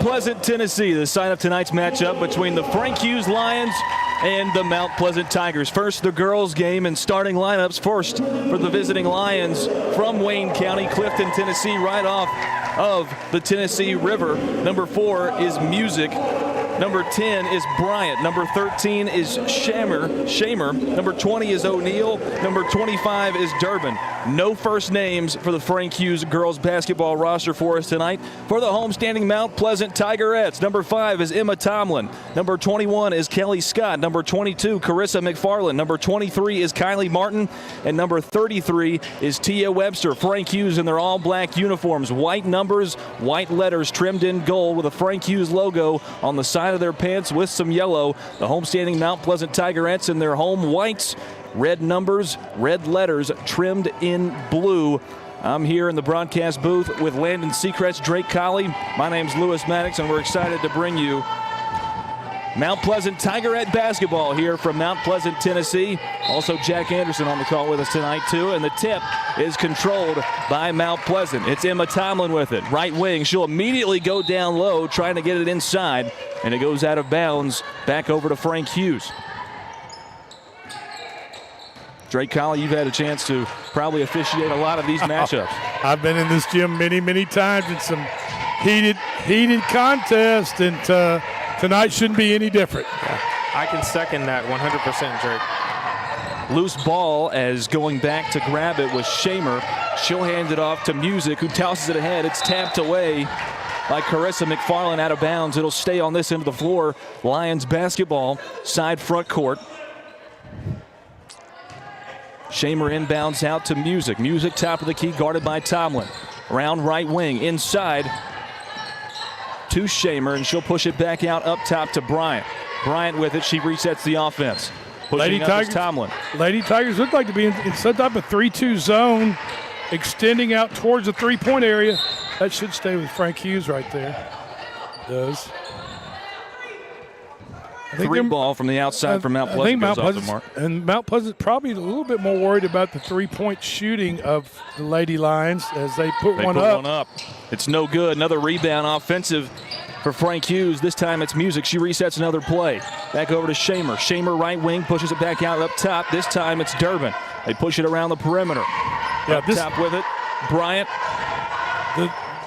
Pleasant, Tennessee, the site of tonight's matchup between the Frank Hughes Lions and the Mount Pleasant Tigers. First, the girls' game and starting lineups. First, for the visiting Lions from Wayne County, Clifton, Tennessee, right off of the Tennessee River. Number 4 is Music. Number 10 is Bryant. Number 13 is Shamer. Number 20 is O'Neill. Number 25 is Durbin. No first names for the Frank Hughes girls basketball roster for us tonight. For the homestanding Mount Pleasant Tigerettes, number 5 is Emma Tomlin. Number 21 is Kelly Scott. Number 22, Carissa McFarland. Number 23 is Kylie Martin. And number 33 is Tia Webster. Frank Hughes in their all-black uniforms. White numbers, white letters trimmed in gold with a Frank Hughes logo on the side of their pants with some yellow. The homestanding Mount Pleasant Tigerettes in their home whites, red numbers, red letters trimmed in blue. I'm here in the broadcast booth with Landon Seacrest, Drake Colley. My name's Lewis Maddox, and we're excited to bring you Mount Pleasant Tigerette basketball here from Mount Pleasant, Tennessee. Also, Jack Anderson on the call with us tonight, too. And the tip is controlled by Mount Pleasant. It's Emma Tomlin with it. Right wing. She'll immediately go down low, trying to get it inside. And it goes out of bounds. Back over to Frank Hughes. Drake Colley, you've had a chance to probably officiate a lot of these matchups. I've been in this gym many, many times in some heated contests, and tonight shouldn't be any different. Yeah, I can second that 100%, Drake. Loose ball as going back to grab it was Shamer. She'll hand it off to Music, who tosses it ahead. It's tapped away by Carissa McFarland out of bounds. It'll stay on this end of the floor. Lions basketball, side front court. Shamer inbounds out to Music. Music top of the key, guarded by Tomlin. Around right wing, inside to Shamer, and she'll push it back out up top to Bryant. Bryant with it, she resets the offense. Pushing up is Tomlin. Lady Tigers look like to be in some type of 3-2 zone, extending out towards the three-point area. That should stay with Frank Hughes right there. It does. Three ball from the outside from Mount Pleasant goes off the mark. And Mount Pleasant probably a little bit more worried about the three-point shooting of the Lady Lions as they put one up. It's no good. Another rebound offensive for Frank Hughes. This time it's Music. She resets another play. Back over to Shamer. Shamer right wing pushes it back out up top. This time it's Durbin. They push it around the perimeter. Yeah, up top with it, Bryant.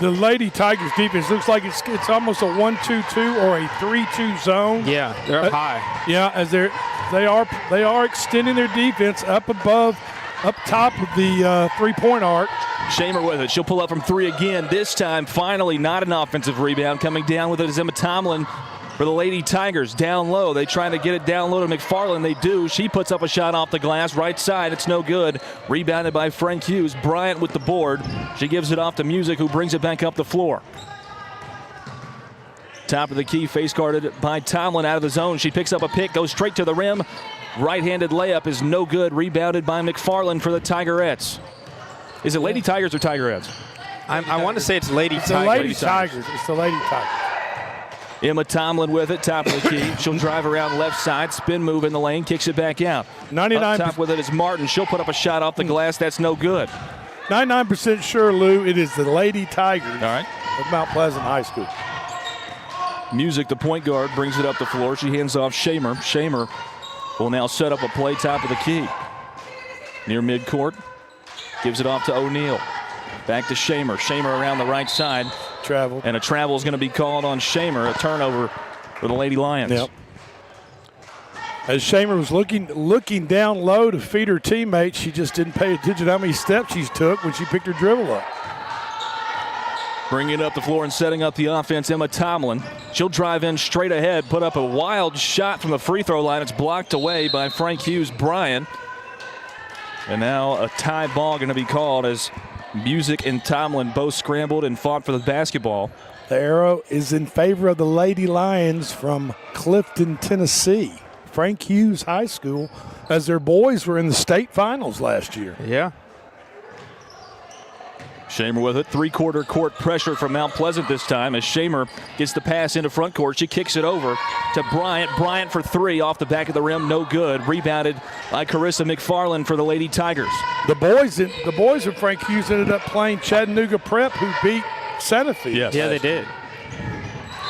The Lady Tigers defense looks like it's almost a 1-2-2 or a 3-2 zone. Yeah, they're up high. Yeah, as they are extending their defense up top of the three-point arc. Shamer with it. She'll pull up from three again. This time, finally, not an offensive rebound. Coming down with it is Emma Tomlin for the Lady Tigers. Down low. They try to get it down low to McFarland. They do. She puts up a shot off the glass. Right side. It's no good. Rebounded by Frank Hughes. Bryant with the board. She gives it off to Music, who brings it back up the floor. Top of the key, face guarded by Tomlin out of the zone. She picks up a pick, goes straight to the rim. Right-handed layup is no good. Rebounded by McFarland for the Tigerettes. Is it Lady Tigers or Tigerettes? I want to say it's Lady Tigers. The Lady Tigers. It's the Lady Tigers. Emma Tomlin with it, top of the key. She'll drive around left side, spin move in the lane, kicks it back out. 99 up top with it is Martin. She'll put up a shot off the glass. That's no good. 99% sure, Lou, it is the Lady Tigers all right, of Mount Pleasant High School. Music, the point guard, brings it up the floor. She hands off Shamer. Shamer will now set up a play top of the key. Near midcourt. Gives it off to O'Neill. Back to Shamer. Shamer around the right side. Travel. And a travel is going to be called on Shamer. A turnover for the Lady Lions. Yep. As Shamer was looking down low to feed her teammate, she just didn't pay attention to how many steps she took when she picked her dribble up. Bringing it up the floor and setting up the offense, Emma Tomlin. She'll drive in straight ahead, put up a wild shot from the free throw line. It's blocked away by Frank Hughes Bryant. And now a tie ball going to be called as Music and Tomlin both scrambled and fought for the basketball. The arrow is in favor of the Lady Lions from Clifton, Tennessee. Frank Hughes High School, as their boys were in the state finals last year. Yeah. Shamer with it. Three-quarter court pressure from Mount Pleasant this time as Shamer gets the pass into front court. She kicks it over to Bryant. Bryant for three off the back of the rim. No good. Rebounded by Carissa McFarland for the Lady Tigers. The boys of Frank Hughes ended up playing Chattanooga Prep, who beat Santa Fe. Yes. Yeah, they did.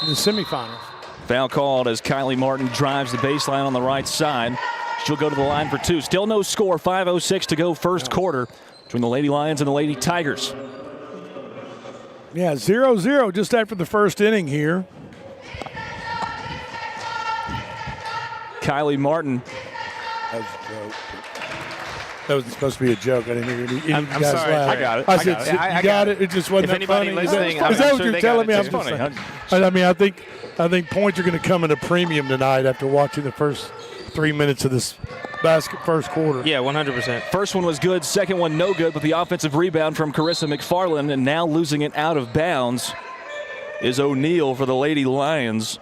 the semifinals. Foul called as Kylie Martin drives the baseline on the right side. She'll go to the line for two. Still no score. 5:06 to go first quarter between the Lady Lions and the Lady Tigers. Yeah, 0-0 just after the first inning here. Kylie Martin. That was a joke. That wasn't supposed to be a joke. I didn't hear any I'm guys sorry. laugh. I got it. I said, I you got got it. it. It just wasn't If that anybody funny. listening, is I'm that sure what they you're got telling it me? too. I'm just Funny, saying. I mean, I think points are going to come at a premium tonight after watching the first 3 minutes of this first quarter. Yeah, 100%. First one was good, second one no good, but the offensive rebound from Carissa McFarland, and now losing it out of bounds is O'Neal for the Lady Lions.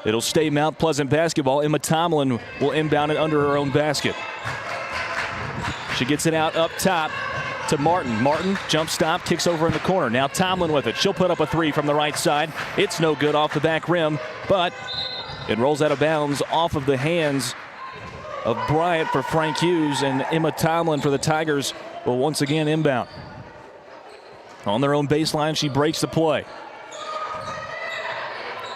It'll stay Mount Pleasant basketball. Emma Tomlin will inbound it under her own basket. She gets it out up top to Martin. Martin, jump stop, kicks over in the corner. Now Tomlin with it. She'll put up a three from the right side. It's no good off the back rim, but it rolls out of bounds off of the hands of Bryant for Frank Hughes, and Emma Tomlin for the Tigers will once again inbound. On their own baseline, she breaks the play.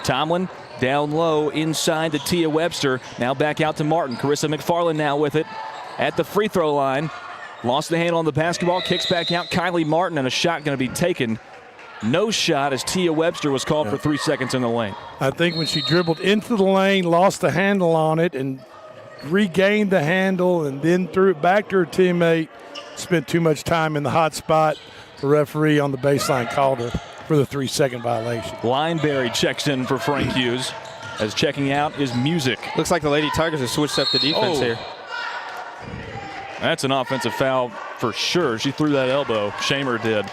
Tomlin down low inside to Tia Webster. Now back out to Martin. Carissa McFarland now with it at the free throw line. Lost the handle on the basketball. Kicks back out Kylie Martin, and a shot going to be taken. No shot as Tia Webster was called for 3 seconds in the lane. I think when she dribbled into the lane, lost the handle on it, and regained the handle, and then threw it back to her teammate, spent too much time in the hot spot. The referee on the baseline called her for the 3-second violation. Lineberry checks in for Frank Hughes, as checking out is Music. Looks like the Lady Tigers have switched up the defense here. That's an offensive foul for sure. She threw that elbow. Shamer did.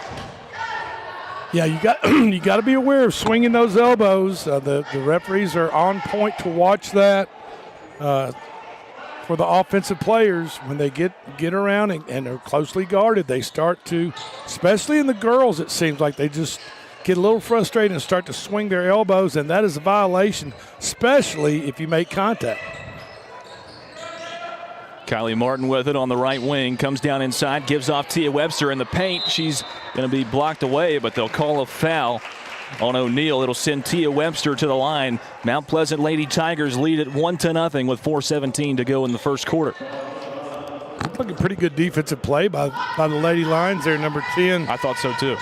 Yeah, you got to be aware of swinging those elbows. The referees are on point to watch that. For the offensive players, when they get around and are closely guarded, they start to, especially in the girls, it seems like they just get a little frustrated and start to swing their elbows, and that is a violation, especially if you make contact. Kylie Martin with it on the right wing, comes down inside, gives off Tia Webster in the paint. She's going to be blocked away, but they'll call a foul on O'Neal. It'll send Tia Webster to the line. Mount Pleasant Lady Tigers lead it 1-0 with 4:17 to go in the first quarter. Looked like a pretty good defensive play by the Lady Lions there, number 10. I thought so too.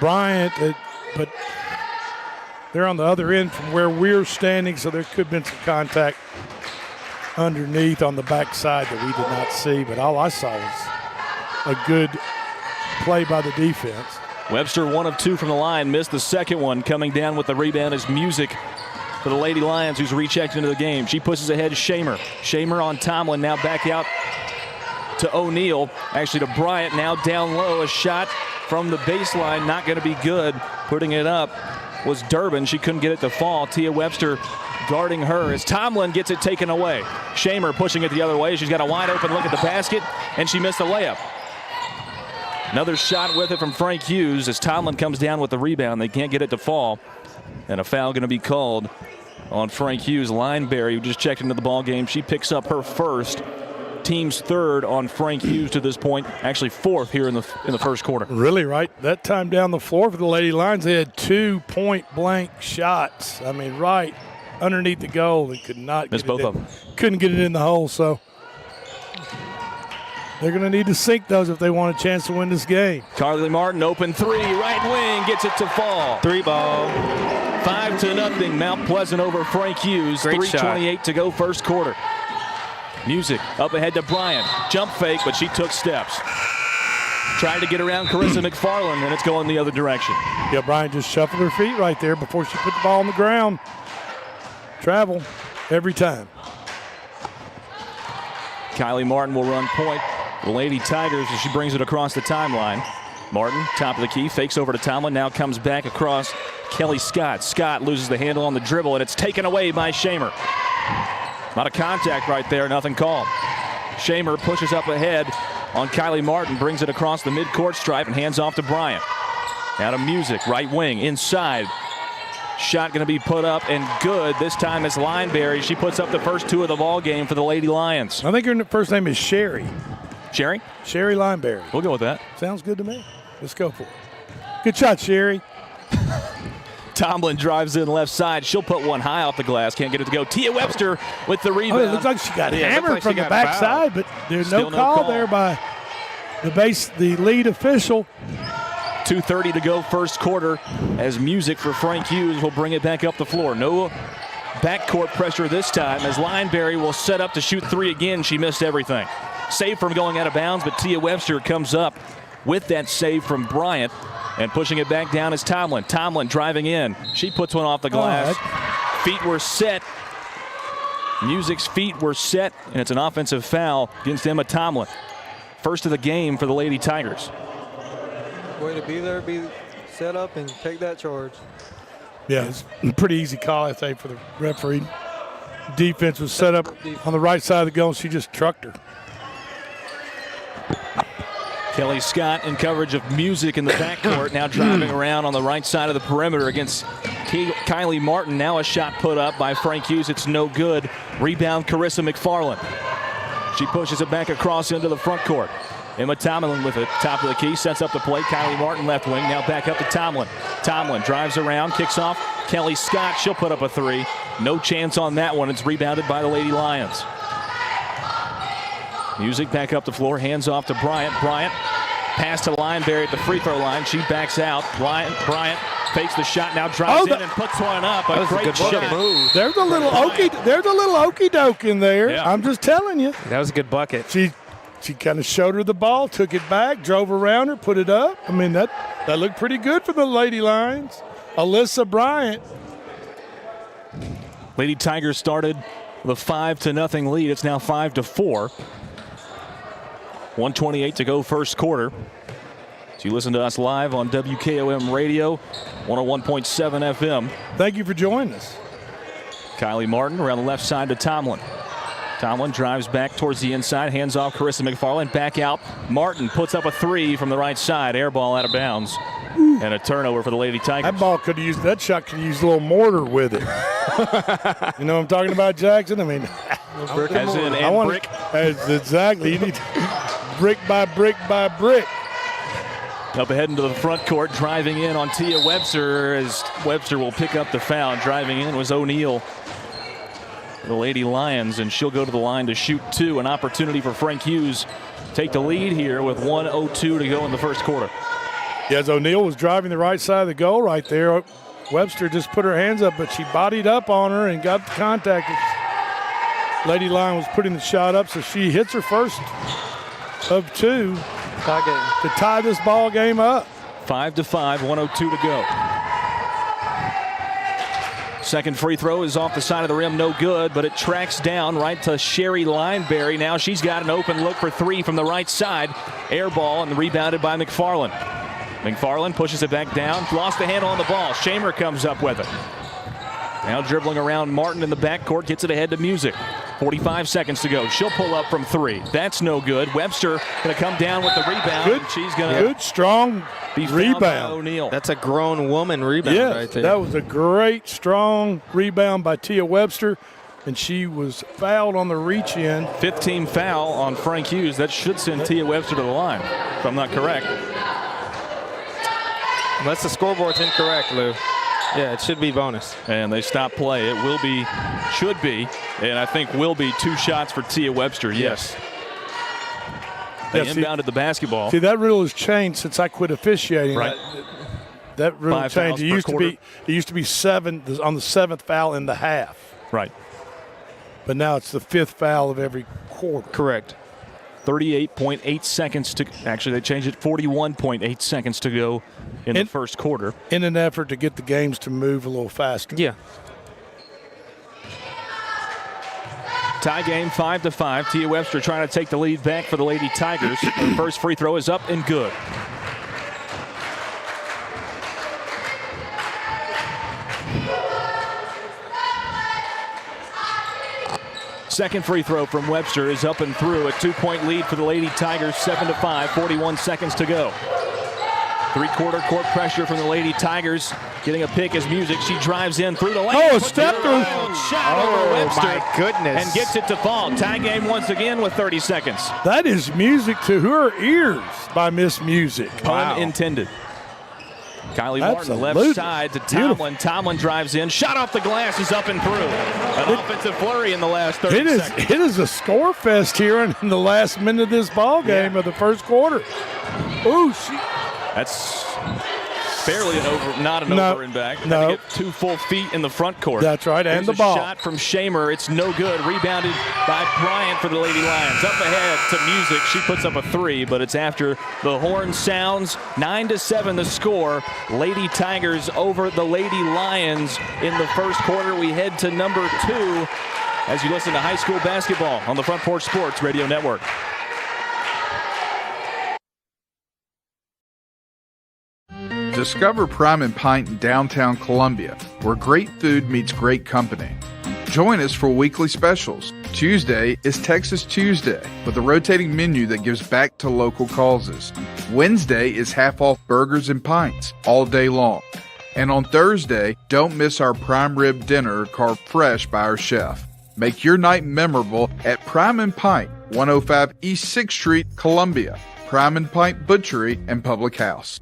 Bryant, but they're on the other end from where we're standing, so there could have been some contact underneath on the backside that we did not see, but all I saw was a good play by the defense. Webster 1 of 2 from the line, missed the second one. Coming down with the rebound is Music for the Lady Lions, who's rechecked into the game. She pushes ahead to Shamer. Shamer on Tomlin, now back out to O'Neal, actually to Bryant, now down low. A shot from the baseline, not going to be good. Putting it up was Durbin. She couldn't get it to fall. Tia Webster guarding her as Tomlin gets it taken away. Shamer pushing it the other way. She's got a wide open look at the basket, and she missed the layup. Another shot with it from Frank Hughes as Tomlin comes down with the rebound. They can't get it to fall, and a foul going to be called on Frank Hughes. Lineberry, who just checked into the ball game, she picks up her first. Team's third on Frank Hughes to this point, actually fourth here in the first quarter. Really, right? That time down the floor for the Lady Lions, they had 2 point-blank shots. I mean, right underneath the goal. They could not Missed both of them. Couldn't get it in the hole, so they're going to need to sink those if they want a chance to win this game. Kylie Martin, open three, right wing, gets it to fall. 3 ball. 5-0, Mount Pleasant over Frank Hughes. Great 3:28 to go first quarter. Music up ahead to Bryant. Jump fake, but she took steps. Tried to get around Carissa McFarland, and it's going the other direction. Yeah, Bryant just shuffled her feet right there before she put the ball on the ground. Travel every time. Kylie Martin will run point. The Lady Tigers as she brings it across the timeline. Martin, top of the key, fakes over to Tomlin, now comes back across Kelly Scott. Scott loses the handle on the dribble, and it's taken away by Shamer. Not a contact right there, nothing called. Shamer pushes up ahead on Kylie Martin, brings it across the midcourt stripe and hands off to Bryant. Now to Music, right wing, inside. Shot going to be put up and good. This time it's Lineberry. She puts up the first 2 of the ball game for the Lady Lions. I think her first name is Sherry. Sherry? Sherry Lineberry. We'll go with that. Sounds good to me. Let's go for it. Good shot, Sherry. Tomlin drives in left side. She'll put one high off the glass. Can't get it to go. Tia Webster with the rebound. Oh, it looks like she got hammered like from she the got backside, but there's no call there by the lead official. 2:30 to go first quarter as music for Frank Hughes will bring it back up the floor. No backcourt pressure this time as Lineberry will set up to shoot three again. She missed everything. Save from going out of bounds, but Tia Webster comes up with that save from Bryant and pushing it back down is Tomlin. Tomlin driving in. She puts one off the glass. Feet were set. Music's feet were set, and it's an offensive foul against Emma Tomlin. First of the game for the Lady Tigers. Way to be there, be set up, and take that charge. Yeah, it's a pretty easy call, I think, for the referee. Defense was set up on the right side of the goal, and she just trucked her. Kelly Scott in coverage of Music in the backcourt, now driving around on the right side of the perimeter against Kylie Martin. Now a shot put up by Frank Hughes. It's no good. Rebound, Carissa McFarland. She pushes it back across into the front court. Emma Tomlin with it, top of the key, sets up the play. Kylie Martin left wing, now back up to Tomlin. Tomlin drives around, kicks off. Kelly Scott, she'll put up a three. No chance on that one. It's rebounded by the Lady Lions. Music back up the floor, hands off to Bryant. Bryant pass to Lineberry at the free throw line. She backs out. Bryant fakes the shot, now drives in and puts one up. A great shot. Move. There's a little okey doke in there. Yeah. I'm just telling you. That was a good bucket. She kind of showed her the ball, took it back, drove around her, put it up. I mean, that looked pretty good for the Lady Lions. Alyssa Bryant. Lady Tigers started with a 5-0 lead. It's now 5-4. 1:28 to go first quarter. So you listen to us live on WKOM Radio, 101.7 FM. Thank you for joining us. Kylie Martin around the left side to Tomlin. Tomlin drives back towards the inside, hands off Carissa McFarland, back out. Martin puts up a three from the right side, air ball out of bounds. And a turnover for the Lady Tigers. That shot could use a little mortar with it. You know what I'm talking about, Jackson? I mean, As in, brick. Exactly. You need brick by brick by brick. Up ahead into the front court, driving in on Tia Webster as Webster will pick up the foul. Driving in was O'Neal, the Lady Lions, and she'll go to the line to shoot two. An opportunity for Frank Hughes take the lead here with 1:02 to go in the first quarter. Yes, O'Neal was driving the right side of the goal right there. Webster just put her hands up, but she bodied up on her and got the contact. Lady Lion was putting the shot up, so she hits her first of two to tie this ball game up. 5-5, 1:02 to go. Second free throw is off the side of the rim, no good, but it tracks down right to Sherry Lineberry. Now she's got an open look for three from the right side. Air ball and rebounded by McFarland. McFarland pushes it back down, lost the handle on the ball. Shamer comes up with it. Now dribbling around Martin in the backcourt, gets it ahead to Music. 45 seconds to go. She'll pull up from three. That's no good. Webster going to come down with the rebound. Good, and she's going to good, strong be fouled by rebound. O'Neal. That's a grown woman rebound right there. That was a great, strong rebound by Tia Webster, and she was fouled on the reach in. 15 foul on Frank Hughes. That should send Tia Webster to the line, if I'm not correct. Unless the scoreboard's incorrect, Lou. Yeah, it should be bonus. And they stop play. It will be, should be, and I think will be two shots for Tia Webster, yes. They inbounded the basketball. See, that rule has changed since I quit officiating. Right. That rule 5 changed. fouls It used to be 7 on the 7th foul in the half. Right. But now it's the 5th foul of every quarter. Correct. 38.8 seconds to, actually they changed it, 41.8 seconds to go in the first quarter. In an effort to get the games to move a little faster. Yeah. Tie game 5-5. Tia Webster trying to take the lead back for the Lady Tigers. Her first free throw is up and good. Second free throw from Webster is up and through. A 2-point lead for the Lady Tigers, 7-5, 41 seconds to go. Three-quarter court pressure from the Lady Tigers. Getting a pick as Music. She drives in through the lane. Oh, step through. Shot over Webster. My goodness. And gets it to fall. Tie game once again with 30 seconds. That is music to her ears by Miss Music. Pun intended. Kylie Martin, left side to Tomlin. Beautiful. Tomlin drives in. Shot off the glass is up and through. An offensive flurry in the last 30 seconds. It is a score fest here in the last minute of this ball game of the first quarter. Ooh, that's barely an over, not an over and back. Had to get 2 full feet in the front court. That's right, and the ball. Shot from Shamer. It's no good. Rebounded by Bryant for the Lady Lions. Up ahead to Music. She puts up a 3, but it's after the horn sounds. 9-7 the score. Lady Tigers over the Lady Lions in the first quarter. We head to number 2 as you listen to high school basketball on the Front Porch Sports Radio Network. Discover Prime and Pint in downtown Columbia, where great food meets great company. Join us for weekly specials. Tuesday is Texas Tuesday, with a rotating menu that gives back to local causes. Wednesday is half-off burgers and pints all day long. And on Thursday, don't miss our prime rib dinner carved fresh by our chef. Make your night memorable at Prime and Pint, 105 East 6th Street, Columbia. Prime and Pint Butchery and Public House.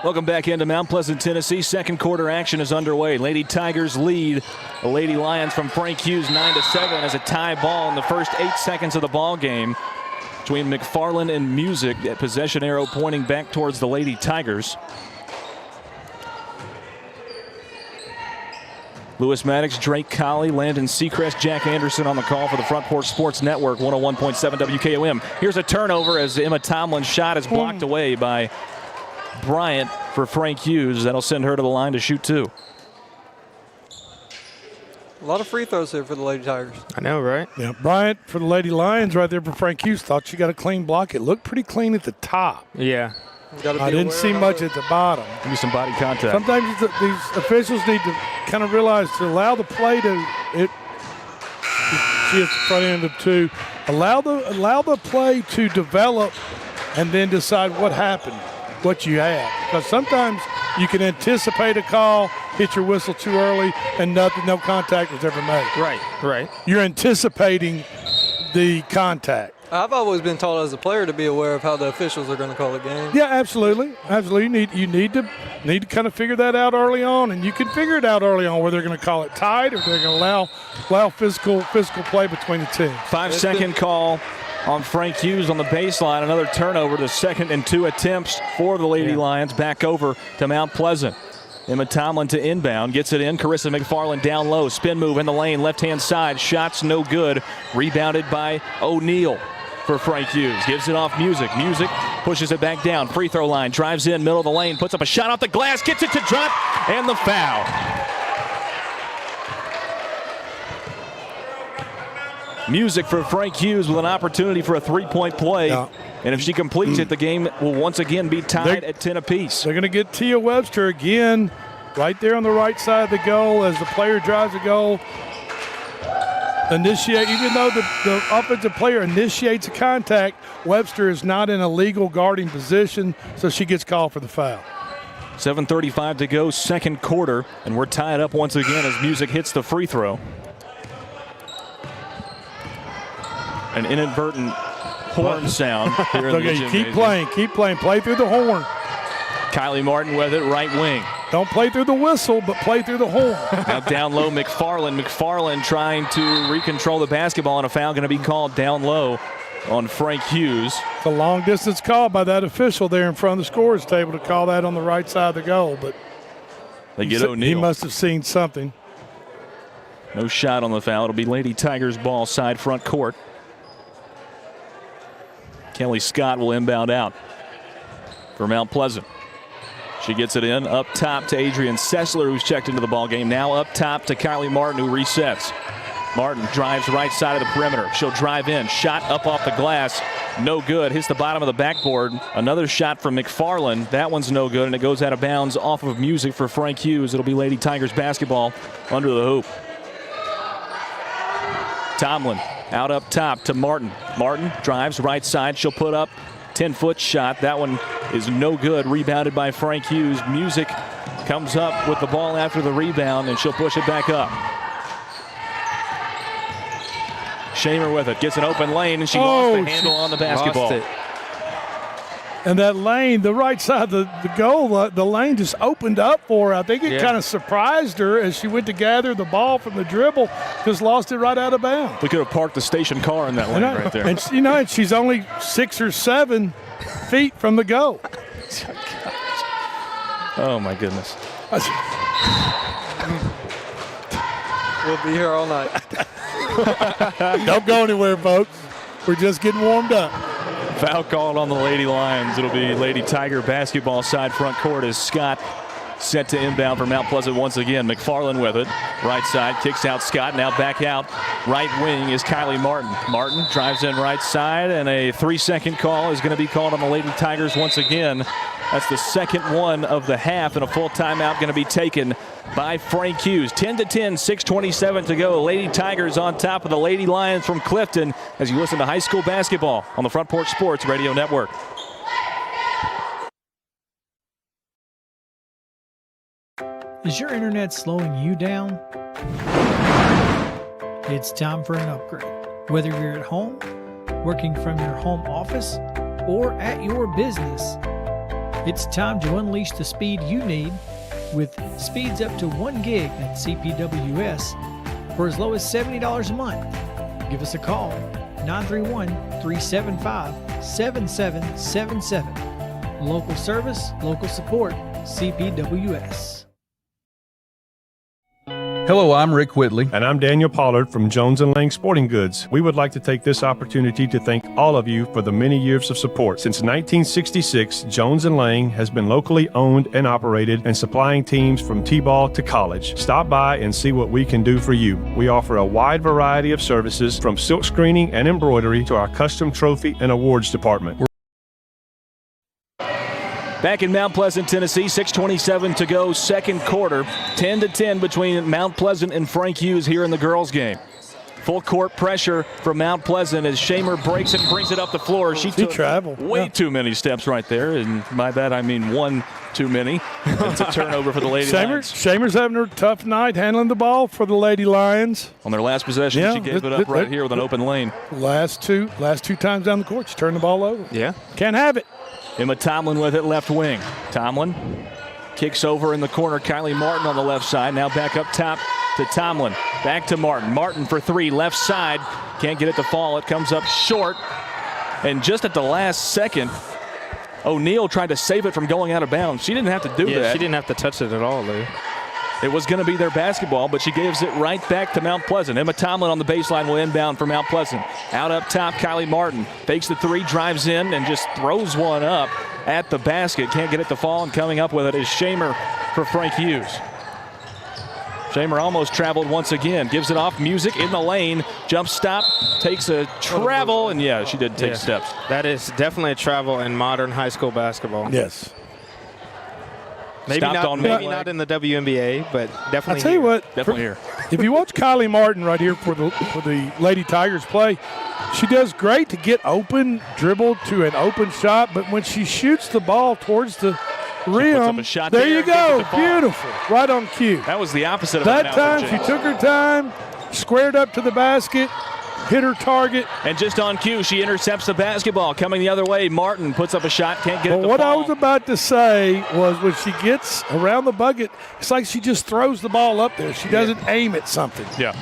Welcome back into Mount Pleasant, Tennessee. Second quarter action is underway. Lady Tigers lead the Lady Lions from Frank Hughes 9-7 as a tie ball in the first 8 seconds of the ball game between McFarland and Music. That possession arrow pointing back towards the Lady Tigers. Lewis Maddox, Drake Colley, Landon Seacrest, Jack Anderson on the call for the Front Porch Sports Network, 101.7 WKOM. Here's a turnover as Emma Tomlin's shot is blocked away by Bryant for Frank Hughes. That'll send her to the line to shoot 2. A lot of free throws here for the Lady Tigers. I know, right? Yeah, Bryant for the Lady Lions right there for Frank Hughes. Thought she got a clean block. It looked pretty clean at the top. Yeah. I didn't see much at the bottom. Give me some body contact. Sometimes these officials need to kind of realize to allow the play to see it's the front end of 2. Allow the play to develop and then decide what happened. What you have, because sometimes you can anticipate a call, hit your whistle too early, and no contact was ever made. Right. You're anticipating the contact. I've always been taught as a player to be aware of how the officials are going to call the game. Yeah, absolutely. You need to kind of figure that out early on, and you can figure it out early on whether they're going to call it tied or they're going to allow physical play between the teams. 5-second call on Frank Hughes on the baseline. Another turnover, the second and 2 attempts for the Lady Lions. Back over to Mount Pleasant. Emma Tomlin to inbound, gets it in. Carissa McFarland down low, spin move in the lane, left-hand side, shots no good. Rebounded by O'Neal for Frank Hughes. Gives it off Music. Music pushes it back down. Free throw line, drives in, middle of the lane, puts up a shot off the glass, gets it to drop, and the foul. Music for Frank Hughes with an opportunity for a 3-point play. Yeah. And if she completes it, the game will once again be tied at 10 apiece. They're going to get Tia Webster again right there on the right side of the goal as the player drives the goal. Even though the offensive player initiates a contact, Webster is not in a legal guarding position, so she gets called for the foul. 7:35 to go, second quarter, and we're tied up once again as Music hits the free throw. An inadvertent horn sound here in the gym. Keep playing. Play through the horn. Kylie Martin with it, right wing. Don't play through the whistle, but play through the horn. Now down low, McFarland. McFarland trying to recontrol the basketball, and a foul going to be called down low on Frank Hughes. It's a long distance call by that official there in front of the scorer's table to call that on the right side of the goal, but they get O'Neal. He must have seen something. No shot on the foul. It'll be Lady Tigers ball, side front court. Kelly Scott will inbound out for Mount Pleasant. She gets it in up top to Adrian Sessler, who's checked into the ball game. Now up top to Kylie Martin, who resets. Martin drives right side of the perimeter. She'll drive in. Shot up off the glass. No good. Hits the bottom of the backboard. Another shot from McFarland. That one's no good, and it goes out of bounds off of Music for Frank Hughes. It'll be Lady Tigers basketball under the hoop. Tomlin out up top to Martin. Martin drives right side. She'll put up 10-foot shot. That one is no good. Rebounded by Frank Hughes. Music comes up with the ball after the rebound, and she'll push it back up. Shamer with it. Gets an open lane, and she lost the handle on the basketball. And that lane, the right side of the goal, the lane just opened up for her. I think it kind of surprised her as she went to gather the ball from the dribble, just lost it right out of bounds. We could have parked the station car in that lane right there. And, and she's only 6 or 7 feet from the goal. Oh, my goodness. We'll be here all night. Don't go anywhere, folks. We're just getting warmed up. Foul called on the Lady Lions. It'll be Lady Tiger basketball side front court as Scott set to inbound for Mount Pleasant once again. McFarland with it. Right side, kicks out Scott. Now back out. Right wing is Kylie Martin. Martin drives in right side, and a 3-second call is going to be called on the Lady Tigers once again. That's the second one of the half, and a full timeout going to be taken by Frank Hughes. 10-10, 6:27 to go. Lady Tigers on top of the Lady Lions from Clifton as you listen to high school basketball on the Front Porch Sports Radio Network. Is your internet slowing you down? It's time for an upgrade. Whether you're at home, working from your home office, or at your business, it's time to unleash the speed you need with speeds up to 1 gig at CPWS for as low as $70 a month. Give us a call, 931-375-7777. Local service, local support, CPWS. Hello, I'm Rick Whitley. And I'm Daniel Pollard from Jones & Lang Sporting Goods. We would like to take this opportunity to thank all of you for the many years of support. Since 1966, Jones & Lang has been locally owned and operated and supplying teams from T-ball to college. Stop by and see what we can do for you. We offer a wide variety of services from silk screening and embroidery to our custom trophy and awards department. Back in Mount Pleasant, Tennessee, 6:27 to go, second quarter. 10-10 between Mount Pleasant and Frank Hughes here in the girls' game. Full court pressure from Mount Pleasant as Shamer breaks it and brings it up the floor. She took way too many steps right there, and by that I mean one too many. It's a turnover for the Lady Lions. Shamer's having a tough night handling the ball for the Lady Lions. On their last possession, she gave it up right here with an open lane. Last two times down the court, she turned the ball over. Yeah. Can't have it. Emma Tomlin with it, left wing. Tomlin kicks over in the corner. Kylie Martin on the left side. Now back up top to Tomlin. Back to Martin. Martin for 3, left side. Can't get it to fall. It comes up short. And just at the last second, O'Neal tried to save it from going out of bounds. She didn't have to do that. She didn't have to touch it at all, Lou. It was going to be their basketball, but she gives it right back to Mount Pleasant. Emma Tomlin on the baseline will inbound for Mount Pleasant. Out up top, Kylie Martin fakes the 3, drives in, and just throws one up at the basket. Can't get it to fall, and coming up with it is Shamer for Frank Hughes. Shamer almost traveled once again. Gives it off. Music in the lane. Jump stop. Takes a travel, and she did take steps. That is definitely a travel in modern high school basketball. Yes. Maybe not in the WNBA, but definitely. I'll tell you what, definitely here. If you watch Kylie Martin right here for the Lady Tigers play, she does great to get open, dribble to an open shot, but when she shoots the ball towards the rim, there you go, beautiful, right on cue. That was the opposite of that time. She took her time, squared up to the basket, hit her target. And just on cue, she intercepts the basketball. Coming the other way, Martin puts up a shot, can't get it to what fall. I was about to say was when she gets around the bucket, it's like she just throws the ball up there. She doesn't aim at something. Yeah.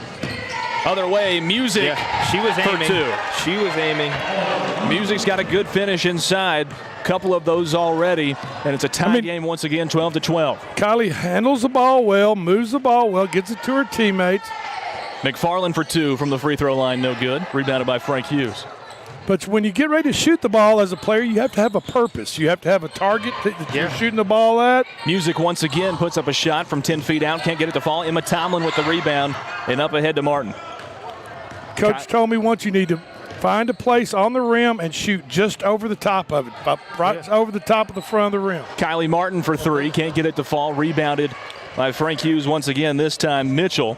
Other way, Music. Yeah, she was aiming. For 2. She was aiming. Music's got a good finish inside. Couple of those already, and it's a tie game once again, 12-12. Kylie handles the ball well, moves the ball well, gets it to her teammates. McFarland for 2 from the free throw line, no good. Rebounded by Frank Hughes. But when you get ready to shoot the ball as a player, you have to have a purpose. You have to have a target that you're shooting the ball at. Music once again puts up a shot from 10 feet out. Can't get it to fall. Emma Tomlin with the rebound and up ahead to Martin. Coach told me once you need to Find a place on the rim and shoot just over the top of it, over the top of the front of the rim. Kylie Martin for three. Can't get it to fall. Rebounded by Frank Hughes once again. This time Mitchell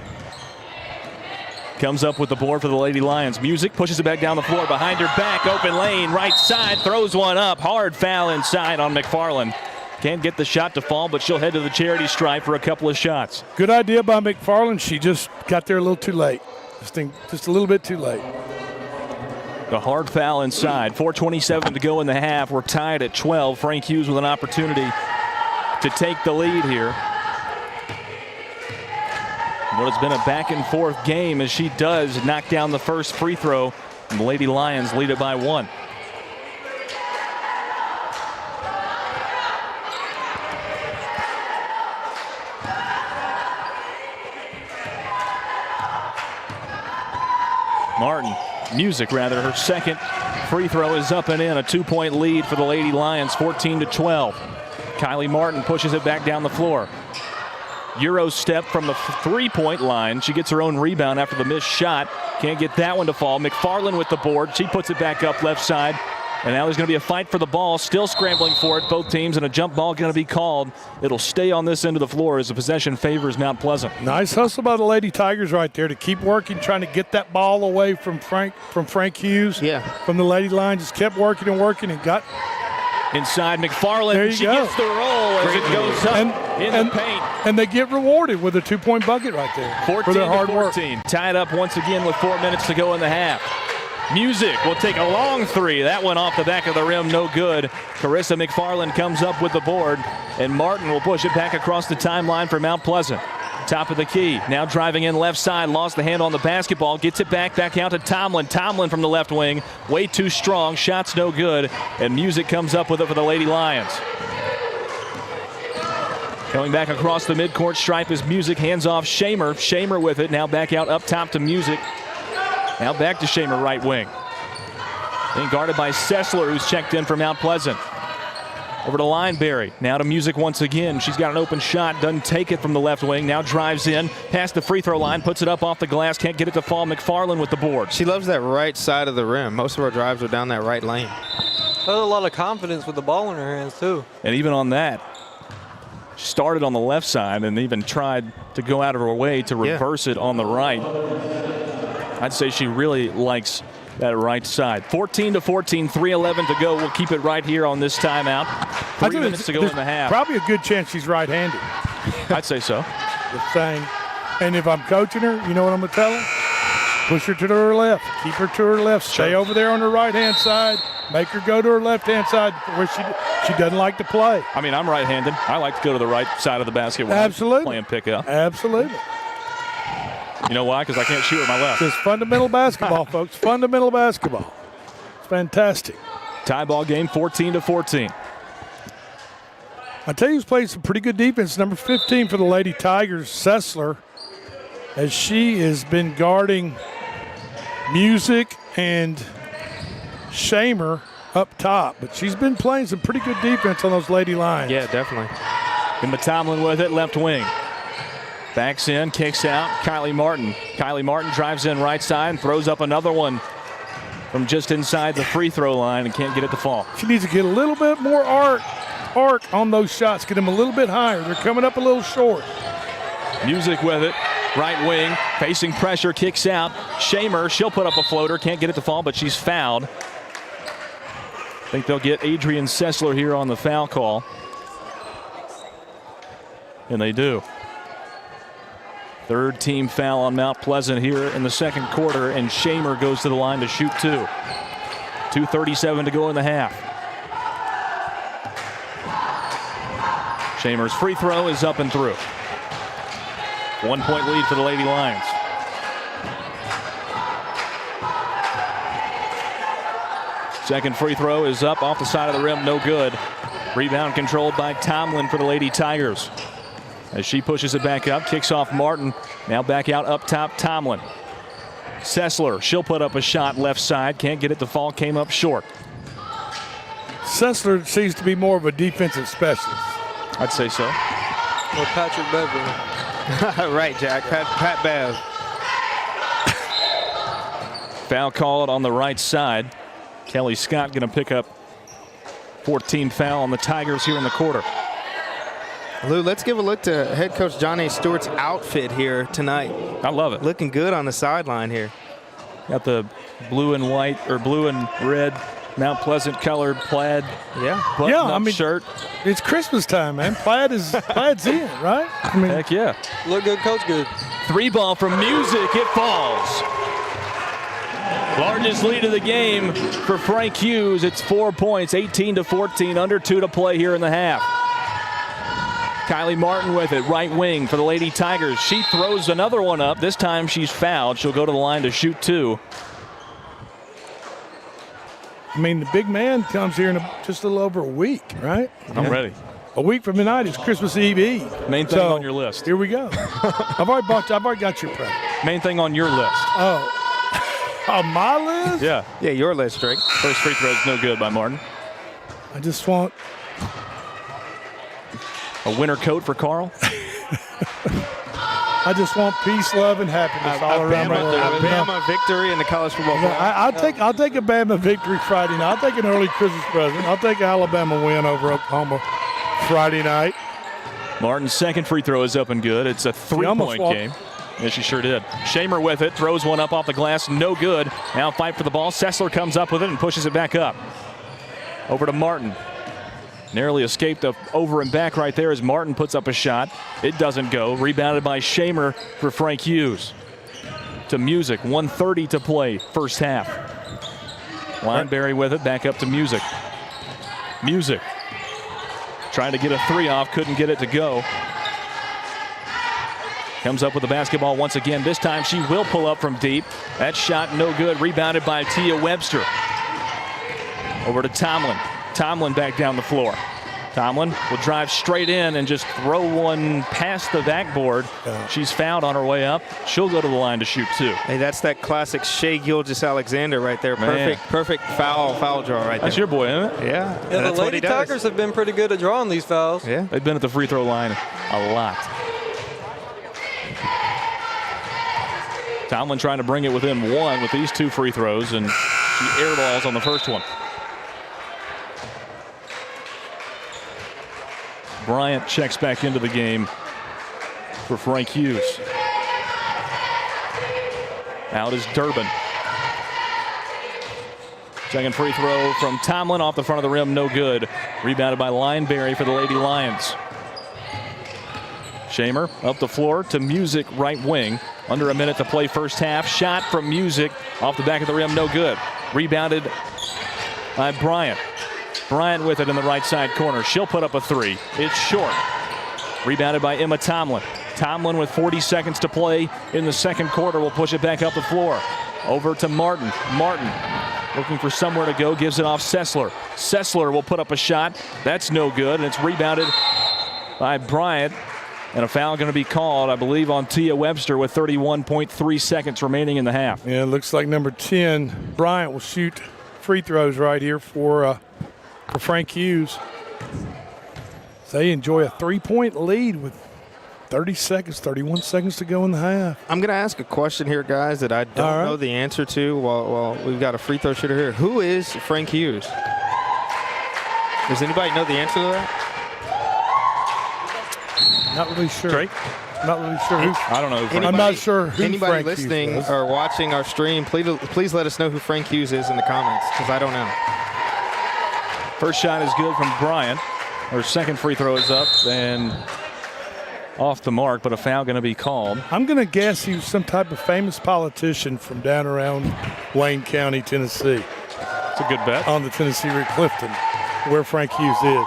comes up with the board for the Lady Lions. Music pushes it back down the floor. Behind her back, open lane, right side, throws one up. Hard foul inside on McFarland. Can't get the shot to fall, but she'll head to the charity stripe for a couple of shots. Good idea by McFarland. She just got there a little too late. Just a little bit too late. The hard foul inside. 4:27 to go in the half. We're tied at 12. Frank Hughes with an opportunity to take the lead here. What has been a back-and-forth game as she does knock down the first free throw, and the Lady Lions lead it by one. Music, her second free throw is up and in. A 2-point lead for the Lady Lions, 14-12. Kylie Martin pushes it back down the floor. Euro step from the three-point line. She gets her own rebound after the missed shot. Can't get that one to fall. McFarland with the board. She puts it back up left side. And now there's going to be a fight for the ball. Still scrambling for it, both teams, and a jump ball going to be called. It'll stay on this end of the floor as the possession favors Mount Pleasant. Nice hustle by the Lady Tigers right there to keep working, trying to get that ball away from Frank Hughes. Yeah. From the Lady Line, just kept working and got inside McFarland. There you she go. Gets the roll as it goes up in the paint. And they get rewarded with a 2-point bucket right there for their hard work. Tied up once again with 4 minutes to go in the half. Music will take a long three. That one off the back of the rim, no good. Carissa McFarland comes up with the board, and Martin will push it back across the timeline for Mount Pleasant. Top of the key, now driving in left side, lost the hand on the basketball, gets it back out to Tomlin. Tomlin from the left wing, way too strong, shots no good, and Music comes up with it for the Lady Lions. Coming back across the midcourt stripe is Music, hands off Shamer. Shamer with it, now back out up top to Music. Now back to Shamer, right wing. Being guarded by Sessler, who's checked in for Mount Pleasant. Over to Lineberry. Now to Music once again. She's got an open shot. Doesn't take it from the left wing. Now drives in. Past the free throw line. Puts it up off the glass. Can't get it to fall. McFarland with the board. She loves that right side of the rim. Most of her drives are down that right lane. Has a lot of confidence with the ball in her hands, too. And even on that, she started on the left side and even tried to go out of her way to reverse it on the right. I'd say she really likes that right side. 14-14, 3:11 to go. We'll keep it right here on this timeout. 3 minutes to go in the half. Probably a good chance she's right-handed. I'd say so. Just saying. And if I'm coaching her, you know what I'm going to tell her? Push her to her left. Keep her to her left. Stay over there on her right-hand side. Make her go to her left-hand side where she doesn't like to play. I mean, I'm right-handed. I like to go to the right side of the basket when I'm playing pickup. Absolutely. You know why? Because I can't shoot with my left. It's fundamental basketball, folks. Fundamental basketball. It's fantastic. Tie ball game, 14-14. I tell you who's played some pretty good defense. Number 15 for the Lady Tigers, Sessler, as she has been guarding Music and Shamer up top. But she's been playing some pretty good defense on those Lady Lions. Yeah, definitely. And Tomlin with it, left wing. Backs in, kicks out, Kylie Martin. Kylie Martin drives in right side and throws up another one from just inside the free throw line and can't get it to fall. She needs to get a little bit more arc on those shots, get them a little bit higher. They're coming up a little short. Music with it, right wing, facing pressure, kicks out. Shamer, she'll put up a floater, can't get it to fall, but she's fouled. I think they'll get Adrian Sessler here on the foul call. And they do. Third team foul on Mount Pleasant here in the second quarter, and Shamer goes to the line to shoot two. 2:37 to go in the half. Shamer's free throw is up and through. 1 point lead for the Lady Lions. Second free throw is up off the side of the rim, no good. Rebound controlled by Tomlin for the Lady Tigers. As she pushes it back up, kicks off Martin. Now back out up top, Tomlin. Sessler, she'll put up a shot left side. Can't get it to fall, came up short. Sessler seems to be more of a defensive specialist. I'd say so. Or Patrick Beverly. Right, Jack. Pat Bev. Foul called on the right side. Kelly Scott going to pick up 14th foul on the Tigers here in the quarter. Lou, let's give a look to head coach John A. Stewart's outfit here tonight. I love it. Looking good on the sideline here. Got the blue and white, or blue and red Mount Pleasant colored plaid button-up shirt. It's Christmas time, man. Plaid's in, right? I mean, heck yeah. Look good, coach good. 3-ball from Music. It falls. Largest lead of the game for Frank Hughes. It's 4 points, 18-14, under 2 to play here in the half. Kylie Martin with it, right wing for the Lady Tigers. She throws another one up. This time she's fouled. She'll go to the line to shoot 2. I mean, the big man comes here in just a little over a week, right? I'm ready. A week from tonight is Christmas Eve. Main thing on your list. Here we go. I've already got your present. Main thing on your list. Oh, on my list? Yeah. Yeah, your list, Drake. First free throw is no good by Martin. I just want a winter coat for Carl. I just want peace, love, and happiness all around my world. Alabama victory in the college football playoff. I'll take a Bama victory Friday night. I'll take an early Christmas present. I'll take an Alabama win over Oklahoma Friday night. Martin's second free throw is up and good. It's a 3-point game. Yeah, she sure did. Shamer with it, throws one up off the glass, no good. Now fight for the ball. Sessler comes up with it and pushes it back up. Over to Martin. Narrowly escaped over and back right there as Martin puts up a shot. It doesn't go. Rebounded by Shamer for Frank Hughes. To Music, 1:30 to play, first half. Lineberry with it, back up to Music. Music trying to get a 3 off, couldn't get it to go. Comes up with the basketball once again. This time she will pull up from deep. That shot no good. Rebounded by Tia Webster. Over to Tomlin. Tomlin back down the floor. Tomlin will drive straight in and just throw one past the backboard. She's fouled on her way up. She'll go to the line to shoot 2. Hey, that's that classic Shea Gilgeous-Alexander right there. Perfect foul draw right there. That's your boy, isn't it? Yeah. The Lady Tigers have been pretty good at drawing these fouls. Yeah. They've been at the free throw line a lot. Tomlin trying to bring it within 1 with these 2 free throws, and she airballs on the first one. Bryant checks back into the game for Frank Hughes. Out is Durbin. Second free throw from Tomlin off the front of the rim, no good. Rebounded by Lineberry for the Lady Lions. Shamer up the floor to Music, right wing. Under a minute to play first half. Shot from Music off the back of the rim, no good. Rebounded by Bryant. Bryant with it in the right side corner. She'll put up a 3. It's short. Rebounded by Emma Tomlin. Tomlin with 40 seconds to play in the second quarter will push it back up the floor. Over to Martin. Martin looking for somewhere to go. Gives it off Sessler. Sessler will put up a shot. That's no good. And it's rebounded by Bryant. And a foul going to be called, I believe, on Tia Webster with 31.3 seconds remaining in the half. Yeah, it looks like number 10, Bryant, will shoot free throws right here for Frank Hughes. They enjoy a 3-point lead with 31 seconds to go in the half. I'm going to ask a question here, guys, that I don't know the answer to while we've got a free throw shooter here. Who is Frank Hughes? Does anybody know the answer to that? Not really sure. Drake? Not really sure who. I don't know. I'm not sure who Anybody Frank listening Hughes is. or watching our stream, please let us know who Frank Hughes is in the comments, because I don't know. First shot is good from Bryant. Her second free throw is up and off the mark, but a foul going to be called. I'm going to guess he was some type of famous politician from down around Wayne County, Tennessee. It's a good bet. On the Tennessee River Clifton, where Frank Hughes is.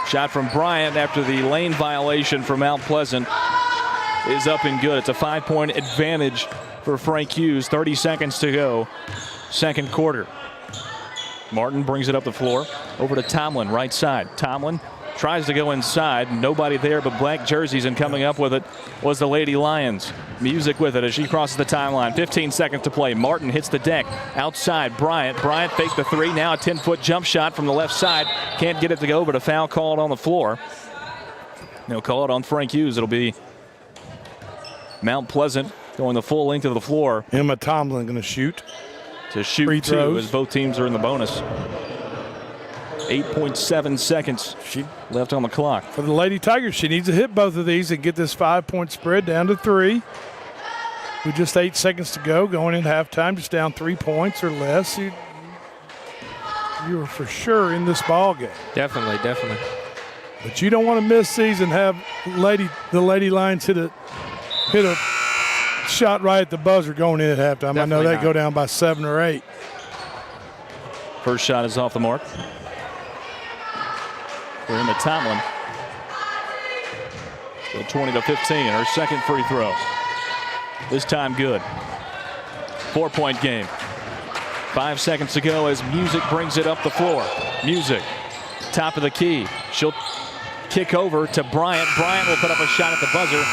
Shot from Bryant after the lane violation from Mount Pleasant is up and good. It's a 5-point advantage for Frank Hughes. 30 seconds to go, second quarter. Martin brings it up the floor. Over to Tomlin, right side. Tomlin tries to go inside. Nobody there but black jerseys, and coming up with it was the Lady Lions. Music with it as she crosses the timeline. 15 seconds to play. Martin hits the deck. Outside, Bryant. Bryant faked the 3. Now a 10-foot jump shot from the left side. Can't get it to go, but a foul called on the floor. They'll call it on Frank Hughes. It'll be Mount Pleasant going the full length of the floor. Emma Tomlin going to shoot. To shoot Free two throws. as both teams are in the bonus. 8.7 seconds left on the clock. For the Lady Tigers, she needs to hit both of these and get this 5-point spread down to 3. With just 8 seconds to go, going in halftime, just down 3 points or less. You are for sure in this ball game. Definitely. But you don't want to miss these and have the Lady Lions hit a shot right at the buzzer going in at halftime. I know Definitely they not. go down by 7 or 8. First shot is off the mark. For Emma Tomlin. So 20-15, her second free throw. This time good. 4-point game. 5 seconds to go as Music brings it up the floor. Music, top of the key. She'll kick over to Bryant. Bryant will put up a shot at the buzzer.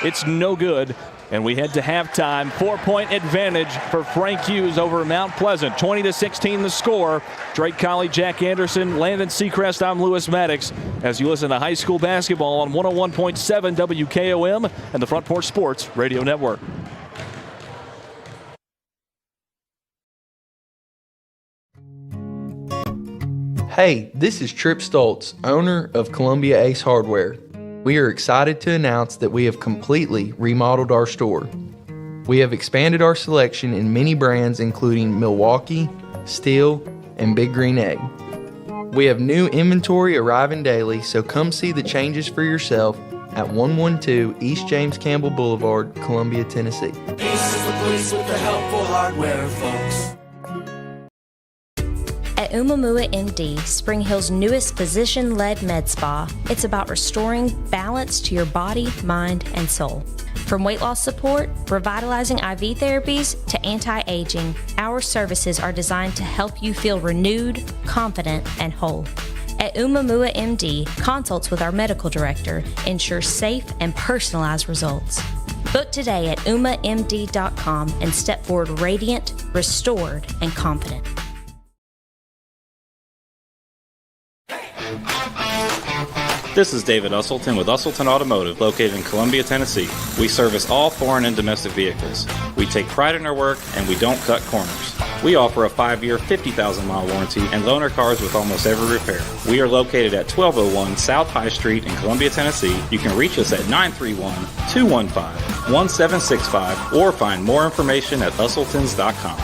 It's no good. And we head to halftime. 4-point advantage for Frank Hughes over Mount Pleasant. 20-16 the score. Drake Colley, Jack Anderson, Landon Seacrest. I'm Lewis Maddox. As you listen to high school basketball on 101.7 WKOM and the Front Porch Sports Radio Network. Hey, this is Trip Stoltz, owner of Columbia Ace Hardware. We are excited to announce that we have completely remodeled our store. We have expanded our selection in many brands including Milwaukee, Steel, and Big Green Egg. We have new inventory arriving daily, so come see the changes for yourself at 112 East James Campbell Boulevard, Columbia, Tennessee. Ace is the place with the helpful hardware, folks. At Umamua MD, Spring Hill's newest physician-led med spa, it's about restoring balance to your body, mind, and soul. From weight loss support, revitalizing IV therapies, to anti-aging, our services are designed to help you feel renewed, confident, and whole. At Umamua MD, consults with our medical director ensure safe and personalized results. Book today at umamd.com and step forward radiant, restored, and confident. This is David Usselton with Usselton Automotive, located in Columbia, Tennessee. We service all foreign and domestic vehicles. We take pride in our work, and we don't cut corners. We offer a 5-year, 50,000-mile warranty and loan our cars with almost every repair. We are located at 1201 South High Street in Columbia, Tennessee. You can reach us at 931-215-1765 or find more information at usseltons.com.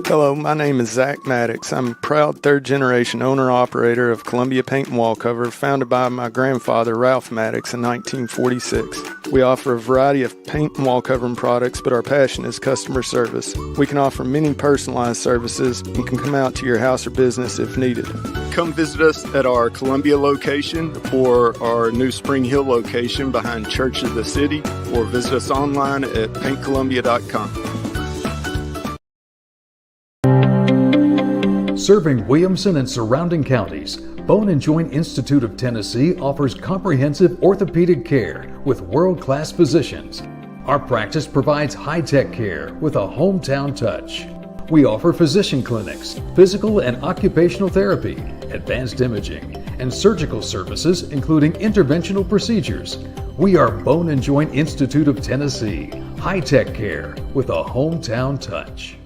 Hello, my name is Zach Maddox. I'm a proud third-generation owner-operator of Columbia Paint and Wall Cover, founded by my grandfather, Ralph Maddox, in 1946. We offer a variety of paint and wall covering products, but our passion is customer service. We can offer many personalized services and can come out to your house or business if needed. Come visit us at our Columbia location or our new Spring Hill location behind Church of the City, or visit us online at paintcolumbia.com. Serving Williamson and surrounding counties, Bone and Joint Institute of Tennessee offers comprehensive orthopedic care with world-class physicians. Our practice provides high-tech care with a hometown touch. We offer physician clinics, physical and occupational therapy, advanced imaging, and surgical services including interventional procedures. We are Bone and Joint Institute of Tennessee, high-tech care with a hometown touch.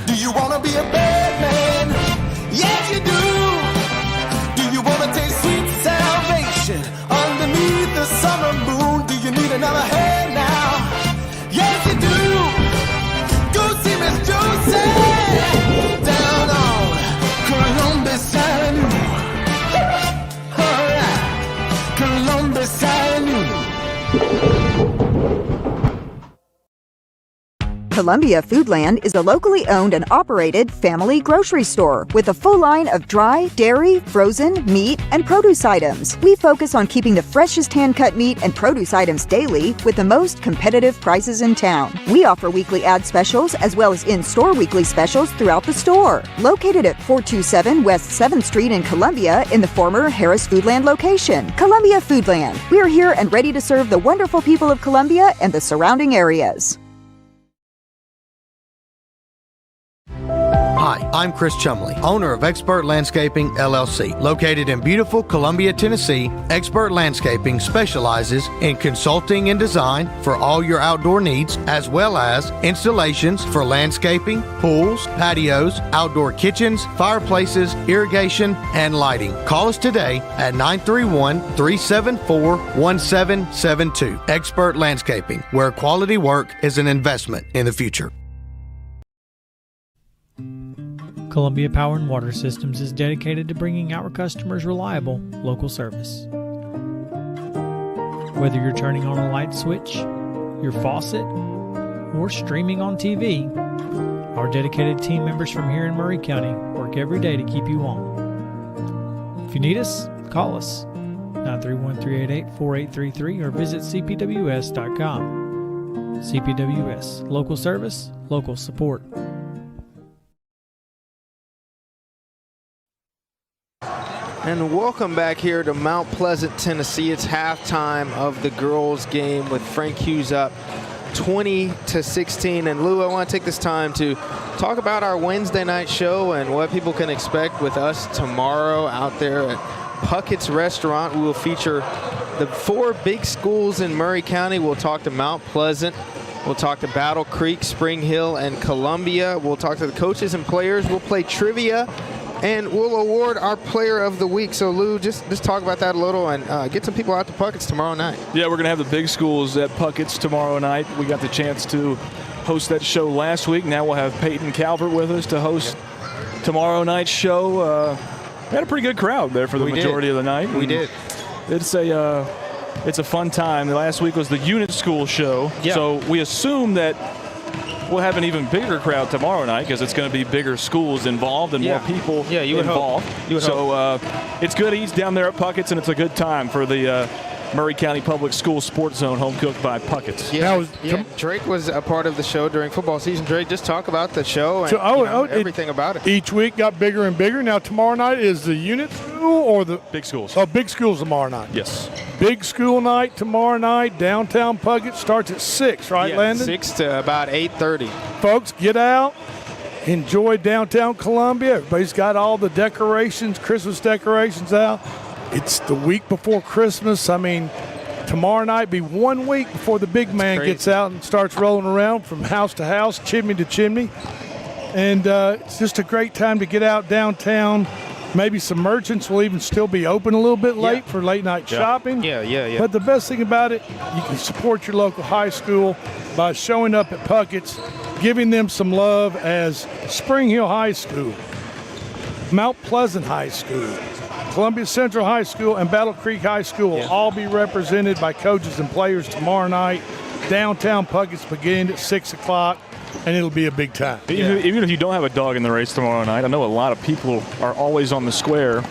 Do you wanna be a bad man? Columbia Foodland is a locally owned and operated family grocery store with a full line of dry, dairy, frozen, meat, and produce items. We focus on keeping the freshest hand-cut meat and produce items daily with the most competitive prices in town. We offer weekly ad specials as well as in-store weekly specials throughout the store. Located at 427 West 7th Street in Columbia in the former Harris Foodland location. Columbia Foodland. We are here and ready to serve the wonderful people of Columbia and the surrounding areas. Hi, I'm Chris Chumley, owner of Expert Landscaping, LLC. Located in beautiful Columbia, Tennessee, Expert Landscaping specializes in consulting and design for all your outdoor needs, as well as installations for landscaping, pools, patios, outdoor kitchens, fireplaces, irrigation, and lighting. Call us today at 931-374-1772. Expert Landscaping, where quality work is an investment in the future. Columbia Power and Water Systems is dedicated to bringing our customers reliable local service. Whether you're turning on a light switch, your faucet, or streaming on TV, our dedicated team members from here in Murray County work every day to keep you on. If you need us, call us 931-388-4833 or visit cpws.com. CPWS, local service, local support. And welcome back here to Mount Pleasant, Tennessee. It's halftime of the girls' game with Frank Hughes up 20-16. And Lou, I want to take this time to talk about our Wednesday night show and what people can expect with us tomorrow out there at Puckett's Restaurant. We will feature the 4 big schools in Murray County. We'll talk to Mount Pleasant. We'll talk to Battle Creek, Spring Hill, and Columbia. We'll talk to the coaches and players. We'll play trivia. And we'll award our player of the week. So, Lou, just talk about that a little and get some people out to Puckett's tomorrow night. Yeah, we're going to have the big schools at Puckett's tomorrow night. We got the chance to host that show last week. Now we'll have Peyton Calvert with us to host tomorrow night's show. We had a pretty good crowd there for the majority of the night. We did. It's a fun time. Last week was the unit school show. Yeah. So we assume that we'll have an even bigger crowd tomorrow night because it's going to be bigger schools involved and more people involved. It's good eats down there at Puckett's, and it's a good time for the Murray County Public School Sports Zone, home cooked by Puckett's. Drake was a part of the show during football season. Drake, just talk about the show and everything about it. Each week got bigger and bigger. Now tomorrow night is the unit school or the big schools? Oh, big schools tomorrow night. Yes. Big school night tomorrow night. Downtown Puckett starts at 6, right, Landon? 6 to about 8:30. Folks, get out. Enjoy downtown Columbia. Everybody's got all the decorations, Christmas decorations out. It's the week before Christmas. I mean, tomorrow night be 1 week before the big man gets out and starts rolling around from house to house, chimney to chimney. And it's just a great time to get out downtown. Maybe some merchants will even still be open a little bit late for late night shopping. Yeah. But the best thing about it, you can support your local high school by showing up at Puckett's, giving them some love as Spring Hill High School, Mount Pleasant High School, Columbia Central High School, and Battle Creek High School will all be represented by coaches and players tomorrow night. Downtown Puckett's begin at 6 o'clock. And it'll be a big time. Even if you don't have a dog in the race tomorrow night, I know a lot of people are always on the square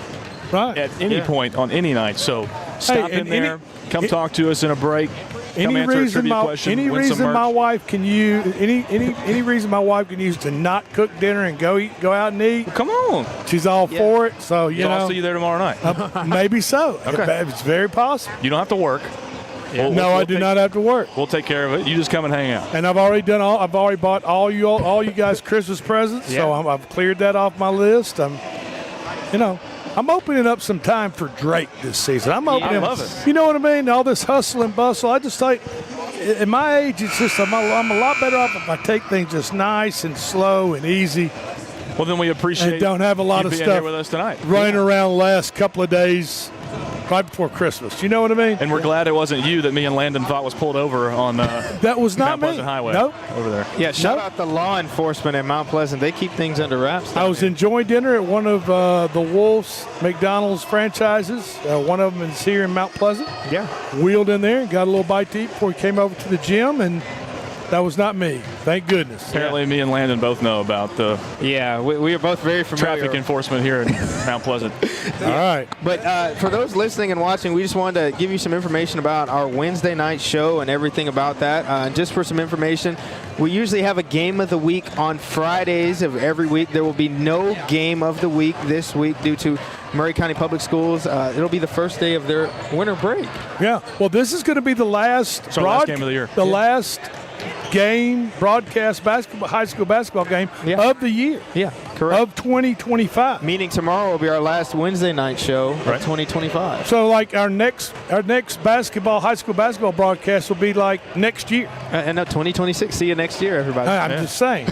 at any point on any night. So stop in there, come talk to us in a break. Any reason my wife can use my wife can use to not cook dinner and go out and eat. Well, come on, she's all for it. So I'll see you there tomorrow night. Maybe so. Okay. It's very possible. You don't have to work. Yeah. I do not have to work. We'll take care of it. You just come and hang out. And I've already bought all you guys Christmas presents. So I've cleared that off my list. I'm opening up some time for Drake this season. I love it. You know what I mean? All this hustle and bustle. I just think, at my age, it's just I'm a lot better off if I take things just nice and slow and easy. Well, then we appreciate and don't have a lot of being stuff here with us tonight. Running around the last couple of days. Right before Christmas. You know what I mean? And we're glad it wasn't you that me and Landon thought was pulled over on that was not Mount me. Pleasant Highway over there. Yeah, shout out the law enforcement at Mount Pleasant. They keep things under wraps. I was enjoying dinner at one of the Wolf's McDonald's franchises. One of them is here in Mount Pleasant. Yeah. Wheeled in there and got a little bite to eat before we came over to the gym. And That was not me. Thank goodness. Apparently, me and Landon both know about the we are both very familiar. traffic enforcement here in Mount Pleasant. All right. But for those listening and watching, we just wanted to give you some information about our Wednesday night show and everything about that. Just for some information, we usually have a game of the week on Fridays of every week. There will be no game of the week this week due to Murray County Public Schools. It'll be the first day of their winter break. Yeah. Well, this is going to be the last game of the year. The last game broadcast high school basketball game of the year. Yeah, correct. Of 2025. Meaning tomorrow will be our last Wednesday night show of 2025. So like our next high school basketball broadcast will be like next year. And 2026. See you next year, everybody. I'm just saying.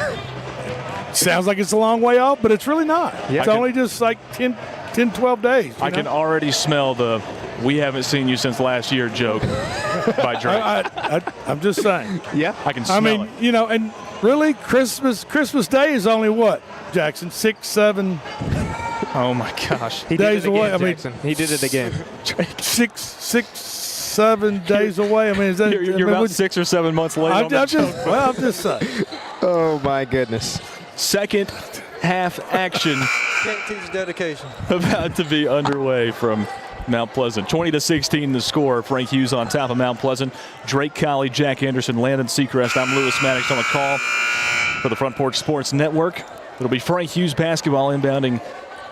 Sounds like it's a long way off, but it's really not. Yeah. It's only just like 10, 12 days. I can already smell the "we haven't seen you since last year" joke by Drake. I'm just saying. Yeah, I can smell it. You know, and really, Christmas Day is only what, Jackson? 6, 7. Oh my gosh, he days did it again, away. Jackson. He did it again. 6, 7 days away. I mean, is that you're about 6 or 7 months late? I'm just saying. Oh my goodness. Second half action Can't teach dedication. about to be underway from Mount Pleasant. 20-16 the score. Frank Hughes on top of Mount Pleasant. Drake Colley, Jack Anderson, Landon Seacrest. I'm Lewis Maddox on the call for the Front Porch Sports Network. It'll be Frank Hughes basketball inbounding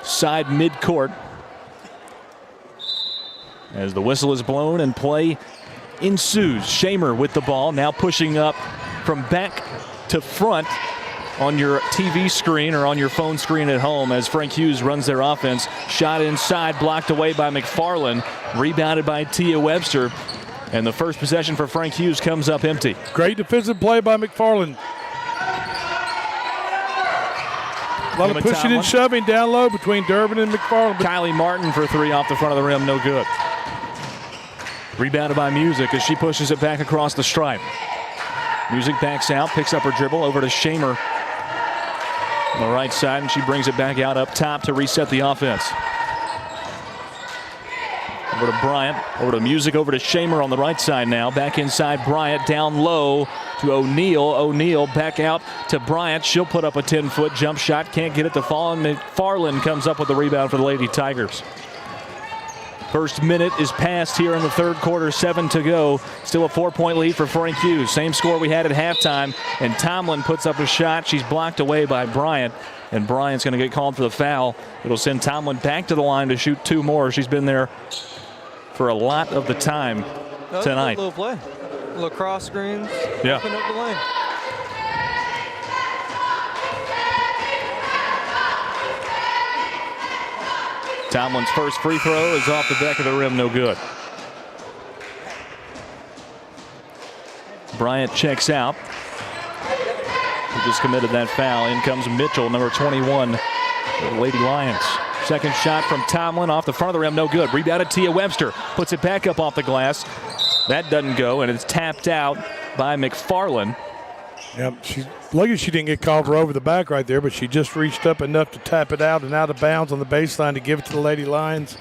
side midcourt as the whistle is blown and play ensues. Shamer with the ball, now pushing up from back to front on your TV screen or on your phone screen at home as Frank Hughes runs their offense. Shot inside, blocked away by McFarland, rebounded by Tia Webster, and the first possession for Frank Hughes comes up empty. Great defensive play by McFarland. A lot of pushing and shoving down low between Durbin and McFarland. Kylie Martin for three off the front of the rim, no good. Rebounded by Music as she pushes it back across the stripe. Music backs out, picks up her dribble over to Shamer on the right side, and she brings it back out up top to reset the offense. Over to Bryant, over to Music, over to Shamer on the right side now. Back inside Bryant, down low to O'Neal. O'Neal back out to Bryant. She'll put up a 10-foot jump shot. Can't get it to fall, and McFarland comes up with the rebound for the Lady Tigers. First minute is passed here in the third quarter, 7 to go. Still a 4-point lead for Frank Hughes. Same score we had at halftime, and Tomlin puts up a shot. She's blocked away by Bryant, and Bryant's going to get called for the foul. It'll send Tomlin back to the line to shoot 2 more. She's been there for a lot of the time tonight. A little play. A little cross screens. Yeah. Open up the lane. Tomlin's first free throw is off the back of the rim, no good. Bryant checks out. He just committed that foul. In comes Mitchell, number 21 for the Lady Lions. Second shot from Tomlin off the front of the rim, no good. Rebounded Tia Webster, puts it back up off the glass. That doesn't go, and it's tapped out by McFarland. Yep, lucky she didn't get called for over the back right there, but she just reached up enough to tap it out and out of bounds on the baseline to give it to the Lady Lions.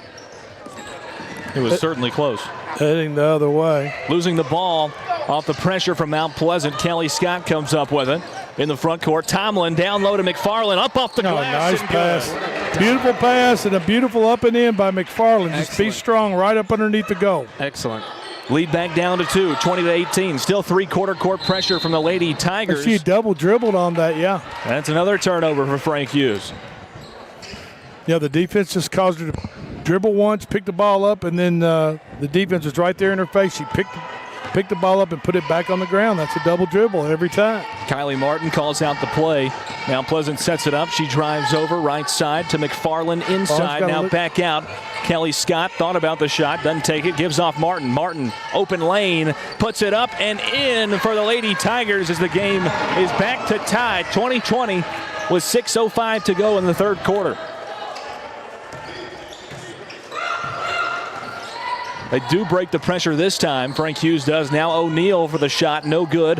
It was certainly close. Heading the other way. Losing the ball off the pressure from Mount Pleasant. Kelly Scott comes up with it in the front court. Tomlin down low to McFarland, up off the glass. Nice pass. Beautiful pass and a beautiful up and in by McFarland. Just be strong right up underneath the goal. Excellent. Lead back down to 2, 20-18. Still three-quarter court pressure from the Lady Tigers. She double dribbled on that, yeah. That's another turnover for Frank Hughes. Yeah, the defense just caused her to dribble once, pick the ball up, and then the defense was right there in her face. She picked the ball up and put it back on the ground. That's a double dribble every time. Kylie Martin calls out the play. Mount Pleasant sets it up. She drives over right side to McFarland inside. Now back out. Kelly Scott thought about the shot, doesn't take it, gives off Martin. Martin, open lane, puts it up and in for the Lady Tigers as the game is back to tie. 20-20 with 6:05 to go in the third quarter. They do break the pressure this time. Frank Hughes does. Now O'Neal for the shot, no good.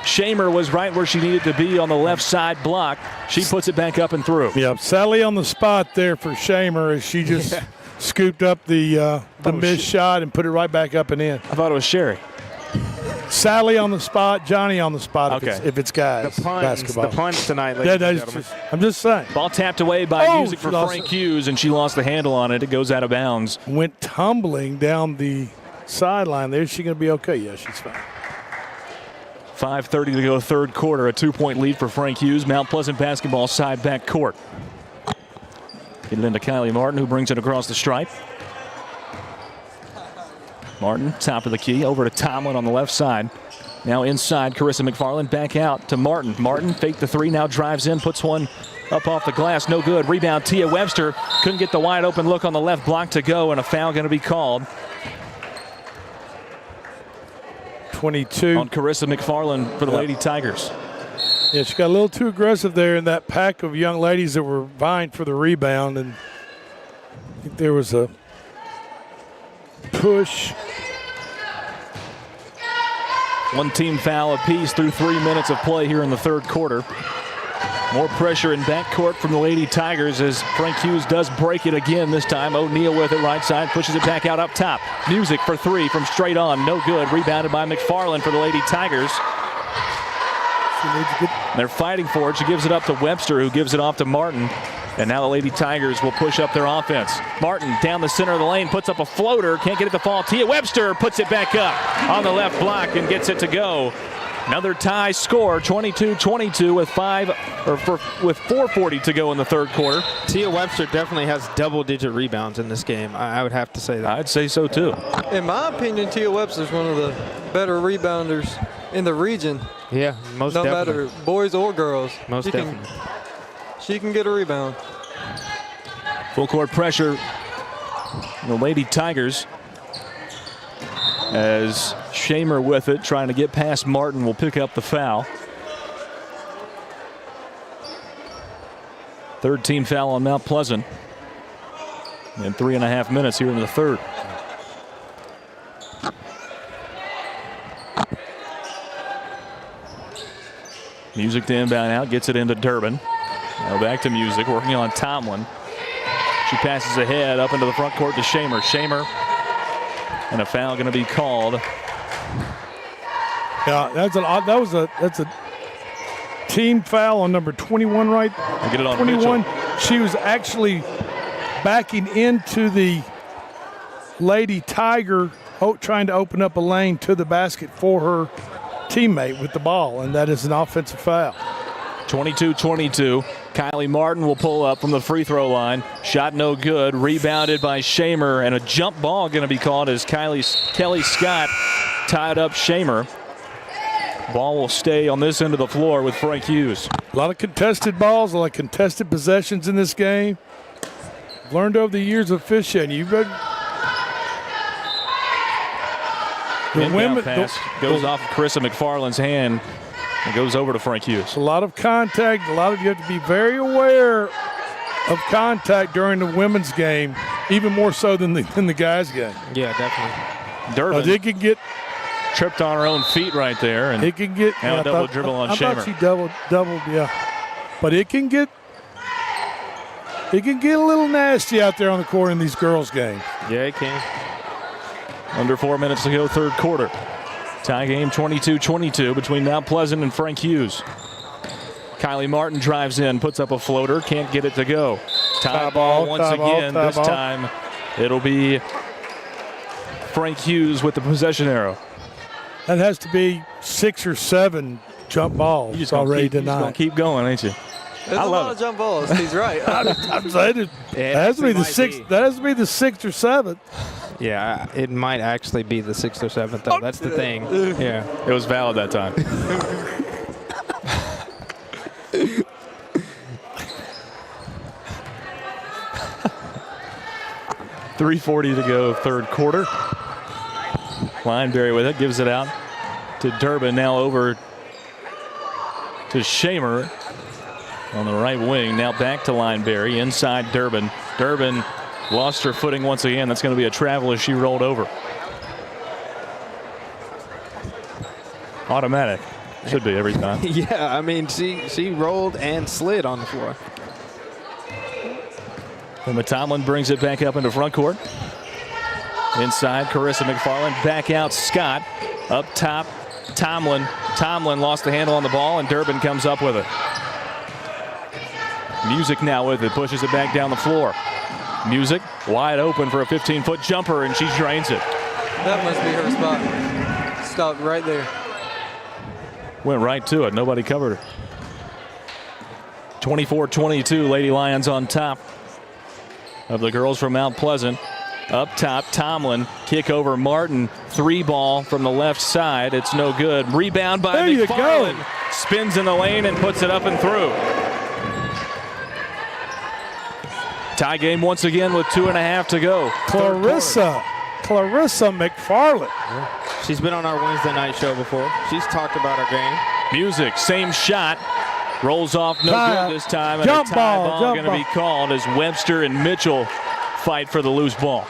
Shamer was right where she needed to be on the left side block. She puts it back up and through. Yeah, Sally on the spot there for Shamer as she just scooped up the missed shot and put it right back up and in. I thought it was Sherry. Sally on the spot, Johnny on the spot. Okay. If it's guys basketball. The puns tonight, ladies and gentlemen. I'm just saying. Ball tapped away by Music for Frank Hughes, and she lost the handle on it. It goes out of bounds. Went tumbling down the sideline there. Is she going to be okay? Yeah, she's fine. 5:30 to go, third quarter. A 2-point lead for Frank Hughes. Mount Pleasant basketball side back court. Get it into Kylie Martin, who brings it across the stripe. Martin, top of the key, over to Tomlin on the left side. Now inside, Carissa McFarland back out to Martin. Martin faked the three, now drives in, puts one up off the glass, no good. Rebound, Tia Webster. Couldn't get the wide open look on the left block to go, and a foul going to be called. 22. On Carissa McFarland for the Lady Tigers. Yeah, she got a little too aggressive there in that pack of young ladies that were vying for the rebound, and I think there was a push. One team foul apiece through 3 minutes of play here in the third quarter. More pressure in backcourt from the Lady Tigers as Frank Hughes does break it again this time. O'Neal with it right side, pushes it back out up top. Music for three from straight on, no good. Rebounded by McFarland for the Lady Tigers. They're fighting for it. She gives it up to Webster, who gives it off to Martin. And now the Lady Tigers will push up their offense. Martin down the center of the lane, puts up a floater, can't get it to fall. Tia Webster puts it back up on the left block and gets it to go. Another tie score, 22-22 with 4:40 to go in the third quarter. Tia Webster definitely has double-digit rebounds in this game. I would have to say that. I'd say so too. In my opinion, Tia Webster's one of the better rebounders in the region. Yeah, most no definitely. matter boys or girls. Most definitely. She can get a rebound. Full court pressure. The Lady Tigers, as Shamer with it, trying to get past Martin, will pick up the foul. Third team foul on Mount Pleasant. In 3.5 minutes here in the third. Music to inbound out, gets it into Durbin. Now back to Music, working on Tomlin. She passes ahead up into the front court to Shamer. Shamer, and a foul going to be called. Yeah, that's a team foul on number 21, right? I'll get it on 21. Mitchell. She was actually backing into the Lady Tiger, trying to open up a lane to the basket for her teammate with the ball, and that is an offensive foul. 22-22. Kylie Martin will pull up from the free throw line. Shot no good. Rebounded by Shamer, and a jump ball going to be called as Kelly Scott tied up Shamer. Ball will stay on this end of the floor with Frank Hughes. A lot of contested balls, a lot of contested possessions in this game. Learned over the years of officiating. You've been Inbound pass goes off Carissa McFarland's hand and goes over to Frank Hughes. A lot of contact. You have to be very aware of contact during the women's game, even more so than the guys' game. Yeah, definitely. Durbin they can get tripped on her own feet right there, and it can get now a double dribble on Shamer. I thought she doubled, yeah. But it can get a little nasty out there on the court in these girls' games. Yeah, it can. Under 4 minutes to go, third quarter. Tie game 22-22 between Mount Pleasant and Frank Hughes. Kylie Martin drives in, puts up a floater, can't get it to go. Tie ball once again. This time it'll be Frank Hughes with the possession arrow. That has to be 6 or 7 jump balls already tonight. You're going to keep going, ain't you? There's a lot of jump balls. He's right. I'm saying that has to be the 6th. That has to be the 6th or 7th. Yeah, it might actually be the 6th or 7th, though. That's the thing. Yeah. It was valid that time. .340 to go, third quarter. Lineberry with it, gives it out to Durbin. Now over to Shamer on the right wing. Now back to Lineberry. Inside Durbin. Durbin lost her footing once again. That's going to be a travel as she rolled over. Automatic. Should be every time. Yeah, I mean, she rolled and slid on the floor. And Tomlin brings it back up into front court. Inside, Carissa McFarland. Back out, Scott. Up top, Tomlin lost the handle on the ball, and Durbin comes up with it. Music now with it, pushes it back down the floor. Music wide open for a 15-foot jumper, and she drains it. That must be her spot. Stopped right there. Went right to it. Nobody covered her. 24-22, Lady Lions on top of the girls from Mount Pleasant. Up top, Tomlin, kick over Martin, 3-ball from the left side. It's no good. Rebound by McFarland. Spins in the lane and puts it up and through. Tie game once again with 2.5 to go. Clarissa McFarland. She's been on our Wednesday night show before. She's talked about our game. Music, same shot. Rolls off, no good this time. And a tie ball going to be called as Webster and Mitchell fight for the loose ball.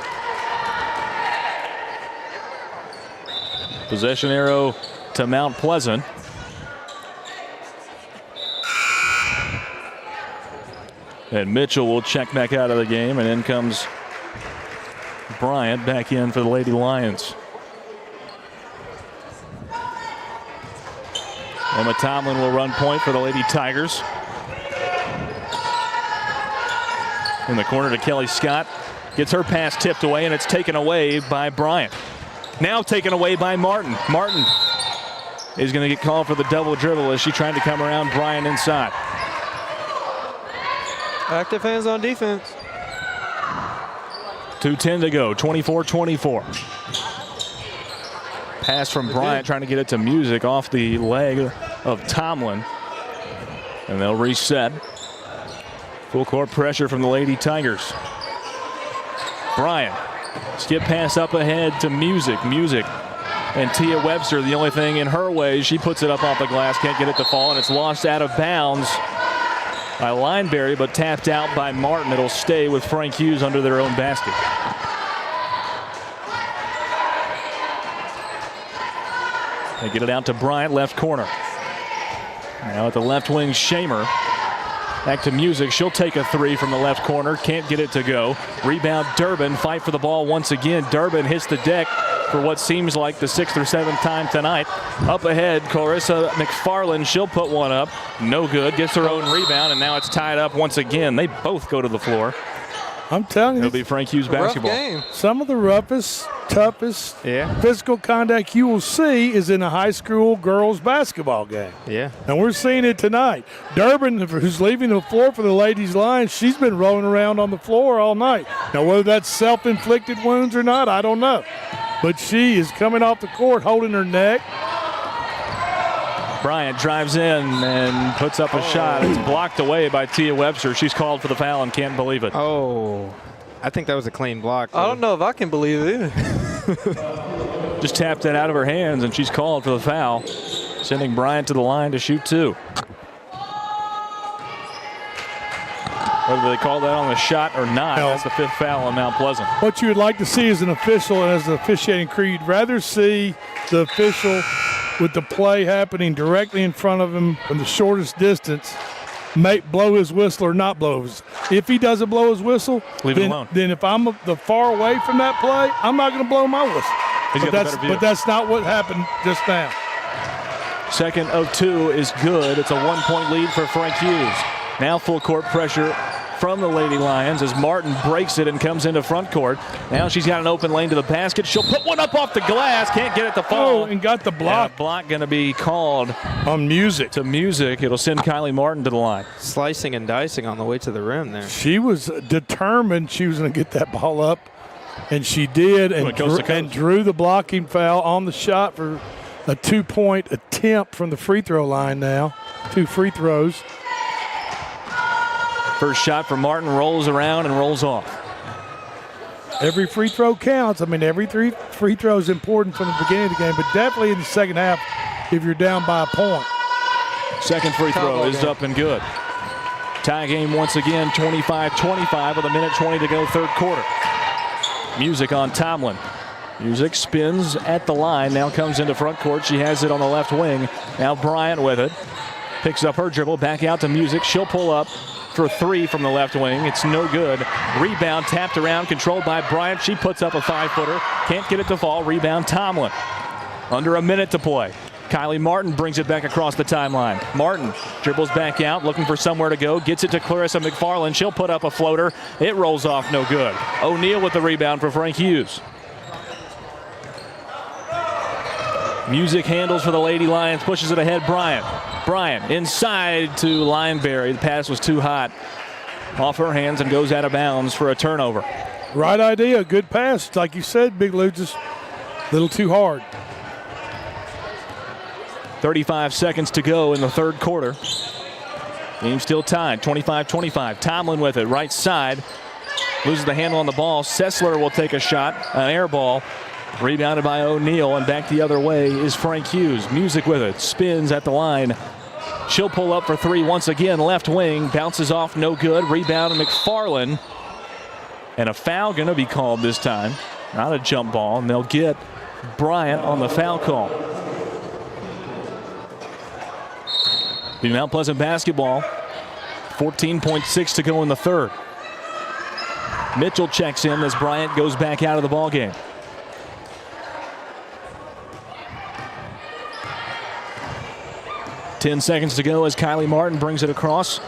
Possession arrow to Mount Pleasant. And Mitchell will check back out of the game, and in comes Bryant back in for the Lady Lions. Emma Tomlin will run point for the Lady Tigers. In the corner to Kelly Scott. Gets her pass tipped away, and it's taken away by Bryant. Now taken away by Martin. Martin is going to get called for the double dribble as she tried to come around Bryant inside. Active hands on defense. 2:10 to go, 24-24. Pass from Bryant, trying to get it to Music off the leg of Tomlin. And they'll reset. Full court pressure from the Lady Tigers. Bryant, skip pass up ahead to Music. Music and Tia Webster, the only thing in her way, she puts it up off the glass, can't get it to fall, and it's lost out of bounds by Lineberry, but tapped out by Martin. It'll stay with Frank Hughes under their own basket. They get it out to Bryant, left corner. Now at the left wing, Shamer. Back to Music. She'll take a 3 from the left corner. Can't get it to go. Rebound Durbin. Fight for the ball once again. Durbin hits the deck for what seems like the 6th or 7th time tonight. Up ahead, Clarissa McFarland. She'll put one up. No good. Gets her own rebound, and now it's tied up once again. They both go to the floor. I'm telling you. It'll be Frank Hughes basketball. Rough game. Some of the roughest, toughest physical contact you will see is in a high school girls basketball game. Yeah. And we're seeing it tonight. Durbin, who's leaving the floor for the Ladies Lions, she's been rolling around on the floor all night. Now, whether that's self-inflicted wounds or not, I don't know. But she is coming off the court holding her neck. Bryant drives in and puts up a shot. It's blocked away by Tia Webster. She's called for the foul and can't believe it. Oh, I think that was a clean block. I don't know if I can believe it either. Just tapped it out of her hands, and she's called for the foul, sending Bryant to the line to shoot 2. Whether they call that on the shot or not, that's the 5th foul on Mount Pleasant. What you would like to see as an official and as an officiating crew, you'd rather see the official with the play happening directly in front of him from the shortest distance, blow his whistle or not blow his. If he doesn't blow his whistle, leave it alone. Then if I'm the far away from that play, I'm not going to blow my whistle. But that's not what happened just now. Second of 2 is good. It's a 1-point lead for Frank Hughes. Now full court pressure from the Lady Lions as Martin breaks it and comes into front court. Now she's got an open lane to the basket. She'll put one up off the glass. Can't get it to fall. Oh, and got the block. And a block going to be called on Music. To Music. It'll send Kylie Martin to the line. Slicing and dicing on the way to the rim there. She was determined she was going to get that ball up, and she did, and drew the blocking foul on the shot for a 2-point attempt from the free throw line now. 2 free throws. First shot for Martin rolls around and rolls off. Every free throw counts. I mean, every 3 free throw is important from the beginning of the game, but definitely in the second half if you're down by a point. Second free throw is up and good. Tie game once again, 25-25 with 1:20 to go, third quarter. Music on Tomlin. Music spins at the line, now comes into front court. She has it on the left wing. Now Bryant with it. Picks up her dribble, back out to Music. She'll pull up for 3 from the left wing. It's no good. Rebound tapped around, controlled by Bryant. She puts up a 5-footer. Can't get it to fall. Rebound Tomlin. Under a minute to play. Kylie Martin brings it back across the timeline. Martin dribbles back out, looking for somewhere to go. Gets it to Clarissa McFarland. She'll put up a floater. It rolls off, no good. O'Neal with the rebound for Frank Hughes. Music handles for the Lady Lions, pushes it ahead. Bryant inside to Lineberry. The pass was too hot. Off her hands and goes out of bounds for a turnover. Right idea, good pass. Like you said, Big Lou, just a little too hard. 35 seconds to go in the third quarter. Game still tied, 25-25. Tomlin with it, right side. Loses the handle on the ball. Sessler will take a shot, an air ball. Rebounded by O'Neal, and back the other way is Frank Hughes. Music with it, spins at the line. She'll pull up for three once again. Left wing, bounces off, no good. Rebound McFarland. And a foul going to be called this time. Not a jump ball, and they'll get Bryant on the foul call. Be Mount Pleasant basketball. 14.6 to go in the third. Mitchell checks in as Bryant goes back out of the ball game. Ten seconds to go as Kylie Martin brings it across.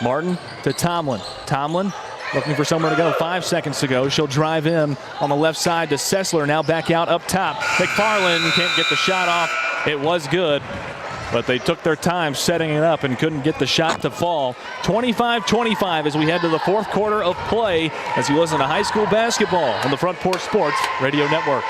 Martin to Tomlin. Tomlin looking for somewhere to go. 5 seconds to go. She'll drive in on the left side to Sessler. Now back out up top. McFarland can't get the shot off. It was good, but they took their time setting it up and couldn't get the shot to fall. 25-25 as we head to the fourth quarter of play as you listen to high school basketball on the Front Porch Sports Radio Network.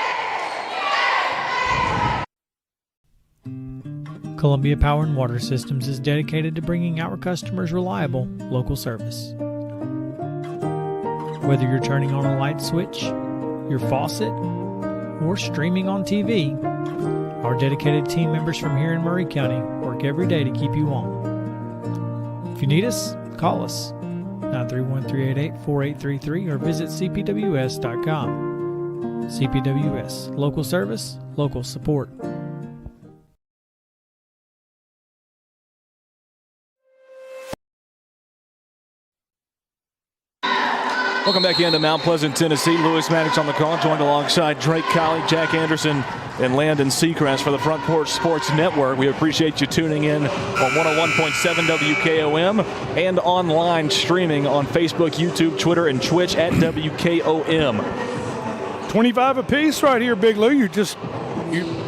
Columbia Power and Water Systems is dedicated to bringing our customers reliable local service. Whether you're turning on a light switch, your faucet, or streaming on TV, our dedicated team members from here in Murray County work every day to keep you on. If you need us, call us 931-388-4833 or visit cpws.com. CPWS, local service, local support. Welcome back into Mount Pleasant, Tennessee. Lewis Maddox on the call, joined alongside Drake Colley, Jack Anderson, and Landon Seacrest for the Front Porch Sports Network. We appreciate you tuning in on 101.7 WKOM and online streaming on Facebook, YouTube, Twitter, and Twitch at WKOM. 25 apiece right here, Big Lou. You're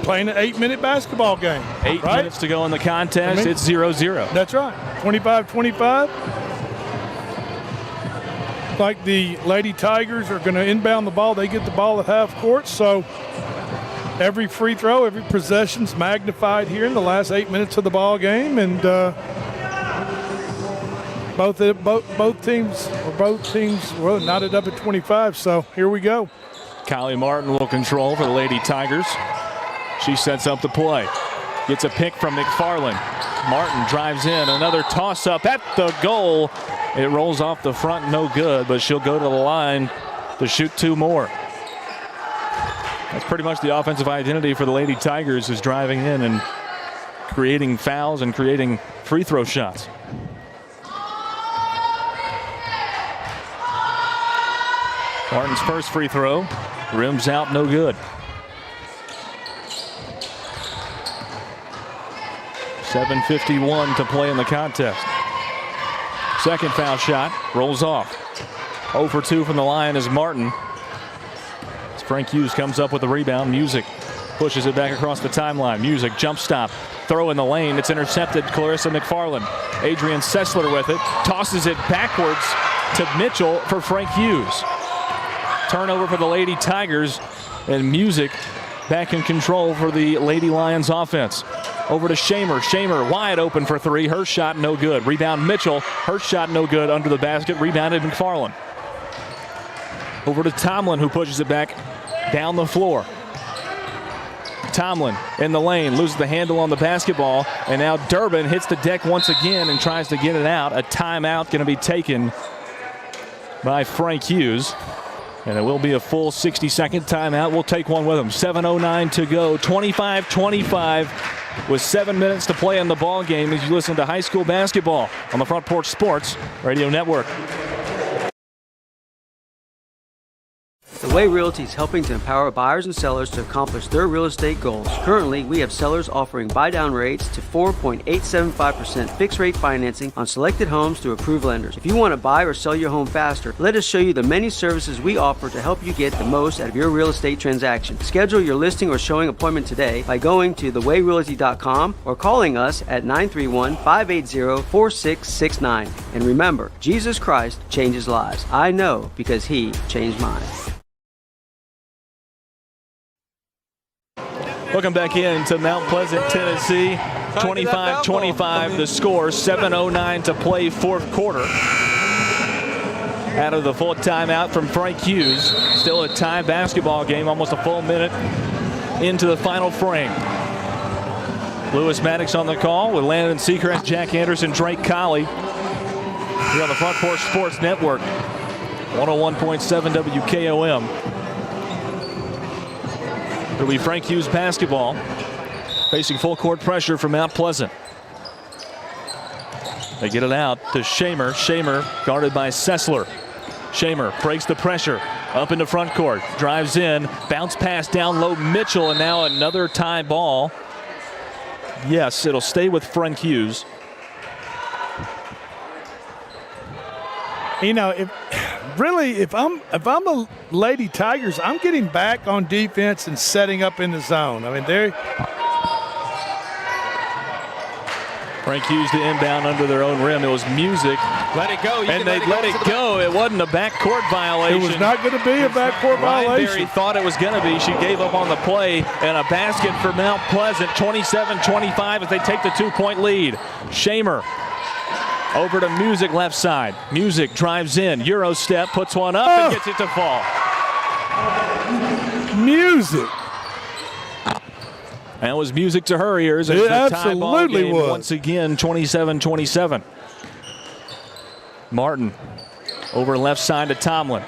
playing an 8-minute basketball game. 8 minutes to go in the contest. It's 0-0. That's right. 25-25. Like the Lady Tigers are going to inbound the ball. They get the ball at half court. So every free throw, every possession's magnified here in the last 8 minutes of the ball game. And both teams well knotted up at 25. So here we go. Kylie Martin will control for the Lady Tigers. She sets up the play. Gets a pick from McFarland. Martin drives in. Another toss-up at the goal. It rolls off the front, no good, but she'll go to the line to shoot two more. That's pretty much the offensive identity for the Lady Tigers, is driving in and creating fouls and creating free throw shots. Martin's first free throw, rims out, no good. 7:51 to play in the contest. Second foul shot, rolls off. 0 for 2 from the line is Martin. As Frank Hughes comes up with the rebound. Music pushes it back across the timeline. Music, jump stop, throw in the lane. It's intercepted, Clarissa McFarland. Adrian Sessler with it, tosses it backwards to Mitchell for Frank Hughes. Turnover for the Lady Tigers, and Music back in control for the Lady Lions offense. Over to Shamer. Shamer wide open for three. Her shot no good. Rebound Mitchell. Her shot no good under the basket. Rebounded McFarland. Over to Tomlin, who pushes it back down the floor. Tomlin in the lane, loses the handle on the basketball, and now Durbin hits the deck once again and tries to get it out. A timeout going to be taken by Frank Hughes. And it will be a full 60-second timeout. We'll take one with him. 7:09 to go. 25-25 with 7 minutes to play in the ball game as you listen to high school basketball on the Front Porch Sports Radio Network. The Way Realty is helping to empower buyers and sellers to accomplish their real estate goals. Currently, we have sellers offering buy-down rates to 4.875% fixed-rate financing on selected homes through approved lenders. If you want to buy or sell your home faster, let us show you the many services we offer to help you get the most out of your real estate transaction. Schedule your listing or showing appointment today by going to thewayrealty.com or calling us at 931-580-4669. And remember, Jesus Christ changes lives. I know because He changed mine. Welcome back in to Mount Pleasant, Tennessee. 25-25 the score, 7:09 to play fourth quarter. Out of the full timeout from Frank Hughes. Still a tie basketball game, almost a full minute into the final frame. Lewis Maddox on the call with Landon Seacrest, Jack Anderson, Drake Colley. Here on the Front Porch Sports Network, 101.7 WKOM. It'll be Frank Hughes basketball, facing full court pressure from Mount Pleasant. They get it out to Shamer. Shamer guarded by Sessler. Shamer breaks the pressure up into front court, drives in, bounce pass down low, Mitchell, and now another tie ball. Yes, it'll stay with Frank Hughes. You know, if I'm the Lady Tigers, I'm getting back on defense and setting up in the zone. I mean, Frank Hughes to inbound under their own rim. It was Music. Let it go. And they let it go. It wasn't a backcourt violation. It was not going to be a backcourt violation. Lineberry thought it was going to be. She gave up on the play, and a basket for Mount Pleasant. 27-25 as they take the 2-point lead. Shamer over to Music left side. Music drives in. Euro step, puts one up and gets it to fall. Music. That was music to her ears. As it the absolutely tie ball game was. Once again, 27-27. Martin over left side to Tomlin.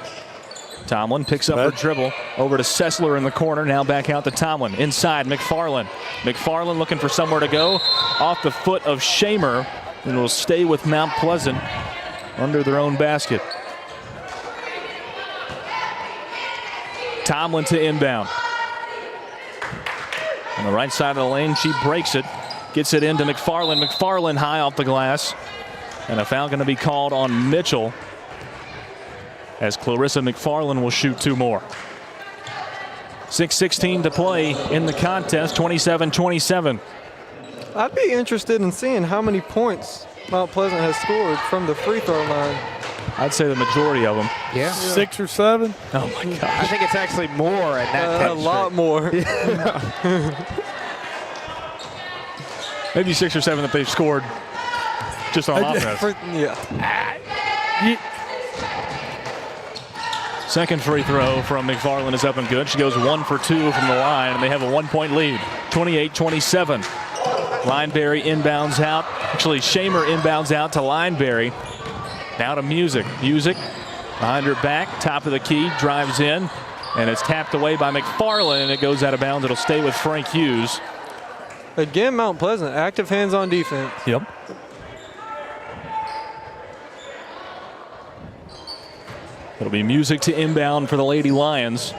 Tomlin picks up her dribble over to Sessler in the corner. Now back out to Tomlin. Inside, McFarland. McFarland looking for somewhere to go. Off the foot of Shamer. And will stay with Mount Pleasant under their own basket. Tomlin to inbound. On the right side of the lane, she breaks it. Gets it into McFarland. McFarland high off the glass. And a foul going to be called on Mitchell as Clarissa McFarland will shoot two more. 6:16 to play in the contest, 27-27. I'd be interested in seeing how many points Mount Pleasant has scored from the free throw line. I'd say the majority of them. Yeah. 6 or 7. Oh my gosh. I think it's actually more at that A lot more. Maybe 6 or 7 that they've scored just on offense. Second free throw from McFarland is up and good. She goes 1 for 2 from the line, and they have a 1-point lead, 28-27. Lineberry inbounds out. Actually, Shamer inbounds out to Lineberry. Now to Music. Music behind her back, top of the key, drives in, and it's tapped away by McFarland, and it goes out of bounds. It'll stay with Frank Hughes. Again, Mount Pleasant, active hands on defense. Yep. It'll be Music to inbound for the Lady Lions.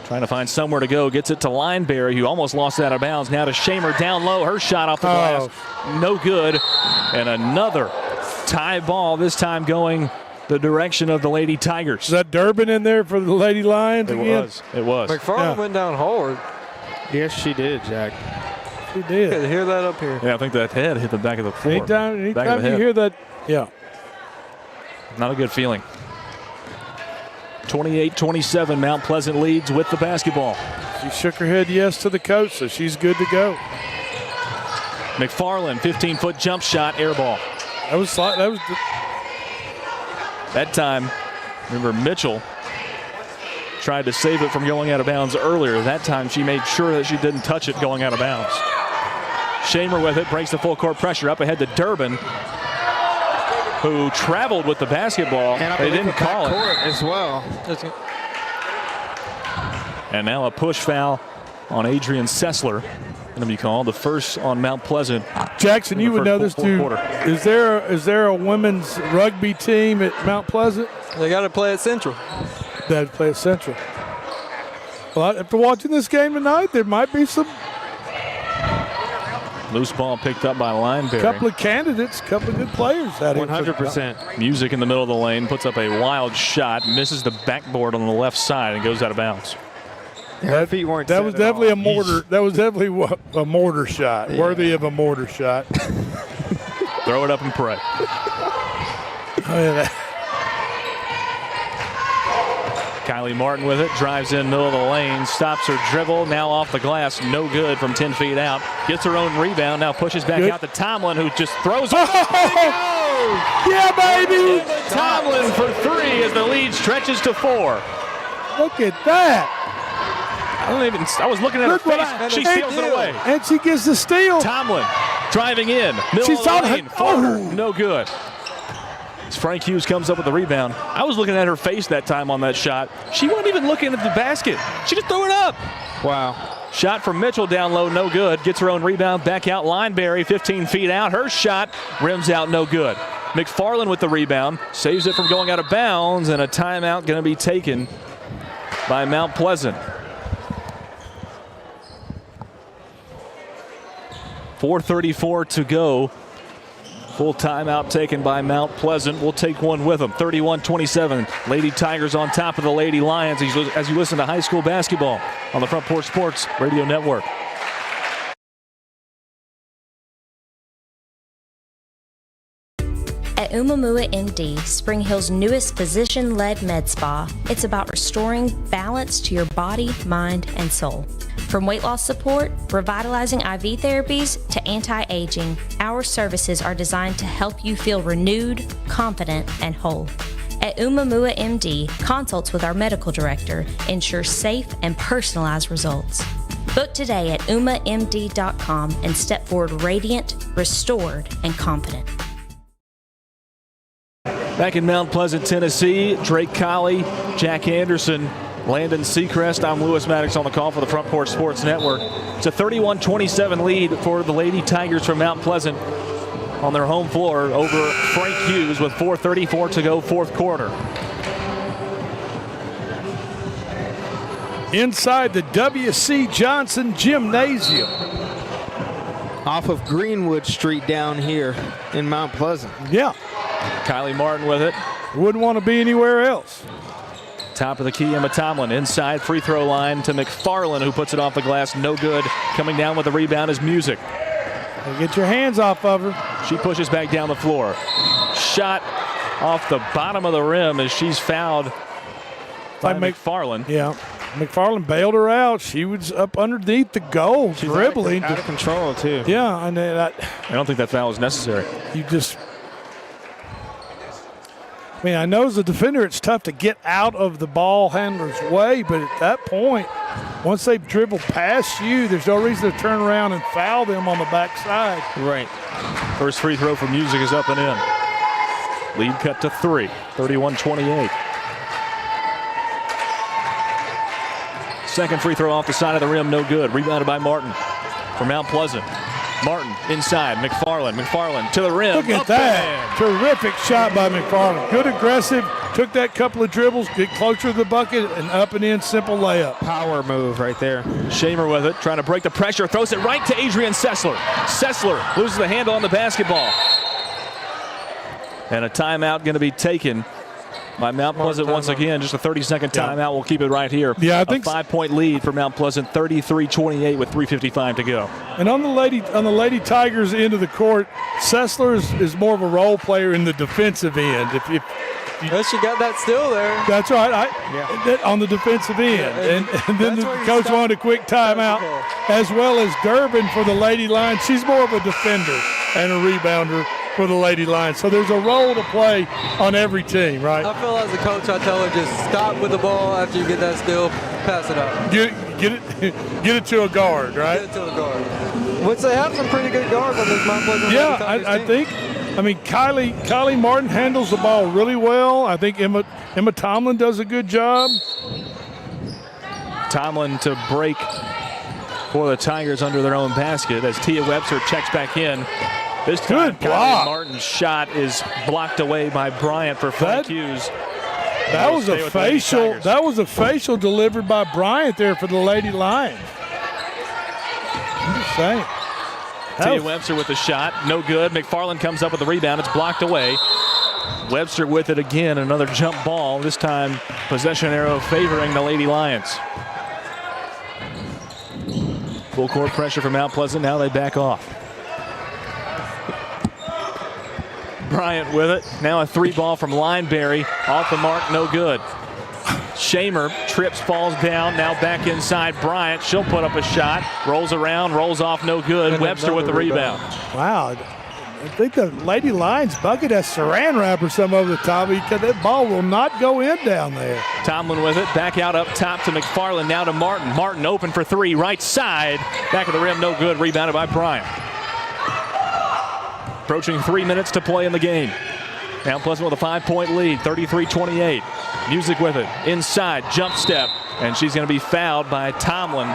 Trying to find somewhere to go. Gets it to Lineberry, who almost lost it out of bounds. Now to Shamer down low. Her shot off the glass. No good. And another tie ball, this time going the direction of the Lady Tigers. Is that Durbin in there for the Lady Lions again? It was. McFarland went down hard. Yes, she did, Jack. She did. You could hear that up here. Yeah, I think that head hit the back of the floor. Anytime you hear that, yeah. Not a good feeling. 28-27, Mount Pleasant leads with the basketball. She shook her head yes to the coach, so she's good to go. McFarland, 15-foot jump shot, air ball. That time, remember Mitchell tried to save it from going out of bounds earlier. That time she made sure that she didn't touch it going out of bounds. Shamer with it, breaks the full court pressure up ahead to Durbin, who traveled with the basketball. And they didn't call it as well. And now a push foul on Adrian Sessler. Going to be called the first on Mount Pleasant. Jackson, you would know this too. Is there a women's rugby team at Mount Pleasant? They got to play at Central. That play at Central. Well, after watching this game tonight, there might be some Loose ball picked up by Lineberry. couple of candidates, couple of good players out here. 100%. Music in the middle of the lane puts up a wild shot, misses the backboard on the left side and goes out of bounds. Her feet weren't That set was at definitely all. a mortar. That was definitely a mortar shot, worthy of a mortar shot. Throw it up and pray. Kylie Martin with it, drives in middle of the lane, stops her dribble, now off the glass, no good from 10 feet out. Gets her own rebound, now pushes back out to Tomlin, who just throws it. Yeah, baby! Tomlin for three as the lead stretches to 4. Look at that. I was looking at her face. She steals it away. And she gets the steal. Tomlin driving in, middle She's of the on lane, her- floater, no good. As Frank Hughes comes up with the rebound. I was looking at her face that time on that shot. She wasn't even looking at the basket. She just threw it up. Wow. Shot from Mitchell down low, no good. Gets her own rebound, back out Lineberry, 15 feet out. Her shot rims out, no good. McFarland with the rebound, saves it from going out of bounds, and a timeout going to be taken by Mount Pleasant. 4:34 to go. Full timeout taken by Mount Pleasant. We'll take one with them. 31-27. Lady Tigers on top of the Lady Lions as you listen to high school basketball on the Front Porch Sports Radio Network. At Umamua MD, Spring Hill's newest physician-led med spa, it's about restoring balance to your body, mind, and soul. From weight loss support, revitalizing IV therapies, to anti-aging, our services are designed to help you feel renewed, confident, and whole. At Umamua MD, consults with our medical director ensure safe and personalized results. Book today at umamd.com and step forward radiant, restored, and confident. Back in Mount Pleasant, Tennessee, Drake Colley, Jack Anderson, Landon Seacrest. I'm Lewis Maddox on the call for the Front Porch Sports Network. It's a 31-27 lead for the Lady Tigers from Mount Pleasant on their home floor over Frank Hughes with 4:34 to go, fourth quarter. Inside the W.C. Johnson Gymnasium. Off of Greenwood Street down here in Mount Pleasant. Yeah. Kylie Martin with it. Wouldn't want to be anywhere else. Top of the key, Emma Tomlin. Inside free throw line to McFarland, who puts it off the glass. No good. Coming down with the rebound is Music. Get your hands off of her. She pushes back down the floor. Shot off the bottom of the rim as she's fouled by McFarland. Yeah. McFarland bailed her out. She was up underneath the goal, She's dribbling. out of control, too. Yeah, and I don't think that foul was necessary. You just... I mean, I know as a defender it's tough to get out of the ball handler's way, but at that point, once they dribble past you, there's no reason to turn around and foul them on the backside. Right. First free throw for Music is up and in. Lead cut to 3, 31-28. Second free throw off the side of the rim, no good. Rebounded by Martin for Mount Pleasant. Martin inside, McFarland to the rim. Look at that. Terrific shot by McFarland. Good aggressive, took that couple of dribbles, get closer to the bucket, and up and in, simple layup. Power move right there. Shamer with it, trying to break the pressure, throws it right to Adrian Sessler. Sessler loses the handle on the basketball. And a timeout going to be taken by Mount Pleasant once again. Just a 30-second timeout. We'll keep it right here. Yeah, I think a 5-point lead for Mount Pleasant, 33-28 with 3:55 to go. And on the Lady Tigers end of the court, Sessler is more of a role player in the defensive end. Well, she got that still there. That's right. On the defensive end. And then the coach wanted a quick timeout, as well as Durbin for the Lady Lions. She's more of a defender and a rebounder for the Lady Lions. So there's a role to play on every team, right? I feel as a coach, I tell her just stop with the ball after you get that steal, pass it out. Get it to a guard, right? Get it to a guard. Which they have some pretty good guards on this Mount Pleasant. Yeah, I think. I mean, Kylie Martin handles the ball really well. I think Emma Tomlin does a good job. Tomlin to break for the Tigers under their own basket as Tia Webster checks back in. This time, good block. Kylie Martin's shot is blocked away by Bryant for Frank Hughes. That was a facial. That was a facial delivered by Bryant there for the Lady Lions. I'm just saying. Tia Webster with the shot, no good. McFarland comes up with the rebound. It's blocked away. Webster with it again, another jump ball. This time, possession arrow favoring the Lady Lions. Full court pressure from Mount Pleasant. Now they back off. Bryant with it. Now a three ball from Lineberry. Off the mark, no good. Shamer trips, falls down. Now back inside Bryant. She'll put up a shot. Rolls around, rolls off, no good. And Webster with the rebound. Wow. I think the Lady Lions bucket has saran wrap or some over the top because that ball will not go in down there. Tomlin with it. Back out up top to McFarland. Now to Martin. Martin open for three. Right side. Back of the rim, no good. Rebounded by Bryant. Approaching 3 minutes to play in the game. Mount Pleasant with a 5-point lead, 33-28. Music with it. Inside, jump step. And she's going to be fouled by Tomlin,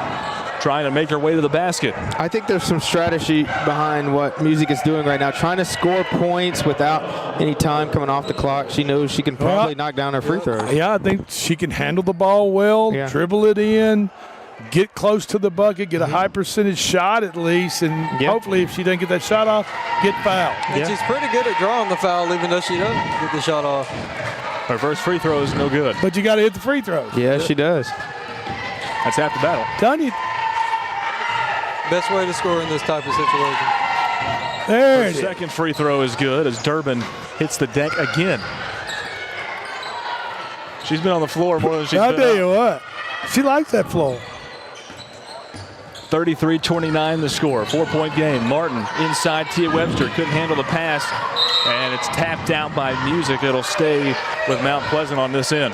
trying to make her way to the basket. I think there's some strategy behind what Music is doing right now, trying to score points without any time coming off the clock. She knows she can probably knock down her free throws. Yeah, I think she can handle the ball well, dribble it in, get close to the bucket, get a high percentage shot at least, and hopefully if she doesn't get that shot off, get fouled. And she's pretty good at drawing the foul even though she doesn't get the shot off. Her first free throw is no good. But you got to hit the free throws. Yeah, she does. That's half the battle. Telling you. Best way to score in this type of situation. There Her it is. second free throw is good as Durbin hits the deck again. She's been on the floor more than she's I'll been tell up. you what. She likes that floor. 33-29 the score. 4-point game. Martin inside. Tia Webster couldn't handle the pass, and it's tapped out by Music. It'll stay with Mount Pleasant on this end.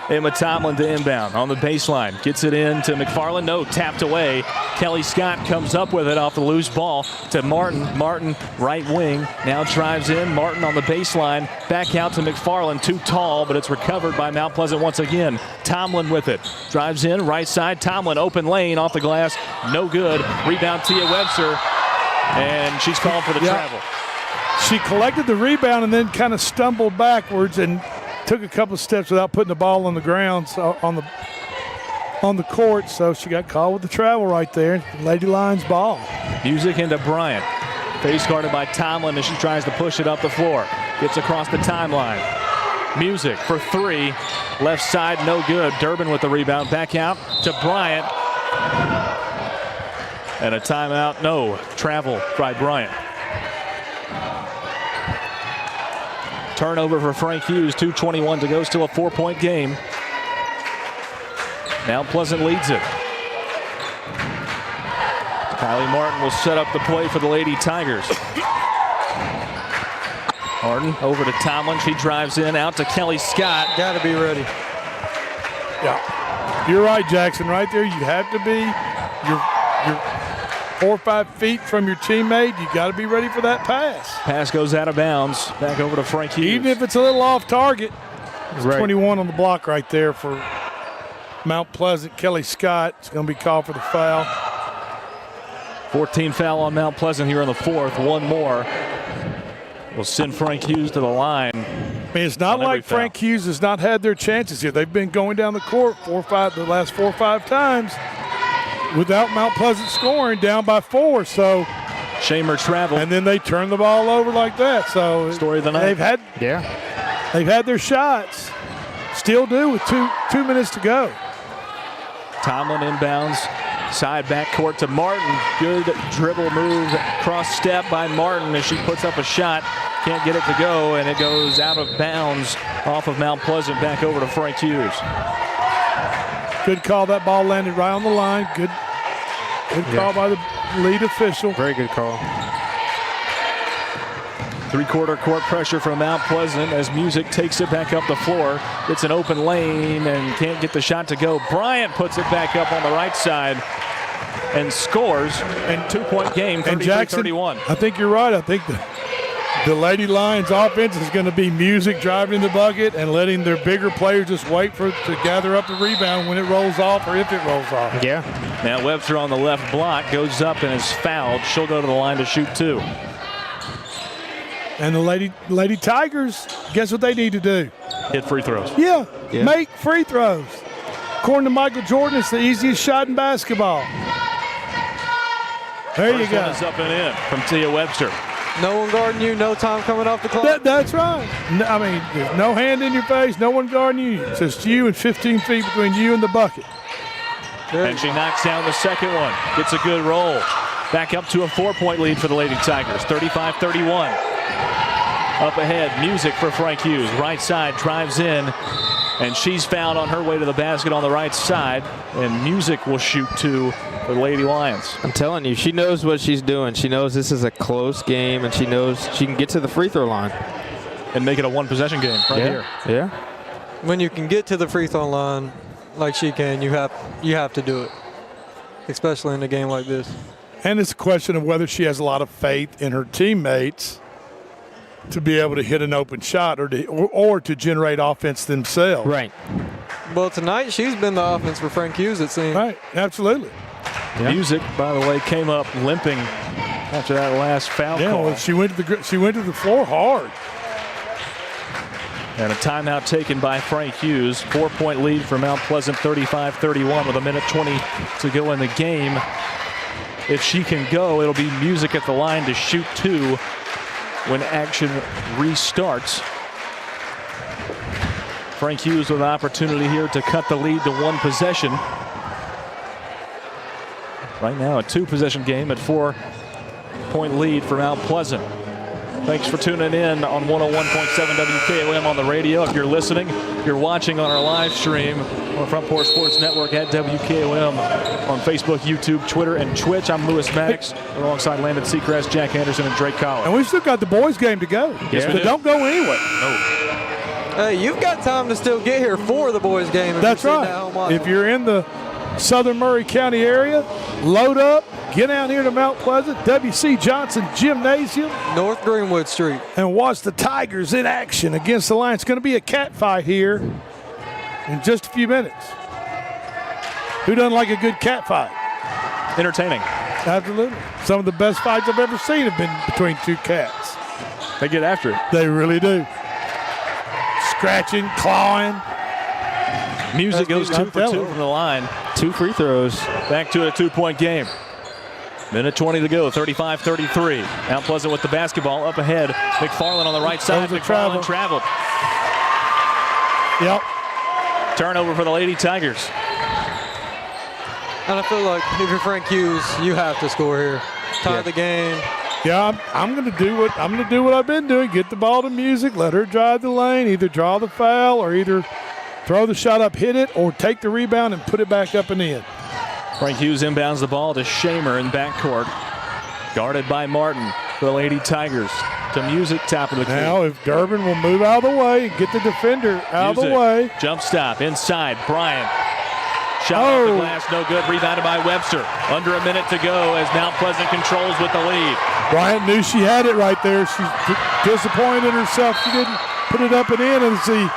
Emma Tomlin to inbound on the baseline. Gets it in to McFarland. No, tapped away. Kelly Scott comes up with it off the loose ball to Martin. Martin, right wing, now drives in. Martin on the baseline. Back out to McFarland. Too tall, but it's recovered by Mount Pleasant once again. Tomlin with it. Drives in, right side. Tomlin, open lane, off the glass. No good. Rebound, Tia Webster. And she's called for the travel. She collected the rebound and then kind of stumbled backwards and took a couple of steps without putting the ball on the ground, so on the court, so she got called with the travel right there. Lady Lions ball. Music into Bryant. Face guarded by Tomlin as she tries to push it up the floor. Gets across the timeline. Music for three. Left side, no good. Durbin with the rebound. Back out to Bryant. And a timeout. No. Travel by Bryant. Turnover for Frank Hughes. 2:21 to go. Still a 4-point game. Mount Pleasant leads it. Kylie Martin will set up the play for the Lady Tigers. Martin over to Tomlin. She drives in, out to Kelly Scott. Got to be ready. Yeah. You're right, Jackson. Right there, you have to be. You're 4 or 5 feet from your teammate. You got to be ready for that pass. Pass goes out of bounds. Back over to Frank Hughes. Even if it's a little off target. It's Right. 21 on the block right there for Mount Pleasant. Kelly Scott is going to be called for the foul. 14 foul on Mount Pleasant here in the fourth. One more will send Frank Hughes to the line. I mean, it's not like Frank Hughes has not had their chances here. They've been going down the court the last 4 or 5 times without Mount Pleasant scoring, down by 4. So Shamer travel, and then they turn the ball over like that. So story of the night. They've had their shots. Still do with two minutes to go. Tomlin inbounds. Side back court to Martin. Good dribble move. Cross step by Martin as she puts up a shot. Can't get it to go, and it goes out of bounds off of Mount Pleasant. Back over to Frank Hughes. Good call. That ball landed right on the line. Good call by the lead official. Very good call. Three-quarter court pressure from Mount Pleasant as Music takes it back up the floor. It's an open lane and can't get the shot to go. Bryant puts it back up on the right side and scores. And 2-point game, 33-31. I think you're right. I think the Lady Lions offense is going to be Music driving the bucket and letting their bigger players just wait to gather up the rebound when it rolls off or if it rolls off. Yeah. Now Webster on the left block goes up and is fouled. She'll go to the line to shoot 2. And the Lady Tigers, guess what they need to do? Hit free throws. Yeah, make free throws. According to Michael Jordan, it's the easiest shot in basketball. There First you go. one is up and in from Tia Webster. No one guarding you, no time coming off the clock. That's right. I mean, there's no hand in your face, no one guarding you. It's just you and 15 feet between you and the bucket. And she knocks down the second one. Gets a good roll. Back up to a 4-point lead for the Lady Tigers, 35-31. Up ahead, Music for Frank Hughes. Right side, drives in, and she's fouled on her way to the basket on the right side. And Music will shoot 2 for the Lady Lions. I'm telling you, she knows what she's doing. She knows this is a close game, and she knows she can get to the free throw line. And make it a one-possession game here. Yeah. When you can get to the free throw line like she can, you have to do it, especially in a game like this. And it's a question of whether she has a lot of faith in her teammates to be able to hit an open shot or to generate offense themselves. Right. Well, tonight she's been the offense for Frank Hughes, it seems. Right, absolutely. Yeah. Music, by the way, came up limping after that last foul call. Well, she went to the floor hard. And a timeout taken by Frank Hughes. 4-point lead for Mount Pleasant, 35-31 with a minute 20 to go in the game. If she can go, it'll be Music at the line to shoot 2 when action restarts. Frank Hughes with an opportunity here to cut the lead to 1 possession. Right now a 2-possession game at 4-point lead for Mount Pleasant. Thanks for tuning in on 101.7 WKOM on the radio. If you're listening, you're watching on our live stream on the Front Porch Sports Network at WKOM on Facebook, YouTube, Twitter, and Twitch. I'm Lewis Maddox alongside Landon Seacrest, Jack Anderson, and Drake Collins. And we've still got the boys game to go. Yes, we so do. Don't go anywhere. No. Hey, you've got time to still get here for the boys game. That's right. If you're in the Southern Murray County area, load up, get out here to Mount Pleasant, W.C. Johnson Gymnasium. North Greenwood Street. And watch the Tigers in action against the Lions. It's going to be a cat fight here in just a few minutes. Who doesn't like a good cat fight? Entertaining. Absolutely. Some of the best fights I've ever seen have been between 2 cats. They get after it. They really do. Scratching, clawing. Music goes 2 for 2 from the line. 2 free throws. Back to a 2-point game. Minute 20 to go, 35-33. Mount Pleasant with the basketball up ahead. McFarland on the right side. McFarland traveled. Yep. Turnover for the Lady Tigers. And I feel like if you're Frank Hughes, you have to score here. Tie the game. Yeah, I'm going to do what I've been doing. Get the ball to Music, let her drive the lane, either draw the foul or either throw the shot up, hit it, or take the rebound and put it back up and in. Frank Hughes inbounds the ball to Shamer in backcourt. Guarded by Martin for the Lady Tigers. To Music, top of the key. Now, if Durbin will move out of the way, get the defender out of the way. Jump stop inside. Bryant. Shot off the glass, no good. Rebounded by Webster. Under a minute to go as Mount Pleasant controls with the lead. Bryant knew she had it right there. She's disappointed in herself. She didn't put it up and in, and the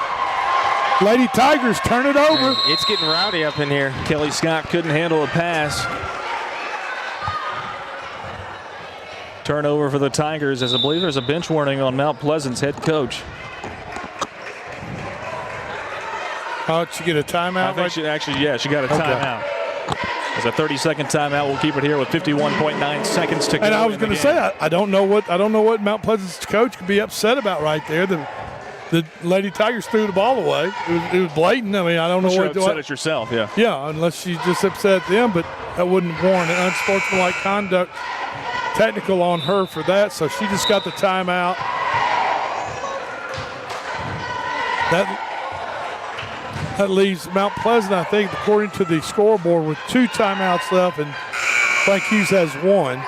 Lady Tigers turn it over. It's getting rowdy up in here. Kelly Scott couldn't handle a pass. Turnover for the Tigers, as I believe there's a bench warning on Mount Pleasant's head coach. Oh, did she get a timeout? I think she got a timeout. It's a 30-second timeout. We'll keep it here with 51.9 seconds to go. And I was going to say, I don't know what Mount Pleasant's coach could be upset about right there. The Lady Tigers threw the ball away. It was blatant. I mean, I don't know what. You're upset at yourself, yeah. Yeah, unless she's just upset at them, but that wouldn't warrant an unsportsmanlike conduct technical on her for that. So she just got the timeout. That leaves Mount Pleasant, I think, according to the scoreboard, with 2 timeouts left, and Frank Hughes has 1.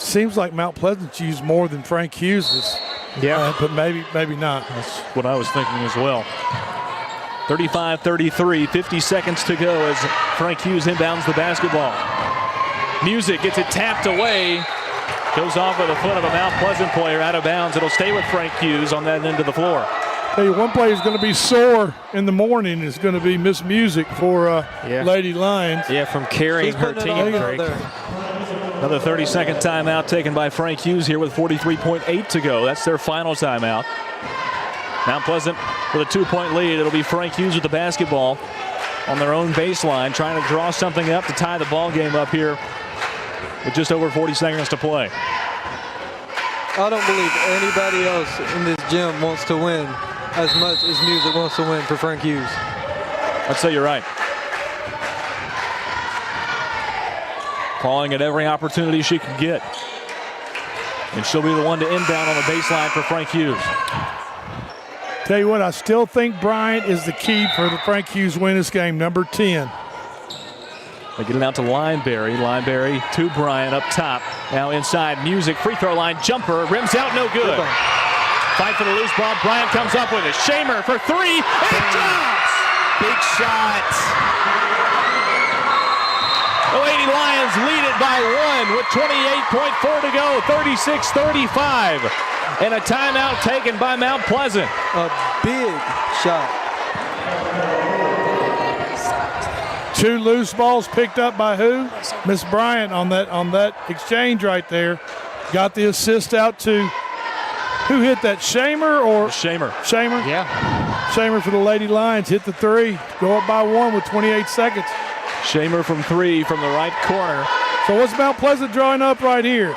Seems like Mount Pleasant's used more than Frank Hughes'. Yeah, but maybe not. That's what I was thinking as well. 35-33, 50 seconds to go as Frank Hughes inbounds the basketball. Music gets it tapped away. Goes off with the foot of a Mount Pleasant player out of bounds. It'll stay with Frank Hughes on that end of the floor. Tell you, one player is going to be sore in the morning is going to be Miss Music for Lady Lions. Yeah, from carrying her team. Another 30-second timeout taken by Frank Hughes here with 43.8 to go. That's their final timeout. Mount Pleasant with a 2-point lead. It'll be Frank Hughes with the basketball on their own baseline, trying to draw something up to tie the ball game up here with just over 40 seconds to play. I don't believe anybody else in this gym wants to win as much as Music wants to win for Frank Hughes. I'd say you're right. Calling at every opportunity she can get. And she'll be the one to inbound on the baseline for Frank Hughes. Tell you what, I still think Bryant is the key for the Frank Hughes win this game, number 10. They get it out to Lineberry. Lineberry to Bryant up top. Now inside, Music, free throw line, jumper, rims out, no good. Fight for the loose ball. Bryant comes up with it. Shamer for three, and it drops! Big shot. The Lady Lions lead it by one with 28.4 to go, 36-35. And a timeout taken by Mount Pleasant. A big shot. 2 loose balls picked up by who? Miss Bryant on that exchange right there. Got the assist out to who hit that? Shamer or Shamer? Shamer. Yeah. Shamer for the Lady Lions hit the 3. Go up by 1 with 28 seconds. Shamer from 3 from the right corner. So what's Mount Pleasant drawing up right here?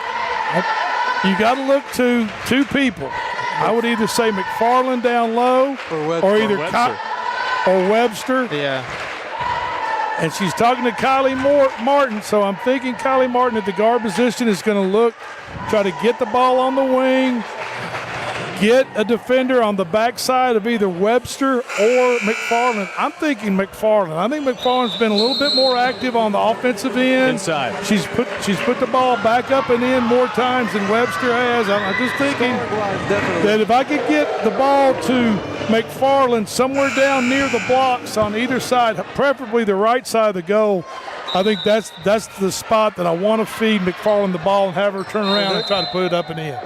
You got to look to 2 people. I would either say McFarland down low or either Webster. Webster. Yeah. And she's talking to Kylie Martin, so I'm thinking Kylie Martin at the guard position is going to try to get the ball on the wing, get a defender on the backside of either Webster or McFarland. I'm thinking McFarland. I think McFarland's been a little bit more active on the offensive end. Inside. She's put the ball back up and in more times than Webster has. I'm just thinking that if I could get the ball to McFarland somewhere down near the blocks on either side, preferably the right side of the goal, I think that's the spot that I want to feed McFarland the ball and have her turn around and try to put it up and in.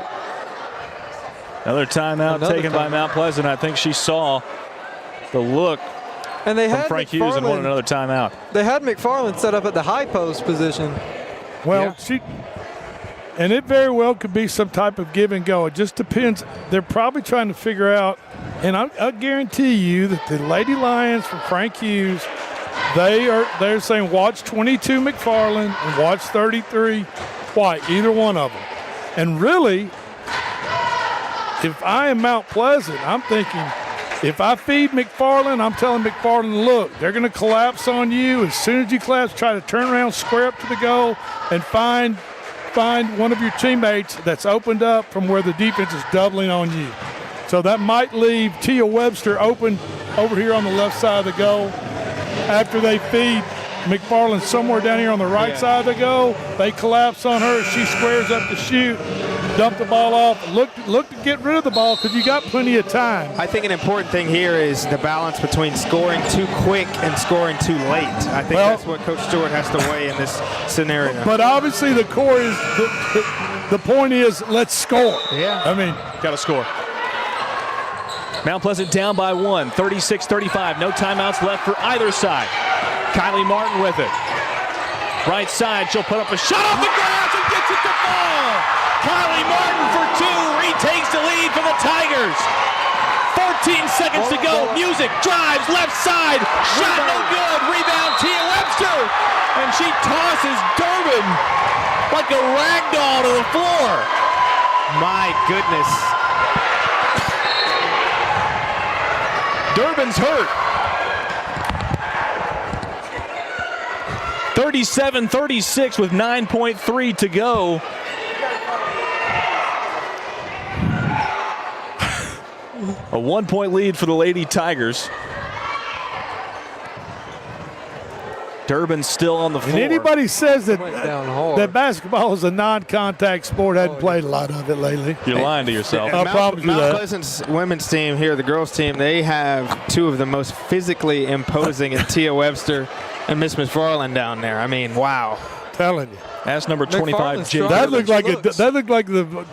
Another timeout taken by Mount Pleasant. I think she saw the look and they from had Frank Hughes and won another timeout. They had McFarland set up at the high post position. Well, and it very well could be some type of give and go. It just depends. They're probably trying to figure out, and I guarantee you that the Lady Lions from Frank Hughes, they're saying watch 22 McFarland and watch 33 White, either one of them. And really, if I am Mount Pleasant, I'm thinking, if I feed McFarland, I'm telling McFarland, look, they're going to collapse on you. As soon as you collapse, try to turn around, square up to the goal, and find one of your teammates that's opened up from where the defense is doubling on you. So that might leave Tia Webster open over here on the left side of the goal. After they feed McFarland somewhere down here on the right side of the goal, they collapse on her. She squares up to shoot, dump the ball off, look to get rid of the ball because you got plenty of time. I think an important thing here is the balance between scoring too quick and scoring too late. I think that's what Coach Stewart has to weigh in this scenario. But obviously the core is, the point is, let's score. Yeah. I mean, got to score. Mount Pleasant down by 1, 36-35. No timeouts left for either side. Kylie Martin with it. Right side, she'll put up a shot off the glass and gets it to fall. Kylie Martin for 2, retakes the lead for the Tigers. 14 seconds to go. Music drives left side. Shot no good. Rebound Tia Webster. And she tosses Durbin like a rag doll to the floor. My goodness. Durbin's hurt. 37-36 with 9.3 to go. A 1-point lead for the Lady Tigers. Durbin still on the floor. And anybody says that basketball is a non-contact sport, hadn't played a lot of it lately. You're lying to yourself. I promise you that. Mount Pleasant's women's team here, the girls team, they have 2 of the most physically imposing in Tia Webster and Miss McFarland down there. I mean, wow. Telling you. That's number 25, Jay. That looked like the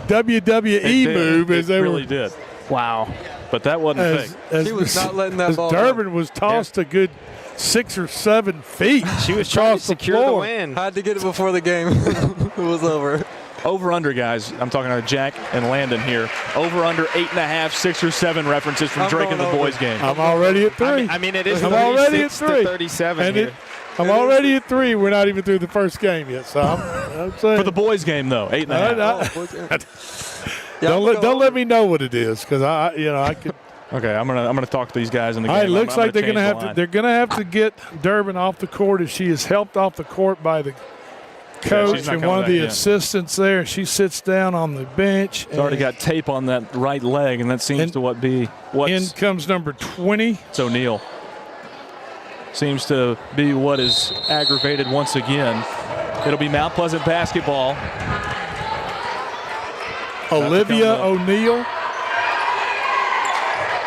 WWE move. It really did. Wow. but that wasn't fake. She was not letting that ball Durbin was tossed a good 6 or 7 feet. She was trying to secure the win. Had to get it before the game it was over. Over under, guys. I'm talking to Jack and Landon here. Over under 8.5, 6 or 7 references from Drake in the boys game. I'm already at 3. I mean it is I'm already at 36 3. to 37 here. I'm already at 3. We're not even through the first game yet. So I'm saying for the boys game though, 8.5. Don't let me know what it is because I could. Okay, I'm gonna talk to these guys in the game. It looks like they're gonna have to get Durbin off the court as she is helped off the court by the coach and one of the assistants there. She sits down on the bench. She's already got tape on that right leg, and that seems to in comes number 20. It's O'Neal. Seems to be what is aggravated once again. It'll be Mount Pleasant basketball. Olivia O'Neal.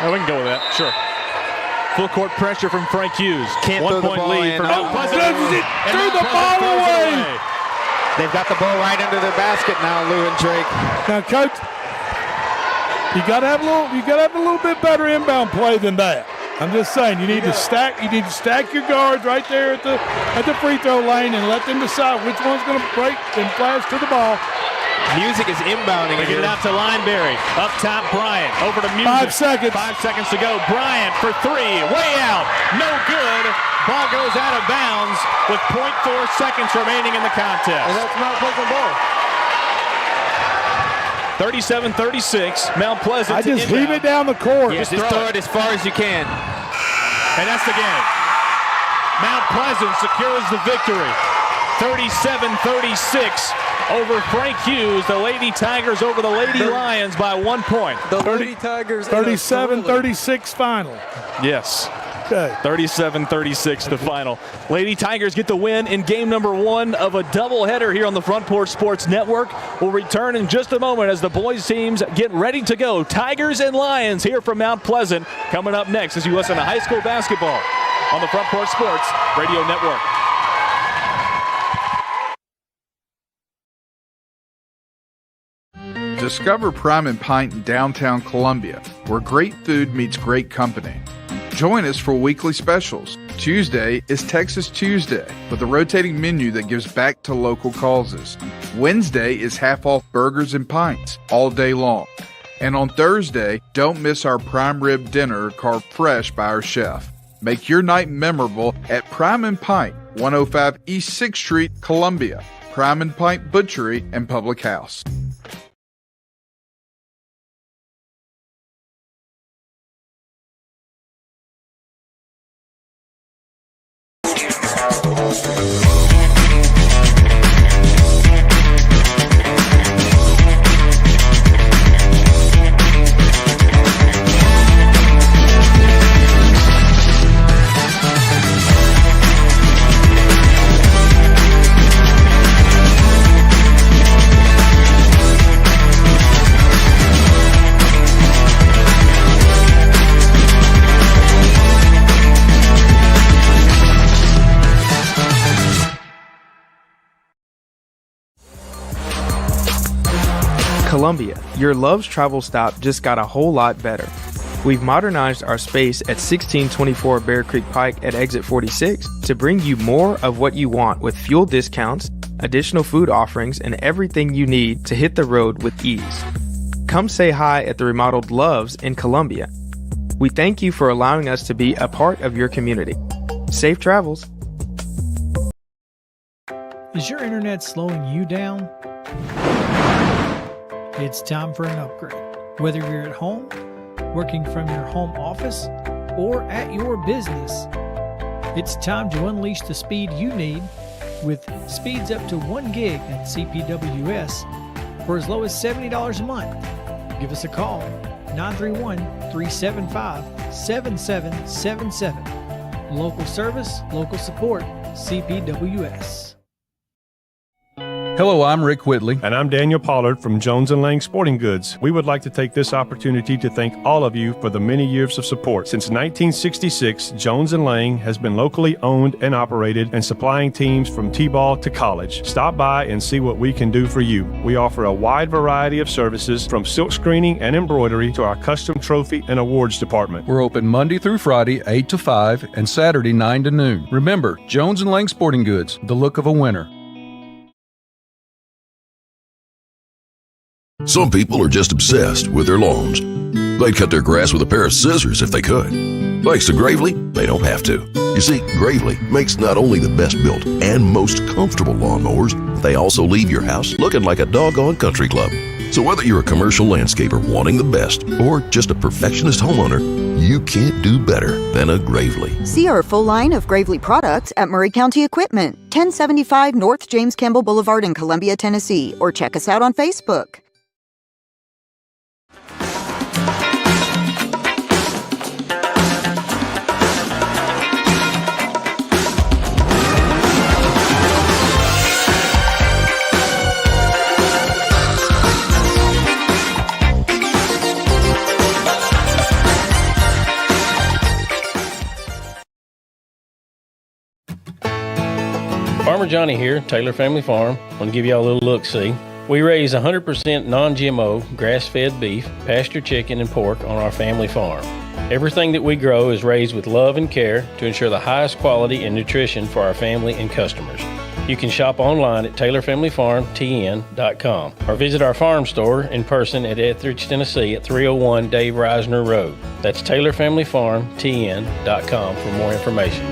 We can go with that. Sure. Full court pressure from Frank Hughes. Can't 1 throw the point ball lead in. for Mount Pleasant. Threw the ball away. They've got the ball right under their basket now, Lou and Drake. Now, Coach, you got to have a little bit better inbound play than that. I'm just saying, you need to stack your guards right there at the free throw lane and let them decide which one's going to break and flash to the ball. Music is inbounding. They get it out to Lineberry. Up top, Bryant. Over to Music. 5 seconds. 5 seconds to go. Bryant for 3. Way out. No good. Ball goes out of bounds with 0.4 seconds remaining in the contest. And that's Mount Pleasant ball. 37-36. Mount Pleasant. I just heave it down the court. Just throw it as far as you can. And that's the game. Mount Pleasant secures the victory. 37-36 over Frank Hughes. The Lady Tigers over the Lady Lions by 1 point. The Lady Tigers. 37-36 final. Yes. Okay. 37-36 the final. Lady Tigers get the win in game number 1 of a doubleheader here on the Front Porch Sports Network. We'll return in just a moment as the boys teams get ready to go. Tigers and Lions here from Mount Pleasant coming up next as you listen to high school basketball on the Front Porch Sports Radio Network. Discover Prime and Pint in downtown Columbia, where great food meets great company. Join us for weekly specials. Tuesday is Texas Tuesday with a rotating menu that gives back to local causes. Wednesday is half off burgers and pints all day long. And on Thursday, don't miss our prime rib dinner carved fresh by our chef. Make your night memorable at Prime and Pint, 105 East 6th Street, Columbia. Prime and Pint Butchery and Public House. Columbia, your Love's travel stop just got a whole lot better. We've modernized our space at 1624 Bear Creek Pike at exit 46 to bring you more of what you want with fuel discounts, additional food offerings, and everything you need to hit the road with ease. Come say hi at the remodeled Love's in Columbia. We thank you for allowing us to be a part of your community. Safe travels. Is your internet slowing you down? It's time for an upgrade. Whether you're at home, working from your home office, or at your business, it's time to unleash the speed you need with speeds up to 1 gig at CPWS for as low as $70 a month. Give us a call, 931-375-7777. Local service, local support, CPWS. Hello, I'm Rick Whitley. And I'm Daniel Pollard from Jones & Lang Sporting Goods. We would like to take this opportunity to thank all of you for the many years of support. Since 1966, Jones & Lang has been locally owned and operated and supplying teams from T-ball to college. Stop by and see what we can do for you. We offer a wide variety of services from silk screening and embroidery to our custom trophy and awards department. We're open Monday through Friday, 8 to 5, and Saturday, 9 to noon. Remember, Jones & Lang Sporting Goods, the look of a winner. Some people are just obsessed with their lawns. They'd cut their grass with a pair of scissors if they could. Thanks to Gravely, they don't have to. You see, Gravely makes not only the best built and most comfortable lawnmowers, they also leave your house looking like a doggone country club. So whether you're a commercial landscaper wanting the best or just a perfectionist homeowner, you can't do better than a Gravely. See our full line of Gravely products at Murray County Equipment, 1075 North James Campbell Boulevard in Columbia, Tennessee, or check us out on Facebook. Farmer Johnny here, Taylor Family Farm. I want to give y'all a little look-see. We raise 100% non-GMO, grass-fed beef, pasture chicken, and pork on our family farm. Everything that we grow is raised with love and care to ensure the highest quality and nutrition for our family and customers. You can shop online at TaylorFamilyFarmTN.com or visit our farm store in person at Etheridge, Tennessee at 301 Dave Reisner Road. That's TaylorFamilyFarmTN.com for more information.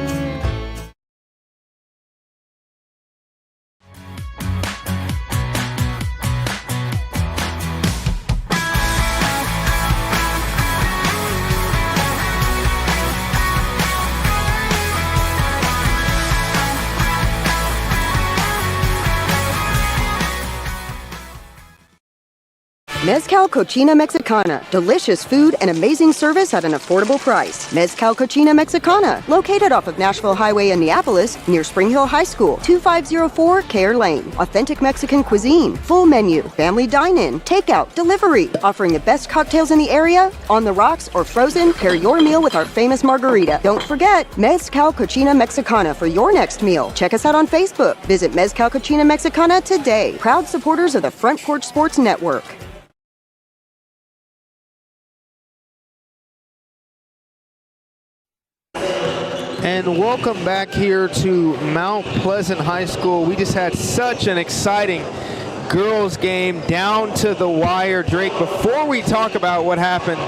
Mezcal Cochina Mexicana. Delicious food and amazing service at an affordable price. Mezcal Cochina Mexicana. Located off of Nashville Highway in Neapolis, near Spring Hill High School. 2504 Care Lane. Authentic Mexican cuisine. Full menu. Family dine-in. Takeout. Delivery. Offering the best cocktails in the area. On the rocks or frozen, pair your meal with our famous margarita. Don't forget, Mezcal Cochina Mexicana for your next meal. Check us out on Facebook. Visit Mezcal Cochina Mexicana today. Proud supporters of the Front Porch Sports Network. And welcome back here to Mount Pleasant High School. We just had such an exciting girls game down to the wire. Drake, before we talk about what happened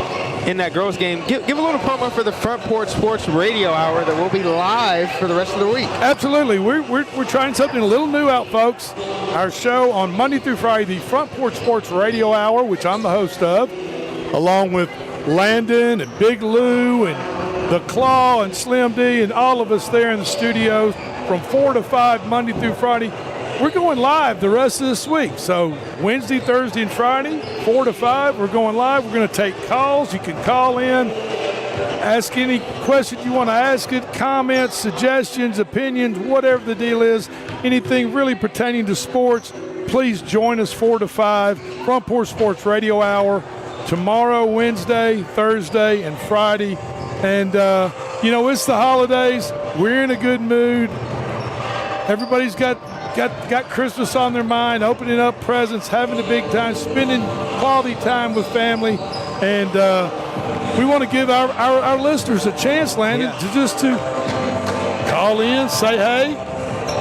in that girls game, give a little promo for the Front Porch Sports Radio Hour that will be live for the rest of the week. Absolutely. We're trying something a little new out, folks. Our show on Monday through Friday, the Front Porch Sports Radio Hour, which I'm the host of, along with Landon and Big Lou and The Claw and Slim D and all of us there in the studio from 4 to 5 Monday through Friday. We're going live the rest of this week. So Wednesday, Thursday, and Friday, 4 to 5, we're going live. We're going to take calls. You can call in, ask any question you want to ask it, comments, suggestions, opinions, whatever the deal is, anything really pertaining to sports. Please join us 4 to 5, Front Porch Sports Radio Hour, tomorrow, Wednesday, Thursday, and Friday. And, it's the holidays. We're in a good mood. Everybody's got Christmas on their mind, opening up presents, having a big time, spending quality time with family. And we want to give our listeners a chance, Landon, to call in, say hey,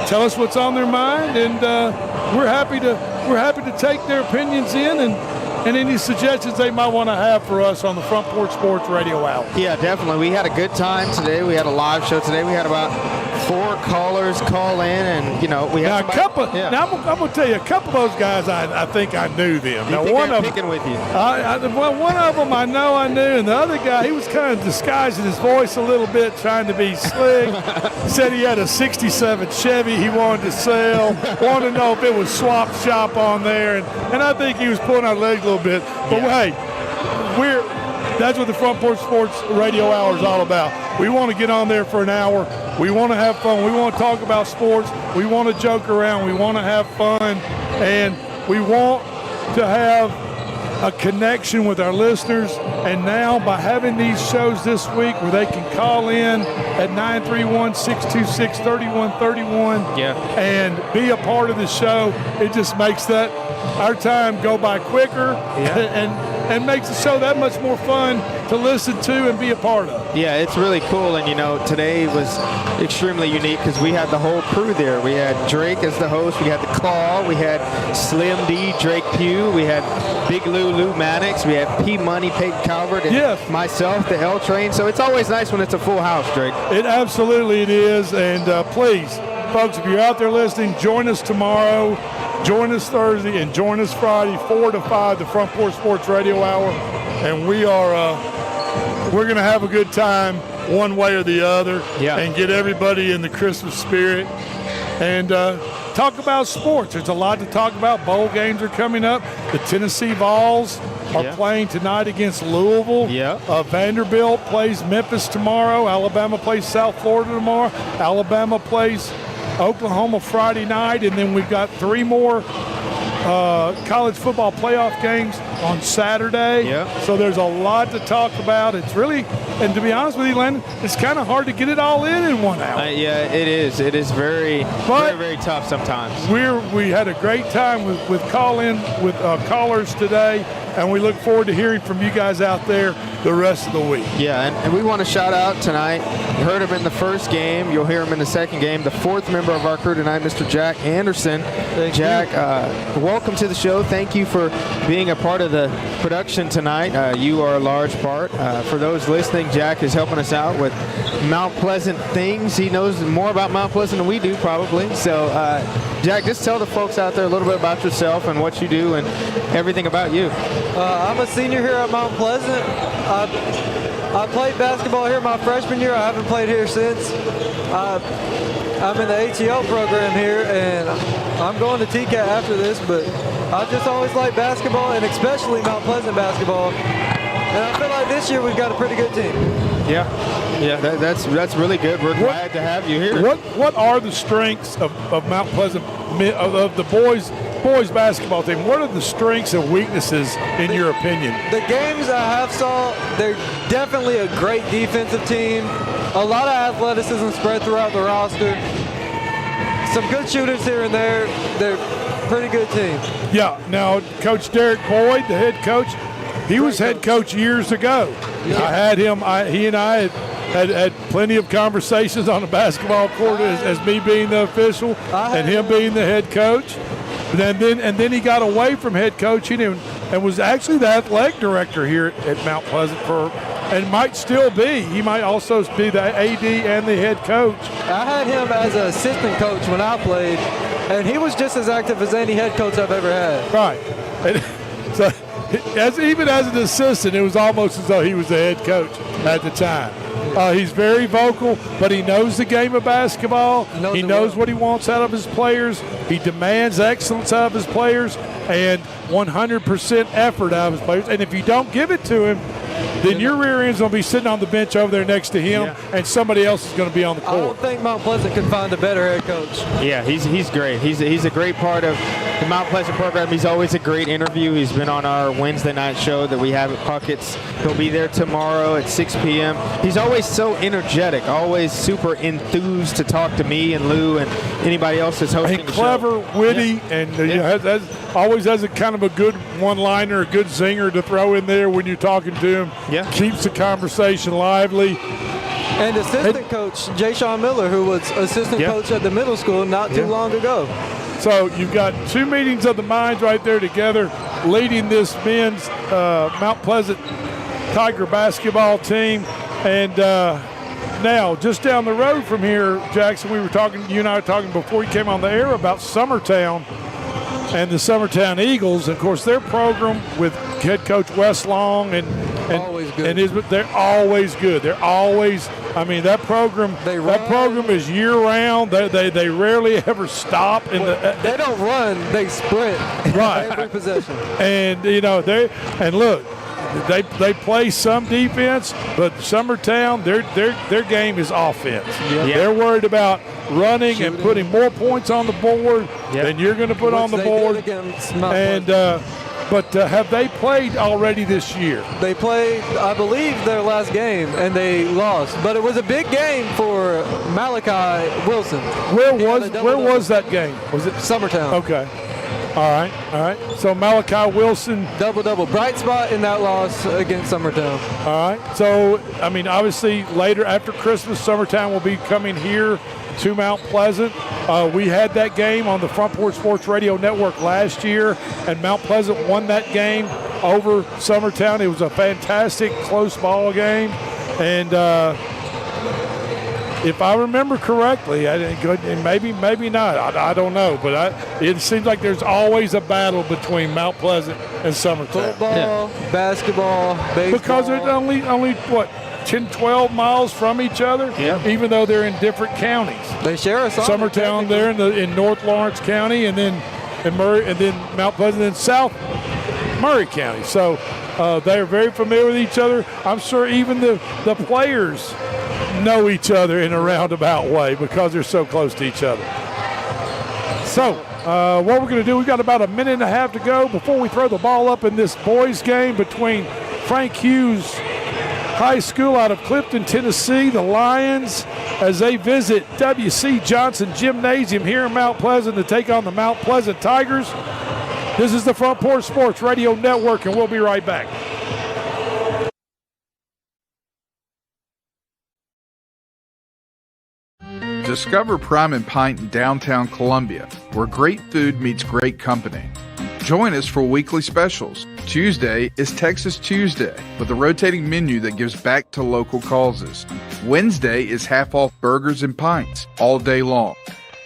tell us what's on their mind. And we're happy to take their opinions in and any suggestions they might want to have for us on the Front Porch Sports Radio Hour. Yeah, definitely. We had a good time today. We had a live show today. We had about 4 callers call in, and we had now, I'm going to tell you, a couple of those guys, I think I knew them. You now, think one they're of picking with you? One of them I know I knew, and the other guy, he was kind of disguising his voice a little bit, trying to be slick. Said he had a '67 Chevy he wanted to sell. Wanted to know if it was swap shop on there, and I think he was pulling our legs a little bit. But hey, that's what the Front Porch Sports Radio Hour is all about. We want to get on there for an hour, We want to have fun. We want to talk about sports. We want to joke around. We want to have fun. And we want to have a connection with our listeners. And now by having these shows this week where they can call in at 931-626-3131 and be a part of the show, it just makes that our time go by quicker and makes the show that much more fun to listen to and be a part of. Yeah, it's really cool. And, today was extremely unique because we had the whole crew there. We had Drake as the host. We had the Claw. We had Slim D, Drake Pugh. We had Big Lou Maddox. We had P Money, Peyton Calvert, and myself, the L Train. So it's always nice when it's a full house, Drake. It absolutely is. And please, folks, if you're out there listening, join us tomorrow. Join us Thursday and join us Friday, 4 to 5, the Front Porch Sports Radio Hour. And we're going to have a good time one way or the other and get everybody in the Christmas spirit and talk about sports. There's a lot to talk about. Bowl games are coming up. The Tennessee Vols are playing tonight against Louisville. Vanderbilt plays Memphis tomorrow. Alabama plays South Florida tomorrow. Alabama plays Oklahoma Friday night, and then we've got 3 more college football playoff games on Saturday. So there's a lot to talk about. It's really, and to be honest with you, Landon, it's kind of hard to get it all in 1 hour. It is. It is very, very tough sometimes. We had a great time with callers today, and we look forward to hearing from you guys out there the rest of the week. And we want to shout out tonight. You heard him in the first game. You'll hear him in the second game. The 4th member of our crew tonight, Mr. Jack Anderson. Jack, welcome to the show. Thank you for being a part of the production tonight. You are a large part. For those listening, Jack is helping us out with Mount Pleasant things. He knows more about Mount Pleasant than we do, probably. So, Jack, just tell the folks out there a little bit about yourself and what you do and everything about you. I'm a senior here at Mount Pleasant. I played basketball here my freshman year. I haven't played here since. I'm in the ATL program here, and I'm going to TCAT after this, but I just always liked basketball, and especially Mount Pleasant basketball. And I feel like this year we've got a pretty good team. That's really good. We're glad to have you here. What are the strengths of Mount Pleasant, of the boys basketball team? What are the strengths and weaknesses in your opinion? The games I have saw, they're definitely a great defensive team. A lot of athleticism spread throughout the roster. Some good shooters here and there. They're a pretty good team. Yeah. Now, Coach Derek Boyd, the head coach, he was head coach years ago. I had him. He and I had plenty of conversations on the basketball court as me being the official and him being the head coach. And then he got away from head coaching and was actually the athletic director here at Mount Pleasant and might still be. He might also be the AD and the head coach. I had him as an assistant coach when I played, and he was just as active as any head coach I've ever had. Right. And so even as an assistant, it was almost as though he was the head coach at the time. He's very vocal, but he knows the game of basketball. He knows what he wants out of his players. He demands excellence out of his players and 100% effort out of his players. And if you don't give it to him, then your rear end's going to be sitting on the bench over there next to him, and somebody else is going to be on the court. I don't think Mount Pleasant could find a better head coach. Yeah, he's great. He's a great part of the Mount Pleasant program. He's always a great interview. He's been on our Wednesday night show that we have at Puckett's. He'll be there tomorrow at 6 p.m. He's always so energetic, always super enthused to talk to me and Lou and anybody else that's hosting the clever, show. Witty, and always has a kind of a good one-liner, a good zinger to throw in there when you're talking to him. Keeps the conversation lively. And assistant coach Jay Sean Miller, who was assistant coach at the middle school not too long ago. So you've got 2 meetings of the minds right there together, leading this men's Mount Pleasant Tiger basketball team. And now, just down the road from here, Jackson, you and I were talking before you came on the air about Summertown and the Summertown Eagles. Of course, their program with head coach Wes Long and always good. They're always good. They're always. I mean, that program is year round. They rarely ever stop. They don't run. They sprint. Right. Every possession. And look, they play some defense, but Summertown, their game is offense. Yeah. They're worried about running and putting more points on the board than you're going to put on the board. But have they played already this year? They played, I believe, their last game, and they lost. But it was a big game for Malachi Wilson. Where was that game? Was it Summertown? Okay. All right. So Malachi Wilson. Double. Bright spot in that loss against Summertown. All right. So, I mean, obviously later after Christmas, Summertown will be coming here to Mount Pleasant. We had that game on the Front Porch Sports Radio Network last year, and Mount Pleasant won that game over Summertown. It was a fantastic close ball game. And if I remember correctly, and maybe not, I don't know, but it seems like there's always a battle between Mount Pleasant and Summertown. Football, basketball, baseball. Because they're only what, 10, 12 miles from each other, even though they're in different counties. They share a Summertown there in North Lawrence County, and then Mount Pleasant in South Murray County. So they're very familiar with each other. I'm sure even the players know each other in a roundabout way because they're so close to each other. So what we're going to do, we've got about a minute and a half to go before we throw the ball up in this boys game between Frank Hughes High School out of Clifton, Tennessee, the Lions, as they visit W.C. Johnson Gymnasium here in Mount Pleasant to take on the Mount Pleasant Tigers. This is the Front Porch Sports Radio Network, and we'll be right back. Discover Prime and Pint in downtown Columbia, where great food meets great company. Join us for weekly specials. Tuesday is Texas Tuesday with a rotating menu that gives back to local causes. Wednesday is half off burgers and pints all day long.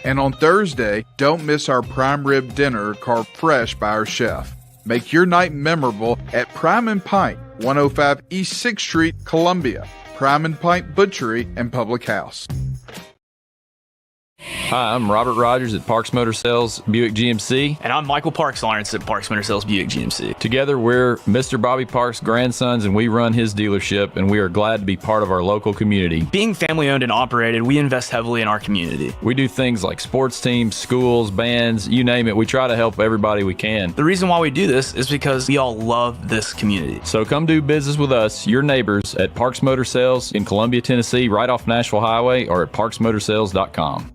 And on Thursday, don't miss our prime rib dinner carved fresh by our chef. Make your night memorable at Prime and Pint, 105 East 6th Street, Columbia. Prime and Pint Butchery and Public House. Hi, I'm Robert Rogers at Parks Motor Sales Buick GMC. And I'm Michael Parks Lawrence at Parks Motor Sales Buick GMC. Together, we're Mr. Bobby Parks' grandsons, and we run his dealership, and we are glad to be part of our local community. Being family owned and operated, we invest heavily in our community. We do things like sports teams, schools, bands, you name it. We try to help everybody we can. The reason why we do this is because we all love this community. So come do business with us, your neighbors, at Parks Motor Sales in Columbia, Tennessee, right off Nashville Highway, or at parksmotorsales.com.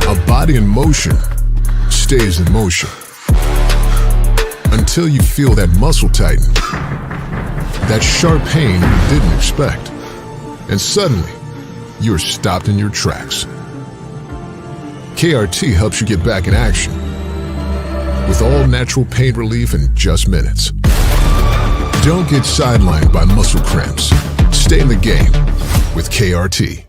A body in motion stays in motion until you feel that muscle tighten, that sharp pain you didn't expect, and suddenly you're stopped in your tracks. KRT helps you get back in action with all natural pain relief in just minutes. Don't get sidelined by muscle cramps. Stay in the game with KRT.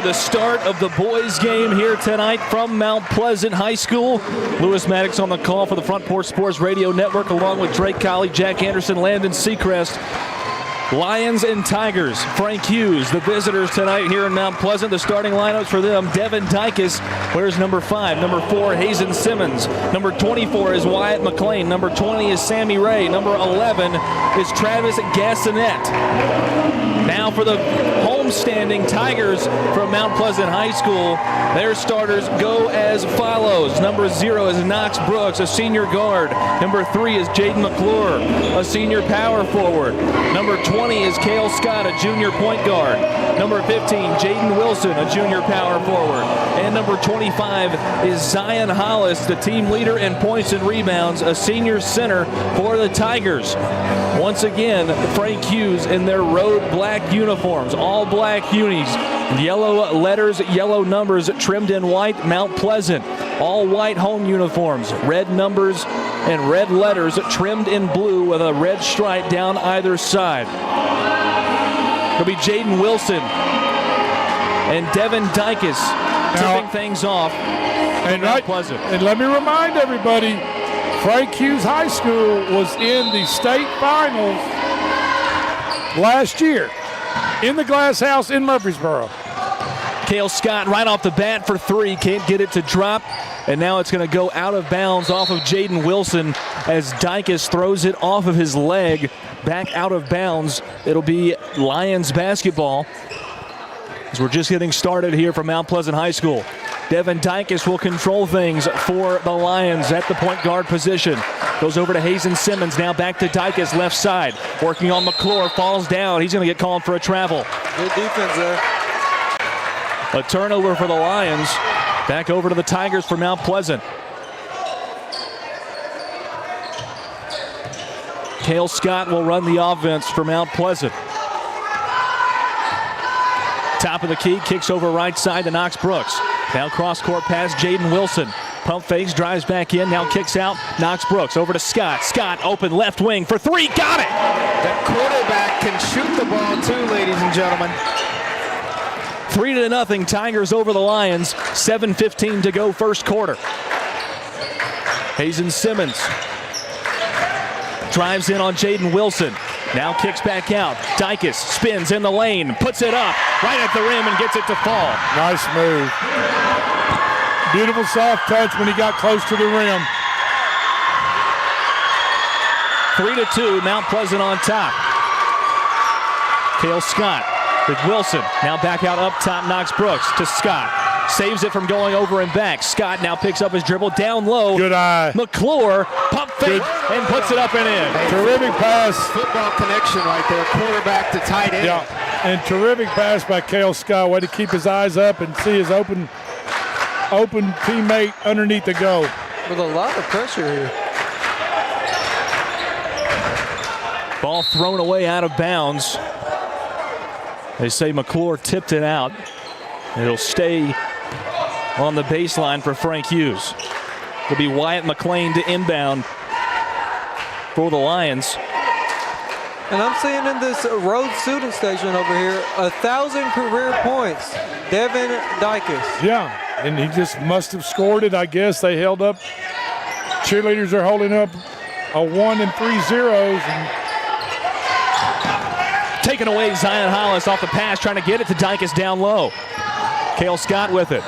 The start of the boys game here tonight from Mount Pleasant High School. Lewis Maddox on the call for the Front Porch Sports Radio Network, along with Drake Colley, Jack Anderson, Landon Seacrest. Lions and Tigers. Frank Hughes, the visitors tonight here in Mount Pleasant. The starting lineups for them: Devin Dykus wears number 5. Number 4, Hazen Simmons. Number 24 is Wyatt McLean. Number 20 is Sammy Ray. Number 11 is Travis Gassonet. Now for the homestanding Tigers from Mount Pleasant High School. Their starters go as follows. Number 0 is Knox Brooks, a senior guard. Number 3 is Jaden McClure, a senior power forward. Number 20 is Cale Scott, a junior point guard. Number 15, Jaden Wilson, a junior power forward. And number 25 is Zion Hollis, the team leader in points and rebounds, a senior center for the Tigers. Once again, Frank Hughes in their road black uniforms, all black unis, yellow letters, yellow numbers trimmed in white. Mount Pleasant, all white home uniforms, red numbers and red letters trimmed in blue with a red stripe down either side. It'll be Jaden Wilson and Devin Dykus tipping things off in Mount Pleasant. And let me remind everybody, Frank Hughes High School was in the state finals last year in the Glass House in Murfreesboro. Cale Scott right off the bat for three. Can't get it to drop. And now it's going to go out of bounds off of Jaden Wilson as Dykus throws it off of his leg. Back out of bounds. It'll be Lions basketball as we're just getting started here from Mount Pleasant High School. Devin Dykus will control things for the Lions at the point guard position. Goes over to Hazen Simmons, now back to Dykus, left side. Working on McClure, falls down. He's going to get called for a travel. Good defense there. A turnover for the Lions. Back over to the Tigers for Mount Pleasant. Cale Scott will run the offense for Mount Pleasant. Top of the key, kicks over right side to Knox Brooks. Now cross-court pass, Jaden Wilson. Pump fakes, drives back in, now kicks out. Knox Brooks over to Scott. Scott open left wing for three, got it! That quarterback can shoot the ball too, ladies and gentlemen. 3-0, Tigers over the Lions. 7:15 to go first quarter. Hazen Simmons drives in on Jaden Wilson. Now kicks back out. Dykus spins in the lane, puts it up right at the rim and gets it to fall. Nice move. Beautiful soft touch when he got close to the rim. 3-2, Mount Pleasant on top. Cale Scott with Wilson. Now back out up top, Knox Brooks to Scott. Saves it from going over and back. Scott now picks up his dribble down low. Good eye. McClure pump fake and puts it up and in. Terrific pass. Football connection right there, quarterback to tight end. Yeah, and terrific pass by Cale Scott. Way to keep his eyes up and see his open teammate underneath the goal. With a lot of pressure here. Ball thrown away out of bounds. They say McClure tipped it out. It'll stay on the baseline for Frank Hughes. It'll be Wyatt McLean to inbound for the Lions. And I'm seeing in this road student station over here, 1,000 career points. Devin Dykus. Yeah, and he just must have scored it, I guess. They held up. Cheerleaders are holding up a 1 and 3 zeros. And taken away Zion Hollis off the pass, trying to get it to Dykus down low. Cale Scott with it.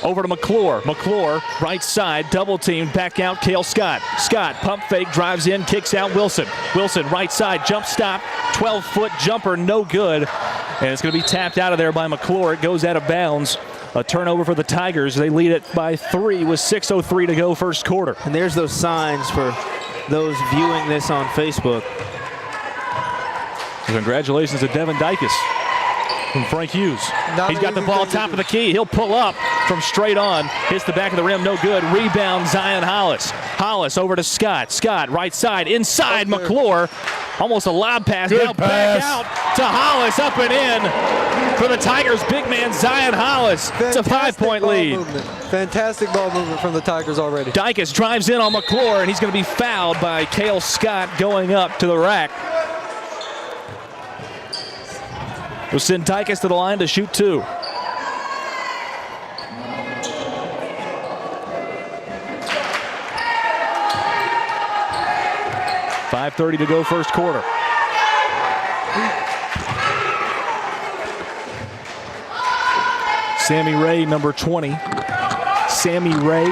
Over to McClure. McClure, right side, double team, back out Cale Scott. Scott, pump fake, drives in, kicks out Wilson. Wilson, right side, jump stop, 12-foot jumper, no good. And it's going to be tapped out of there by McClure. It goes out of bounds. A turnover for the Tigers. They lead it by 3 with 6:03 to go first quarter. And there's those signs for those viewing this on Facebook. Congratulations to Devin Dykus from Frank Hughes. He's got the ball top of the key. He'll pull up from straight on. Hits the back of the rim, no good. Rebound, Zion Hollis. Hollis over to Scott. Scott, right side, inside McClure. Almost a lob pass. Good now back out to Hollis, up and in for the Tigers. Big man Zion Hollis. It's a 5-point lead. Fantastic ball movement from the Tigers already. Dykus drives in on McClure, and he's going to be fouled by Cale Scott going up to the rack. We'll send Dykus to the line to shoot 2. .5:30 to go first quarter. Sammy Ray, number 20. Sammy Ray.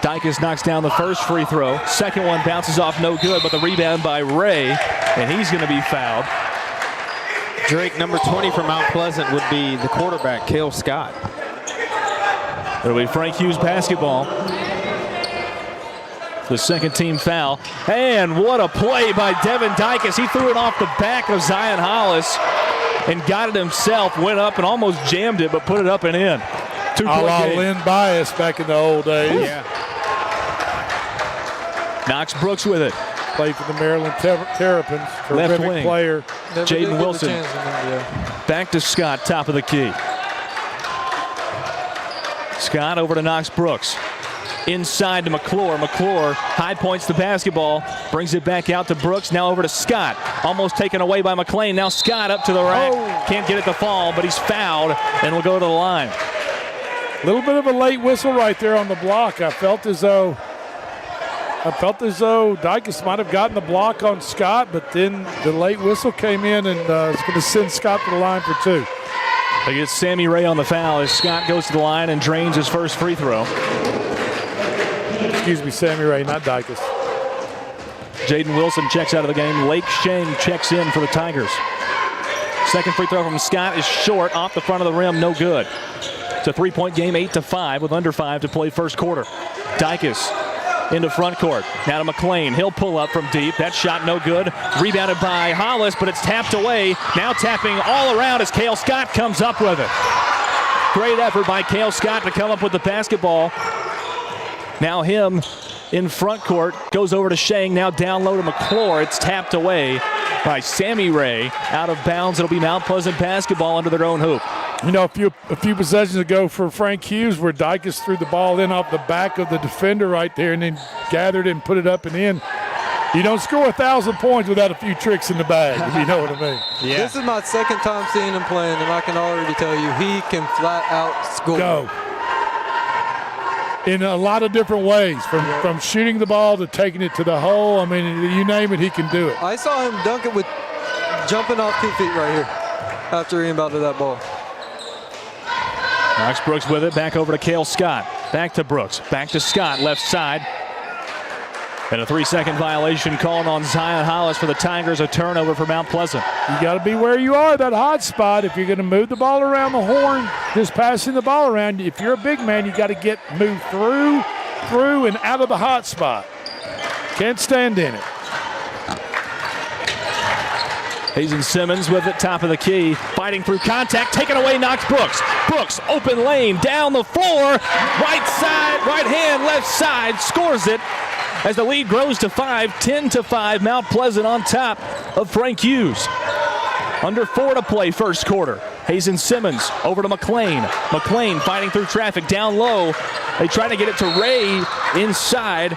Dykus knocks down the first free throw. Second one bounces off, no good, but the rebound by Ray, and he's going to be fouled. Drake, number 20 from Mount Pleasant, would be the quarterback, Cale Scott. It'll be Frank Hughes basketball. The second team foul. And what a play by Devin Dykus. He threw it off the back of Zion Hollis and got it himself. Went up and almost jammed it, but put it up and in. 2-point game. Lynn Bias back in the old days. Yeah. Knox Brooks with it. Played for the Maryland Terrapins. Left wing. Player. Jaden Wilson. Back to Scott, top of the key. Scott over to Knox Brooks. Inside to McClure. McClure high points the basketball. Brings it back out to Brooks. Now over to Scott. Almost taken away by McLean. Now Scott up to the rack. Can't get it to fall, but he's fouled and will go to the line. A little bit of a late whistle right there on the block. I felt as though I felt as though Dykes might have gotten the block on Scott, but then the late whistle came in and it's going to send Scott to the line for 2. They get Sammy Ray on the foul as Scott goes to the line and drains his first free throw. Excuse me, Sammy Ray, not Dykes. Jaden Wilson checks out of the game. Lake Sheng checks in for the Tigers. Second free throw from Scott is short, off the front of the rim, no good. It's a 3-point game, 8-5, with under 5 to play first quarter. Dykes into front court. Now to McLean. He'll pull up from deep. That shot no good. Rebounded by Hollis, but it's tapped away. Now tapping all around as Cale Scott comes up with it. Great effort by Cale Scott to come up with the basketball. Now him in front court. Goes over to Sheng. Now down low to McClure. It's tapped away by Sammy Ray. Out of bounds. It'll be Mount Pleasant basketball under their own hoop. You know, a few possessions ago for Frank Hughes where Dykes threw the ball in off the back of the defender right there and then gathered and put it up and in. You don't score 1,000 points without a few tricks in the bag, if you know what I mean. Yeah. This is my second time seeing him playing, and I can already tell you he can flat out score. Go. In a lot of different ways, from shooting the ball to taking it to the hole. I mean, you name it, he can do it. I saw him dunk it with jumping off 2 feet right here after he inbounded that ball. Knox Brooks with it, back over to Cale Scott. Back to Brooks, back to Scott, left side. And a 3-second violation called on Zion Hollis for the Tigers, a turnover for Mount Pleasant. You got to be where you are, that hot spot. If you're going to move the ball around the horn, just passing the ball around, if you're a big man, you got to move through and out of the hot spot. Can't stand in it. Hazen Simmons with it, top of the key, fighting through contact, taken away, Knox Brooks. Brooks, open lane, down the floor, right side, right hand, left side, scores it as the lead grows to 5, 10-5, Mount Pleasant on top of Frank Hughes. Under 4 to play first quarter. Hazen Simmons over to McLean. McLean fighting through traffic, down low. They try to get it to Ray inside.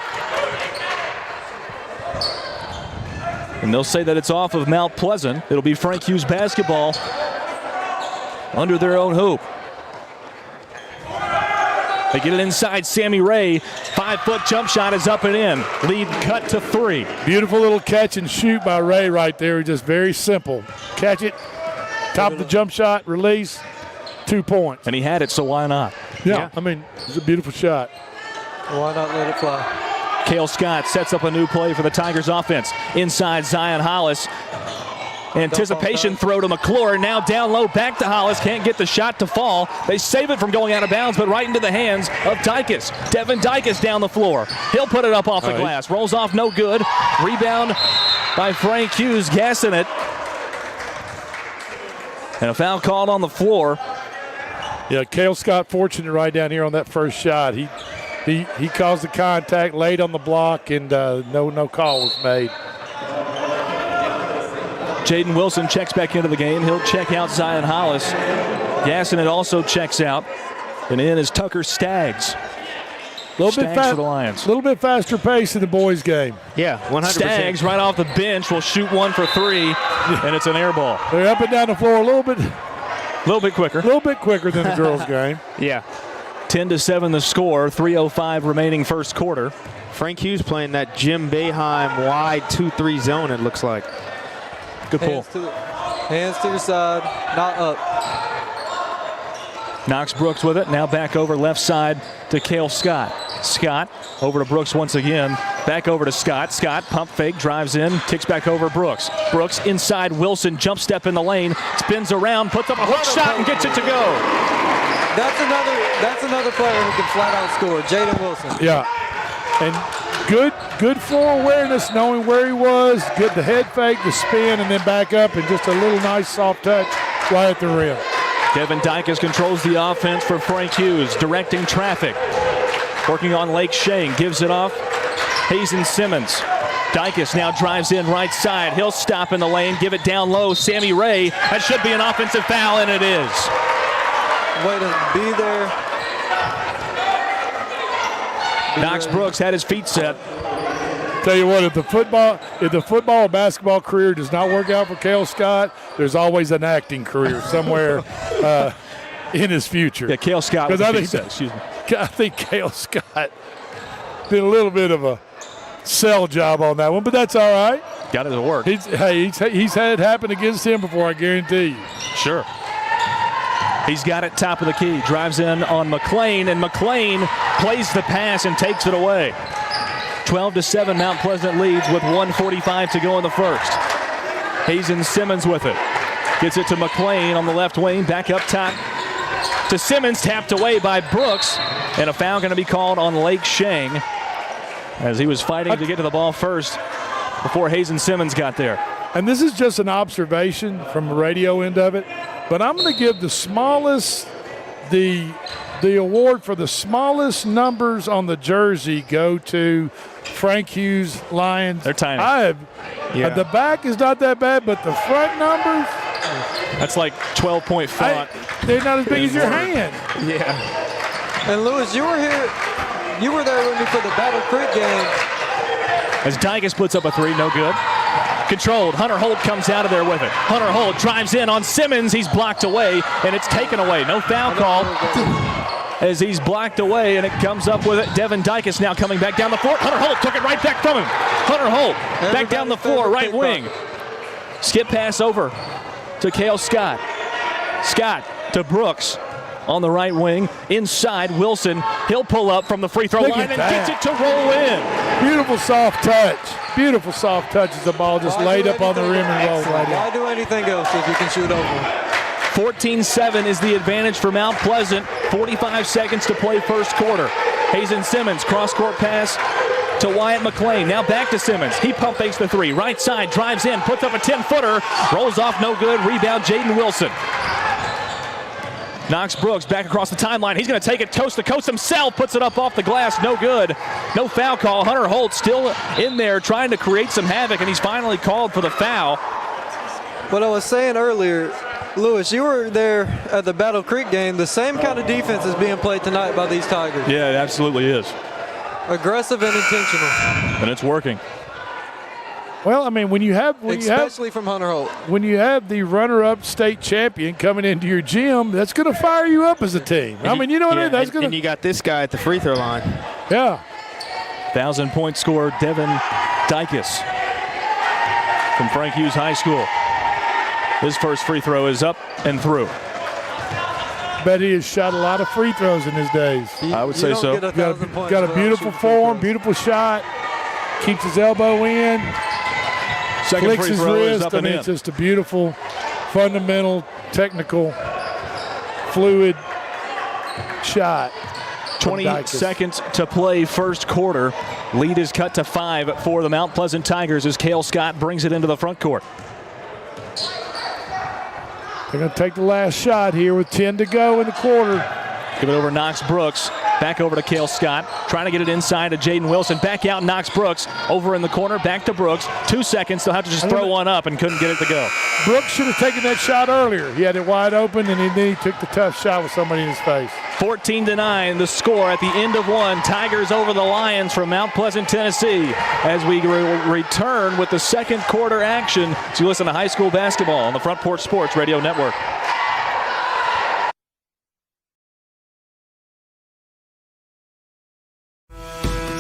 And they'll say that it's off of Mount Pleasant. It'll be Frank Hughes basketball under their own hoop. They get it inside. Sammy Ray, 5-foot jump shot is up and in. Lead cut to 3. Beautiful little catch and shoot by Ray right there. Just very simple. Catch it, top of the jump shot, release, 2 points. And he had it, so why not? Yeah. I mean, it's a beautiful shot. Why not let it fly? Cale Scott sets up a new play for the Tigers offense. Inside Zion Hollis. Anticipation throw to McClure. Now down low, back to Hollis. Can't get the shot to fall. They save it from going out of bounds, but right into the hands of Dykes. Devin Dykes down the floor. He'll put it up off the glass. Rolls off, no good. Rebound by Frank Hughes, gassing it. And a foul called on the floor. Yeah, Cale Scott fortunate right down here on that first shot. He caused the contact, laid on the block, and no call was made. Jaden Wilson checks back into the game. He'll check out Zion Hollis. Gassonet also checks out. And in is Tucker Staggs. A little bit faster pace in the boys' game. Yeah, 100%. Staggs right off the bench will shoot 1 for 3, and it's an air ball. They're up and down the floor a little bit quicker. A little bit quicker than the girls' game. Yeah. 10-7 the score, 3:05 remaining first quarter. Frank Hughes playing that Jim Boeheim wide 2-3 zone, it looks like. Good pull. Hands to the side, not up. Knox Brooks with it. Now back over left side to Cale Scott. Scott over to Brooks once again. Back over to Scott. Scott pump fake, drives in, kicks back over Brooks. Brooks inside Wilson, jump step in the lane, spins around, puts up a hook shot and gets it to go. That's another player who can flat out score, Jaden Wilson. Yeah, and good floor awareness, knowing where he was. Good the head fake, the spin, and then back up, and just a little nice soft touch right at the rim. Devin Dykes controls the offense for Frank Hughes, directing traffic. Working on Lake Sheng, gives it off. Hazen Simmons. Dykes now drives in right side. He'll stop in the lane, give it down low. Sammy Ray. That should be an offensive foul, and it is. Way to be there. Knox Brooks had his feet set. Tell you what, if the football or basketball career does not work out for Cale Scott, there's always an acting career somewhere in his future. Yeah, Cale Scott. I think Cale Scott did a little bit of a sell job on that one, but that's all right. Got it to work. He's had it happen against him before, I guarantee you. Sure. He's got it top of the key. Drives in on McLean, and McLean plays the pass and takes it away. 12-7, Mount Pleasant leads with 1:45 to go in the first. Hazen Simmons with it. Gets it to McLean on the left wing. Back up top to Simmons. Tapped away by Brooks. And a foul going to be called on Lake Shang as he was fighting to get to the ball first before Hazen Simmons got there. And this is just an observation from the radio end of it, but I'm going to give the smallest, the award for the smallest numbers on the jersey go to Frank Hughes Lions. They're tiny. The back is not that bad, but the front numbers. That's like 12-point font. They're not as big as your hand. Yeah. And Lewis, you were here. You were there with me for the Battle Creek game. As Dyke splits up a three, no good. Controlled. Hunter Holt comes out of there with it. Hunter Holt drives in on Simmons. He's blocked away, and it's taken away. No foul call as he's blocked away, and it comes up with it. Devin Dykus now coming back down the floor. Hunter Holt took it right back from him. Hunter Holt back down the floor, right wing. Skip pass over to Cale Scott. Scott to Brooks on the right wing. Inside, Wilson. He'll pull up from the free throw line and gets it to roll in. Beautiful soft touch. Beautiful soft touch as the ball just laid up on the rim and rolled right in. Why do anything else if you can shoot over? 14-7 is the advantage for Mount Pleasant. 45 seconds to play first quarter. Hazen Simmons, cross-court pass to Wyatt McLean. Now back to Simmons. He pump fakes the three. Right side, drives in, puts up a 10-footer. Rolls off, no good. Rebound, Jaden Wilson. Knox Brooks back across the timeline. He's going to take it coast to coast himself. Puts it up off the glass. No good. No foul call. Hunter Holt still in there trying to create some havoc, and he's finally called for the foul. What I was saying earlier, Lewis, you were there at the Battle Creek game. The same kind of defense is being played tonight by these Tigers. Yeah, it absolutely is. Aggressive and intentional. And it's working. Well, I mean, especially from Hunter Holt. When you have the runner-up state champion coming into your gym, that's going to fire you up as a team. I mean, you know what I mean? That's and you got this guy at the free throw line. Yeah. 1,000-point scorer Devin Dykus from Frank Hughes High School. His first free throw is up and through. Bet he has shot a lot of free throws in his days. I would say so. Got a beautiful form, beautiful shot. Keeps his elbow in. Second flicks free his throw wrist. is up I and mean, in. it's just a beautiful, fundamental, technical, fluid shot. 20 seconds to play first quarter. Lead is cut to 5 for the Mount Pleasant Tigers as Cale Scott brings it into the front court. They're going to take the last shot here with 10 to go in the quarter. Give it over Knox Brooks. Back over to Cale Scott. Trying to get it inside to Jaden Wilson. Back out Knox Brooks. Over in the corner. Back to Brooks. 2 seconds. They'll have to just throw one up and couldn't get it to go. Brooks should have taken that shot earlier. He had it wide open, and then he took the tough shot with somebody in his face. 14-9, the score at the end of one. Tigers over the Lions from Mount Pleasant, Tennessee. As we return with the second quarter action to listen to high school basketball on the Front Porch Sports Radio Network.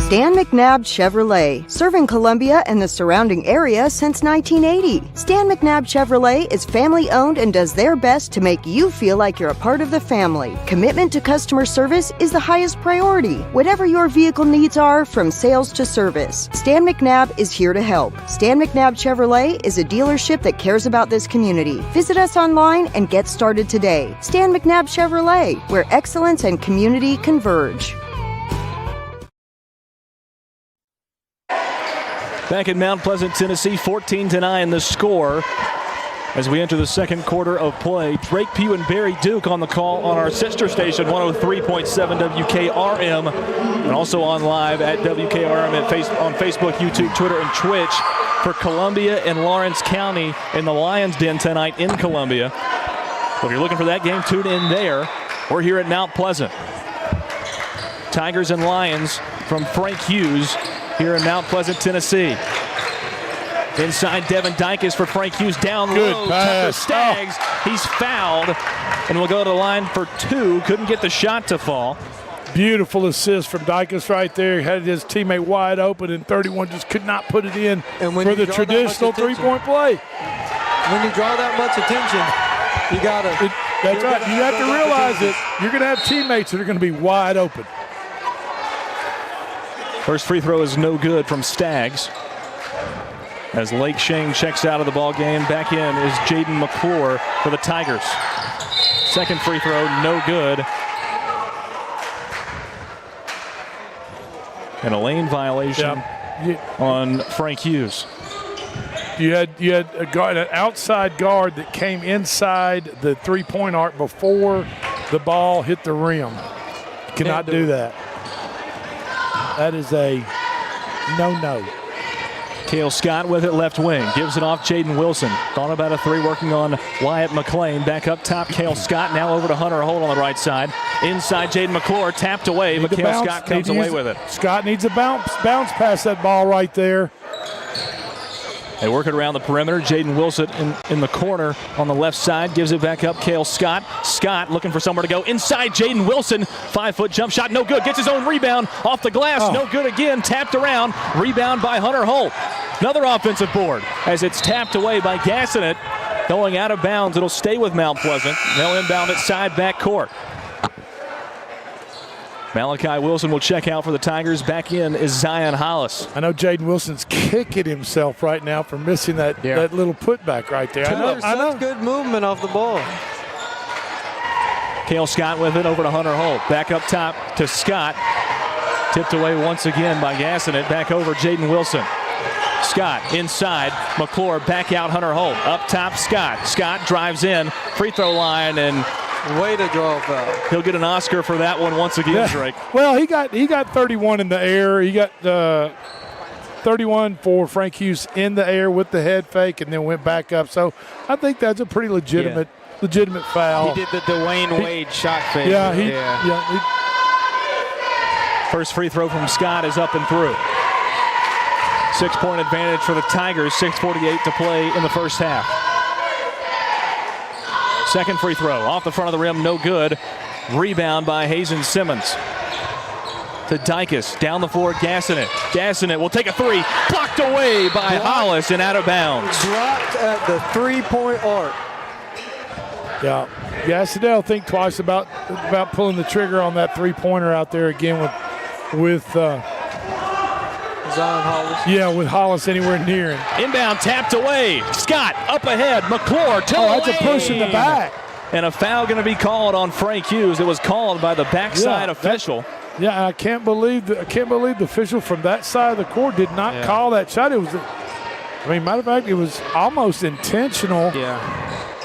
Stan McNabb Chevrolet, serving Columbia and the surrounding area since 1980. Stan McNabb Chevrolet is family-owned and does their best to make you feel like you're a part of the family. Commitment to customer service is the highest priority. Whatever your vehicle needs are, from sales to service, Stan McNabb is here to help. Stan McNabb Chevrolet is a dealership that cares about this community. Visit us online and get started today. Stan McNabb Chevrolet, where excellence and community converge. Back in Mount Pleasant, Tennessee, 14-9 the score as we enter the second quarter of play. Drake Pugh and Barry Duke on the call on our sister station, 103.7 WKRM, and also on live at WKRM on Facebook, YouTube, Twitter, and Twitch for Columbia and Lawrence County in the Lions Den tonight in Columbia. So if you're looking for that game, tune in there. We're here at Mount Pleasant. Tigers and Lions from Frank Hughes here in Mount Pleasant, Tennessee. Inside, Devin Dykus for Frank Hughes. Down low, Tucker Staggs. He's fouled and will go to the line for 2. Couldn't get the shot to fall. Beautiful assist from Dykes right there. He had his teammate wide open, and 31 just could not put it in for the traditional three-point play. When you draw that much attention, you got to. That's right. You have to realize that you're going to have teammates that are going to be wide open. First free throw is no good from Staggs. As Lake Shane checks out of the ball game, back in is Jaden McClure for the Tigers. Second free throw, no good. And a lane violation on Frank Hughes. You had a guard, an outside guard that came inside the three-point arc before the ball hit the rim. You cannot do that. That is a no-no. Cale Scott with it, left wing. Gives it off Jaden Wilson. Thought about a three, working on Wyatt McLean. Back up top, Cale Scott. Now over to Hunter Holt on the right side. Inside, Jaden McClure tapped away, but Cale Scott comes away with it. Scott needs a bounce past that ball right there. They work it around the perimeter. Jaden Wilson in the corner on the left side. Gives it back up, Cale Scott. Scott looking for somewhere to go. Inside, Jaden Wilson. 5-foot jump shot, no good. Gets his own rebound off the glass. No good again. Tapped around. Rebound by Hunter Holt. Another offensive board as it's tapped away by Gassinet. Going out of bounds. It'll stay with Mount Pleasant. They'll inbound it side back court. Malachi Wilson will check out for the Tigers. Back in is Zion Hollis. I know Jaden Wilson's kicking himself right now for missing that little putback right there. I know. Good movement off the ball. Cale Scott with it over to Hunter Holt. Back up top to Scott. Tipped away once again by Gassinet. Back over Jaden Wilson. Scott inside. McClure back out Hunter Holt. Up top Scott. Scott drives in. Free throw line and way to draw a foul. He'll get an Oscar for that one once again, Drake. Well, he got 31 in the air. He got 31 for Frank Hughes in the air with the head fake and then went back up. So I think that's a pretty legitimate foul. He did the Dwayne Wade shot fake. First free throw from Scott is up and through. 6-point advantage for the Tigers. 6:48 to play in the first half. Second free throw off the front of the rim, no good. Rebound by Hazen Simmons. To Dykes, down the floor, Gassinet. Gassinet will take a three, blocked away by Hollis and out of bounds. Dropped at the three-point arc. Yeah, Gassinet will think twice about pulling the trigger on that three-pointer out there again with Zion Hollis. Yeah, with Hollis anywhere near him. Inbound tapped away. Scott up ahead. McClure to the that's a push in the back. And a foul going to be called on Frank Hughes. It was called by the backside official. I can't believe the official from that side of the court did not call that shot. It was, matter of fact, it was almost intentional.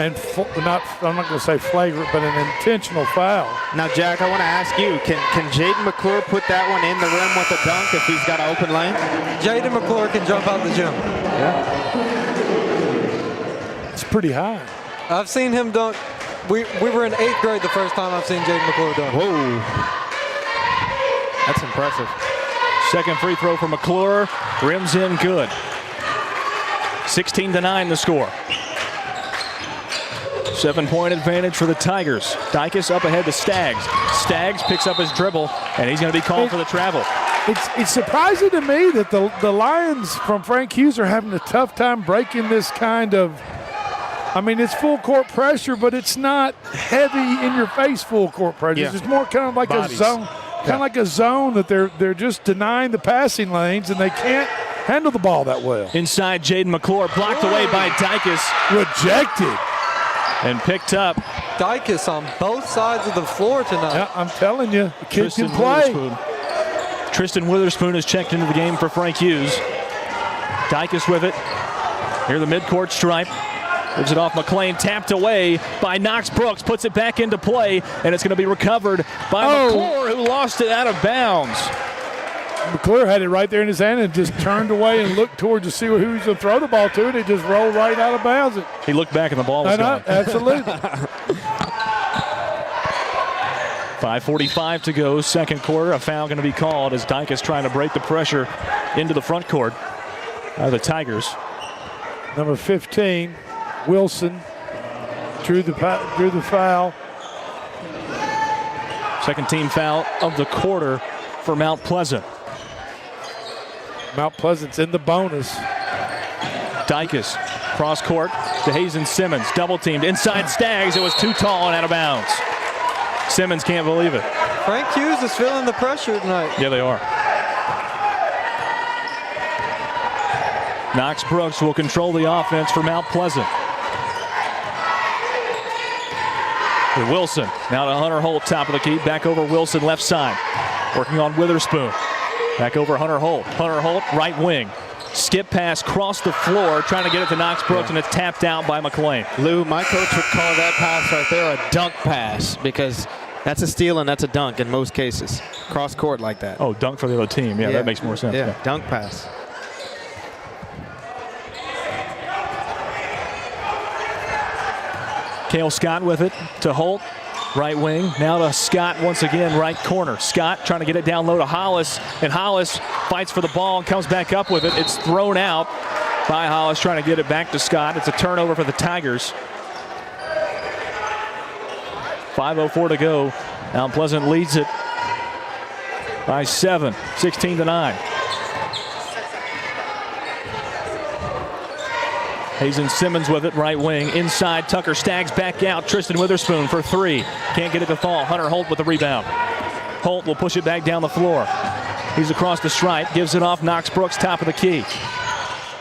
And I'm not going to say flagrant, but an intentional foul. Now, Jack, I want to ask you, can Jaden McClure put that one in the rim with a dunk if he's got an open lane? Jaden McClure can jump out the gym. It's pretty high. I've seen him dunk. We were in 8th grade the first time I've seen Jaden McClure dunk. Whoa. That's impressive. Second free throw for McClure. Rims in good. 16-9 the score. 7-point advantage for the Tigers. Dykes up ahead to Staggs. Staggs picks up his dribble, and he's going to be called for the travel. It's surprising to me that the Lions from Frank Hughes are having a tough time breaking this kind of, it's full court pressure, but it's not heavy in your face full court pressure. It's more kind of like a zone, like a zone that they're just denying the passing lanes, and they can't handle the ball that well. Inside, Jaden McClure blocked away by Dykes. Rejected. And picked up. Dykes on both sides of the floor tonight. Yeah, I'm telling you, the kid can play. Tristan Witherspoon has checked into the game for Frank Hughes. Dykes with it. Near the midcourt stripe. Gives it off McLean, tapped away by Knox Brooks, puts it back into play, and it's going to be recovered by McClure, who lost it out of bounds. McClure had it right there in his hand and just turned away and looked towards to see who he was going to throw the ball to, and it just rolled right out of bounds. He looked back and the ball was gone. Absolutely. 5:45 to go, second quarter. A foul going to be called as Dykes trying to break the pressure into the front court of the Tigers. Number 15, Wilson, drew the foul. Second team foul of the quarter for Mount Pleasant. Mount Pleasant's in the bonus. Dykus, cross court to Hazen Simmons. Double teamed inside Staggs. It was too tall and out of bounds. Simmons can't believe it. Frank Hughes is feeling the pressure tonight. Yeah, they are. Knox Brooks will control the offense for Mount Pleasant. Wilson now to Hunter Holt, top of the key. Back over Wilson, left side. Working on Witherspoon. Back over Hunter Holt. Hunter Holt, right wing. Skip pass, cross the floor, trying to get it to Knox Brooks, and it's tapped out by McLean. Lou, my coach would call that pass right there a dunk pass because that's a steal and that's a dunk in most cases. Cross court like that. Oh, dunk for the other team. Yeah, that makes more sense. Yeah, dunk pass. Cale Scott with it to Holt, right wing. Now to Scott once again, right corner. Scott trying to get it down low to Hollis, and Hollis fights for the ball and comes back up with it. It's thrown out by Hollis, trying to get it back to Scott. It's a turnover for the Tigers. 5:04 to go. Mount Pleasant leads it by 7, 16-9. Hazen Simmons with it, right wing. Inside, Tucker Staggs back out. Tristan Witherspoon for 3. Can't get it to fall. Hunter Holt with the rebound. Holt will push it back down the floor. He's across the stripe, gives it off. Knox Brooks, top of the key.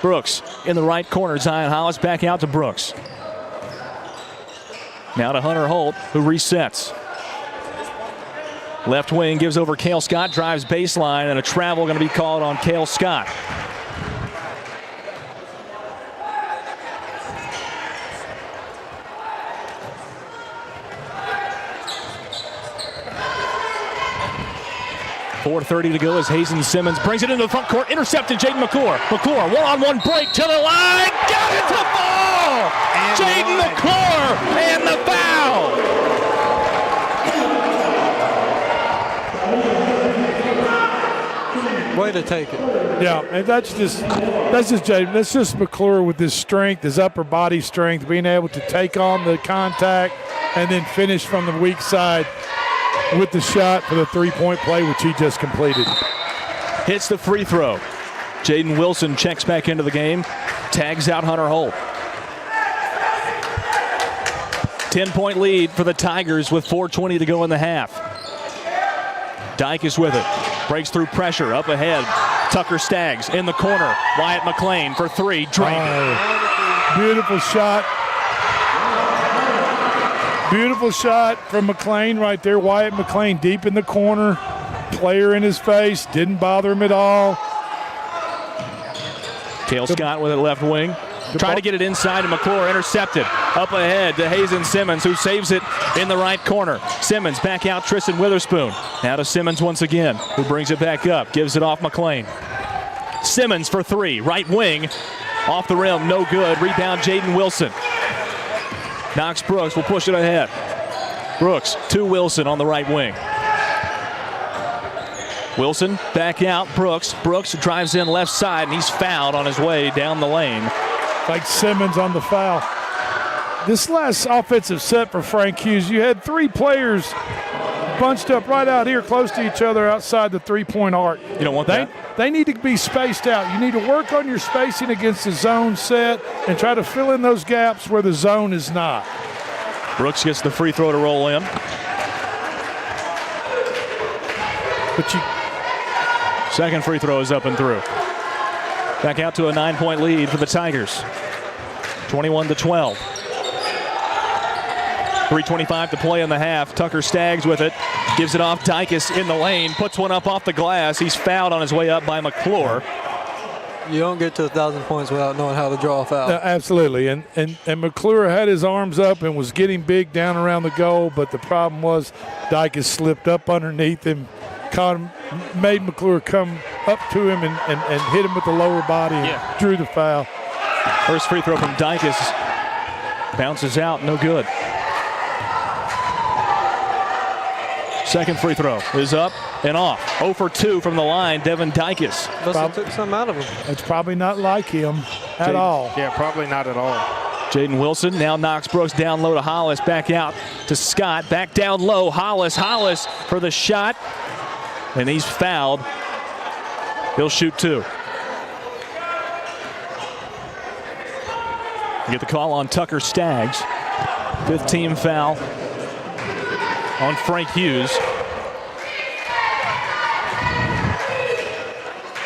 Brooks in the right corner. Zion Hollis back out to Brooks. Now to Hunter Holt, who resets. Left wing gives over Cale Scott, drives baseline, and a travel going to be called on Cale Scott. .4:30 to go as Hazen Simmons brings it into the front court. Intercepted Jaden McClure. McClure, one-on-one break to the line. Got it to fall! Jaden McClure and the foul! Way to take it. Yeah, and that's just Jaden. That's just McClure with his strength, his upper body strength, being able to take on the contact and then finish from the weak side with the shot for the three-point play, which he just completed. Hits the free throw. Jaden Wilson checks back into the game, tags out Hunter Holt. 10-point lead for the Tigers with 4:20 to go in the half. Dykus with it. Breaks through pressure. Up ahead. Tucker Staggs in the corner. Wyatt McLean for 3. Drained it. Beautiful shot. Beautiful shot from McLean right there. Wyatt McLean deep in the corner. Player in his face. Didn't bother him at all. Cale Scott with it left wing. Trying to get it inside, and McClure intercepted. Up ahead to Hazen Simmons, who saves it in the right corner. Simmons back out, Tristan Witherspoon. Now to Simmons once again, who brings it back up. Gives it off McLean. Simmons for 3. Right wing. Off the rim, no good. Rebound Jaden Wilson. Knox Brooks will push it ahead. Brooks to Wilson on the right wing. Wilson back out. Brooks drives in left side, and he's fouled on his way down the lane. Like Simmons on the foul. This last offensive set for Frank Hughes, you had 3 players bunched up right out here close to each other outside the three-point arc. You don't want that? They need to be spaced out. You need to work on your spacing against the zone set and try to fill in those gaps where the zone is not. Brooks gets the free throw to roll in. But second free throw is up and through. Back out to a 9-point lead for the Tigers. 21-12. 3:25 to play in the half. Tucker Staggs with it. Gives it off. Dykus in the lane. Puts one up off the glass. He's fouled on his way up by McClure. You don't get to 1,000 points without knowing how to draw a foul. Absolutely. And McClure had his arms up and was getting big down around the goal, but the problem was Dykus slipped up underneath him, caught him, made McClure come up to him and hit him with the lower body and drew the foul. First free throw from Dykus. Bounces out, no good. Second free throw is up and off. 0 for 2 from the line, Devin Dykus. Took some out of him. It's probably not like him at all. Yeah, probably not at all. Jaden Wilson now knocks Brooks down low to Hollis. Back out to Scott. Back down low. Hollis for the shot. And he's fouled. He'll shoot 2. You get the call on Tucker Staggs. 5th team foul on Frank Hughes.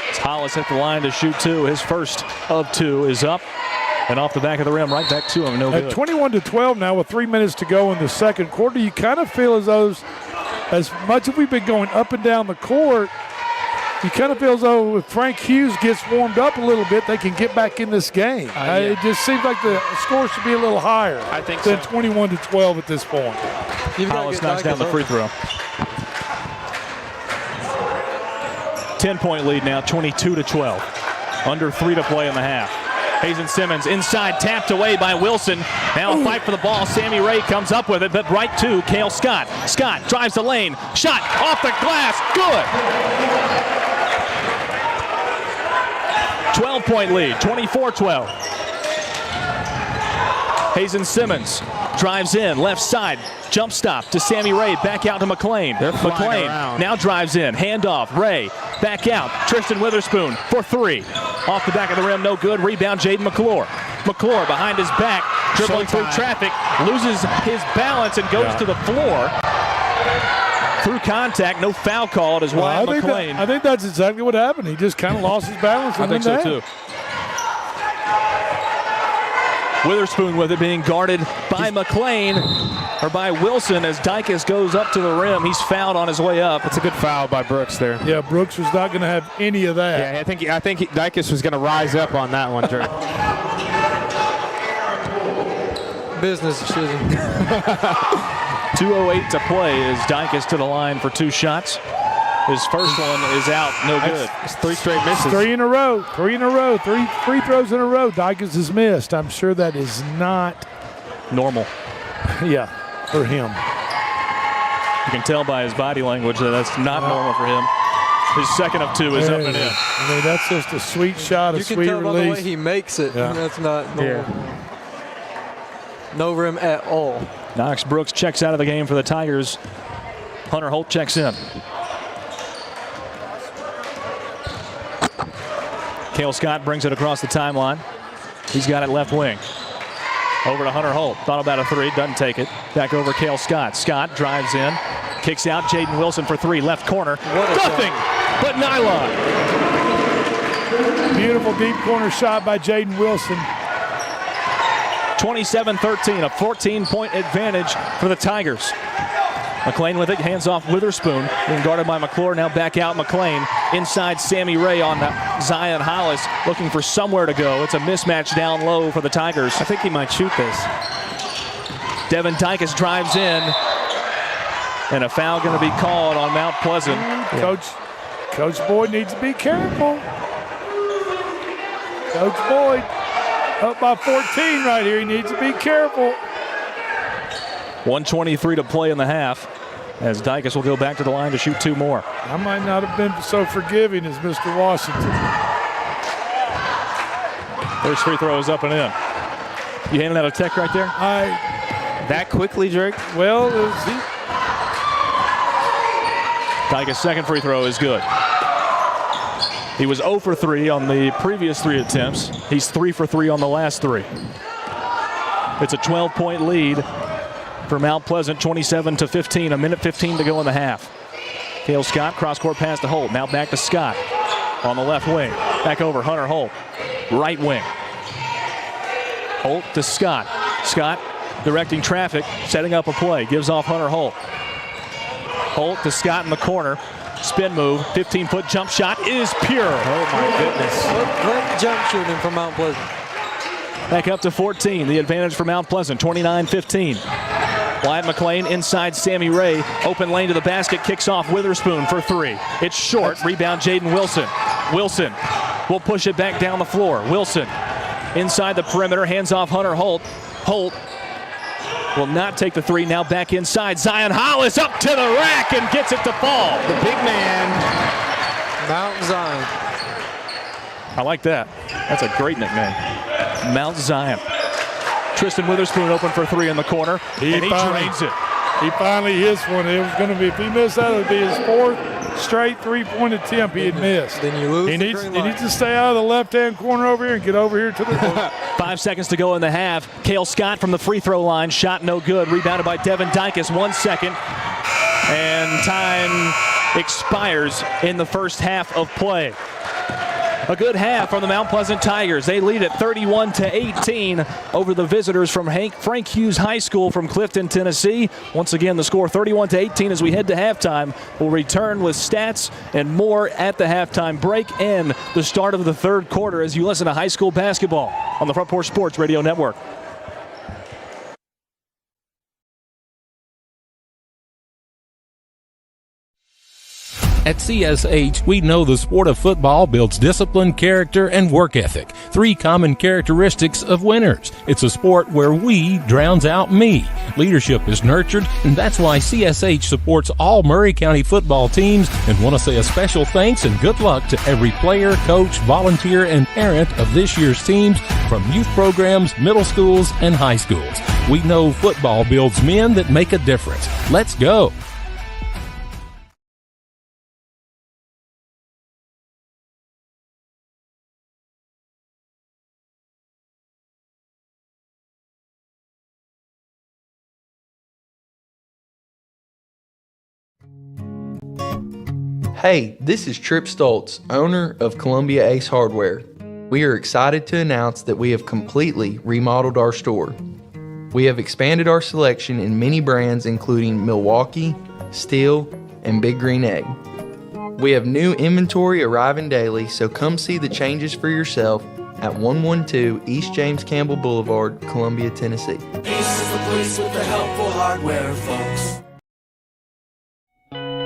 As Hollis hit the line to shoot 2. His first of 2 is up. And off the back of the rim, right back to him. No good. At 21-12 now with 3 minutes to go in the second quarter, you kind of feel as though, as much as we've been going up and down the court, you kind of feel as though if Frank Hughes gets warmed up a little bit, they can get back in this game. Yeah. It just seems like the score should be a little higher than 21-12 at this point. Hollis knocks down the free throw. 10-point lead now, 22-12. Under 3 to play in the half. Hazen Simmons inside, tapped away by Wilson. Now a fight for the ball. Sammy Ray comes up with it, but right to Cale Scott. Scott drives the lane. Shot off the glass. Good. 12-point lead, 24-12. Hazen Simmons drives in, left side. Jump stop to Sammy Ray, back out to McLean. McLean now drives in, handoff, Ray, back out. Tristan Witherspoon for 3. Off the back of the rim, no good. Rebound, Jaden McClure. McClure behind his back, dribbling through traffic, loses his balance and goes to the floor. Through contact, no foul called as Wyatt McLean. I think that's exactly what happened. He just kind of lost his balance. I think so too. Witherspoon with it being guarded by McLean, or by Wilson as Dykus goes up to the rim. He's fouled on his way up. It's a good foul by Brooks there. Yeah, Brooks was not going to have any of that. Yeah, I think Dykus was going to rise up on that one, Drake. Business decision. 2:08 to play as Dykus to the line for 2 shots. His first one is out, no good. It's 3 straight misses. 3 in a row. 3 in a row. 3 free throws in a row. Dykus has missed. I'm sure that is not normal. Yeah, for him. You can tell by his body language that that's not normal for him. His second of 2 is up and in. I mean, that's just a sweet shot, a sweet release. You can tell by the way he makes it. Yeah. That's not normal. Yeah. No rim at all. Knox Brooks checks out of the game for the Tigers. Hunter Holt checks in. Cale Scott brings it across the timeline. He's got it left wing. Over to Hunter Holt. Thought about a 3, doesn't take it. Back over Cale Scott. Scott drives in, kicks out. Jaden Wilson for 3, left corner. Nothing but nylon. Beautiful deep corner shot by Jaden Wilson. 27-13, a 14-point advantage for the Tigers. McLean with it, hands off Witherspoon. Being guarded by McClure, now back out McLean. Inside Sammy Ray on Zion Hollis, looking for somewhere to go. It's a mismatch down low for the Tigers. I think he might shoot this. Devin Dykus drives in. And a foul going to be called on Mount Pleasant. Coach Boyd needs to be careful. Coach Boyd up by 14 right here. He needs to be careful. 1:23 to play in the half as Dykus will go back to the line to shoot 2 more. I might not have been so forgiving as Mr. Washington. First free throw is up and in. You handing out a tech right there? That quickly, Drake? Well, Dykus' second free throw is good. He was 0 for 3 on the previous 3 attempts. He's 3 for 3 on the last 3. It's a 12-point lead for Mount Pleasant, 27-15, a minute 15 to go in the half. Cale Scott, cross-court pass to Holt. Now back to Scott on the left wing. Back over, Hunter Holt, right wing. Holt to Scott. Scott directing traffic, setting up a play. Gives off Hunter Holt. Holt to Scott in the corner. Spin move, 15-foot jump shot is pure. Oh, my goodness. Great jump shooting from Mount Pleasant. Back up to 14, the advantage for Mount Pleasant, 29-15. Wyatt McLean inside Sammy Ray. Open lane to the basket, kicks off Witherspoon for 3. It's short, rebound Jaden Wilson. Wilson will push it back down the floor. Wilson inside the perimeter, hands off Hunter Holt. Holt will not take the 3, now back inside. Zion Hollis up to the rack and gets it to fall. The big man. Mount Zion. I like that. That's a great nickname. Mount Zion. Tristan Witherspoon open for three in the corner, and he drains it. He finally hits one. It was going to be, if he missed that, it would be his fourth straight three-point attempt he had missed. Then you lose. He needs to stay out of the left-hand corner over here and get over here to the 5 seconds to go in the half. Cale Scott from the free throw line. Shot no good. Rebounded by Devin Dykus. 1 second. And time expires in the first half of play. A good half from the Mount Pleasant Tigers. They lead at 31-18 over the visitors from Frank Hughes High School from Clifton, Tennessee. Once again, the score 31-18 as we head to halftime. We'll return with stats and more at the halftime break and the start of the third quarter as you listen to high school basketball on the Front Porch Sports Radio Network. At CSH, we know the sport of football builds discipline, character, and work ethic, 3 common characteristics of winners. It's a sport where we drowns out me. Leadership is nurtured, and that's why CSH supports all Murray County football teams and want to say a special thanks and good luck to every player, coach, volunteer, and parent of this year's teams from youth programs, middle schools, and high schools. We know football builds men that make a difference. Let's go. Hey, this is Trip Stoltz, owner of Columbia Ace Hardware. We are excited to announce that we have completely remodeled our store. We have expanded our selection in many brands including Milwaukee, Steel, and Big Green Egg. We have new inventory arriving daily, so come see the changes for yourself at 112 East James Campbell Boulevard, Columbia, Tennessee. Ace is the place with the helpful hardware, folks.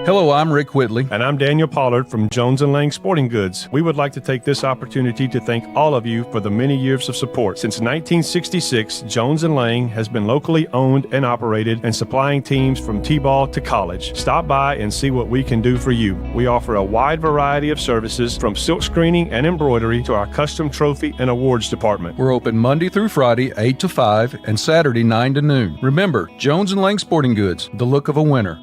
Hello, I'm Rick Whitley. And I'm Daniel Pollard from Jones & Lang Sporting Goods. We would like to take this opportunity to thank all of you for the many years of support. Since 1966, Jones & Lang has been locally owned and operated and supplying teams from T-ball to college. Stop by and see what we can do for you. We offer a wide variety of services from silk screening and embroidery to our custom trophy and awards department. We're open Monday through Friday, 8 to 5, and Saturday, 9 to noon. Remember, Jones & Lang Sporting Goods, the look of a winner.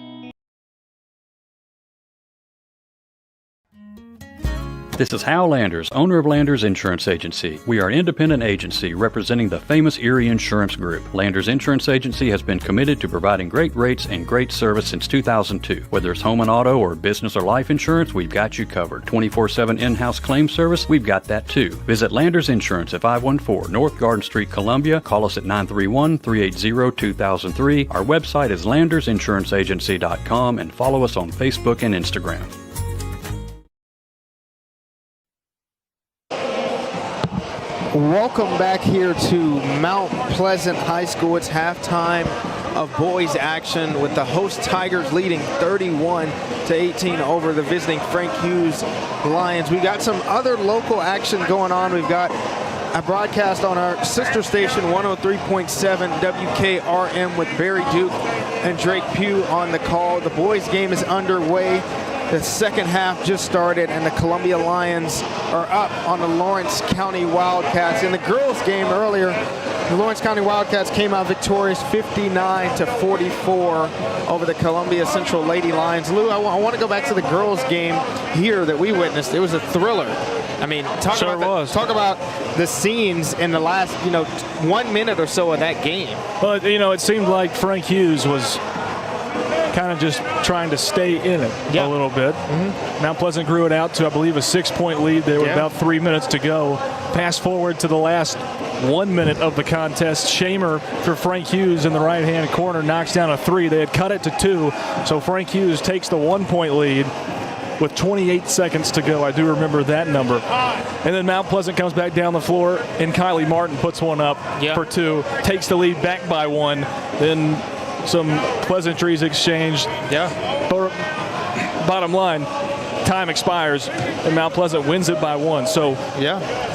This is Hal Landers, owner of Landers Insurance Agency. We are an independent agency representing the famous Erie Insurance Group. Landers Insurance Agency has been committed to providing great rates and great service since 2002. Whether it's home and auto or business or life insurance, we've got you covered. 24/7 in-house claim service, we've got that too. Visit Landers Insurance at 514 North Garden Street, Columbia. Call us at 931-380-2003. Our website is landersinsuranceagency.com and follow us on Facebook and Instagram. Welcome back here to Mount Pleasant High School. It's halftime of boys action with the host Tigers leading 31-18 over the visiting Frank Hughes Lions. We got some other local action going on. We've got a broadcast on our sister station 103.7 WKRM with Barry Duke and Drake Pugh on the call. The boys game is underway. The second half just started, and the Columbia Lions are up on the Lawrence County Wildcats. In the girls' game earlier, the Lawrence County Wildcats came out victorious 59-44 over the Columbia Central Lady Lions. Lou, I want to go back to the girls' game here that we witnessed. It was a thriller. I mean, talk about the scenes in the last, 1 minute or so of that game. Well, it seemed like Frank Hughes was kind of just trying to stay in it a little bit. Mount Pleasant grew it out to, I believe, a 6-point lead. There were about 3 minutes to go. Pass forward to the last 1 minute of the contest. Shamer for Frank Hughes in the right-hand corner knocks down a three. They had cut it to 2, so Frank Hughes takes the 1-point lead with 28 seconds to go. I do remember that number. And then Mount Pleasant comes back down the floor, and Kylie Martin puts one up for 2, takes the lead back by 1. Then some pleasantries exchanged. Bottom line, time expires, and Mount Pleasant wins it by 1. So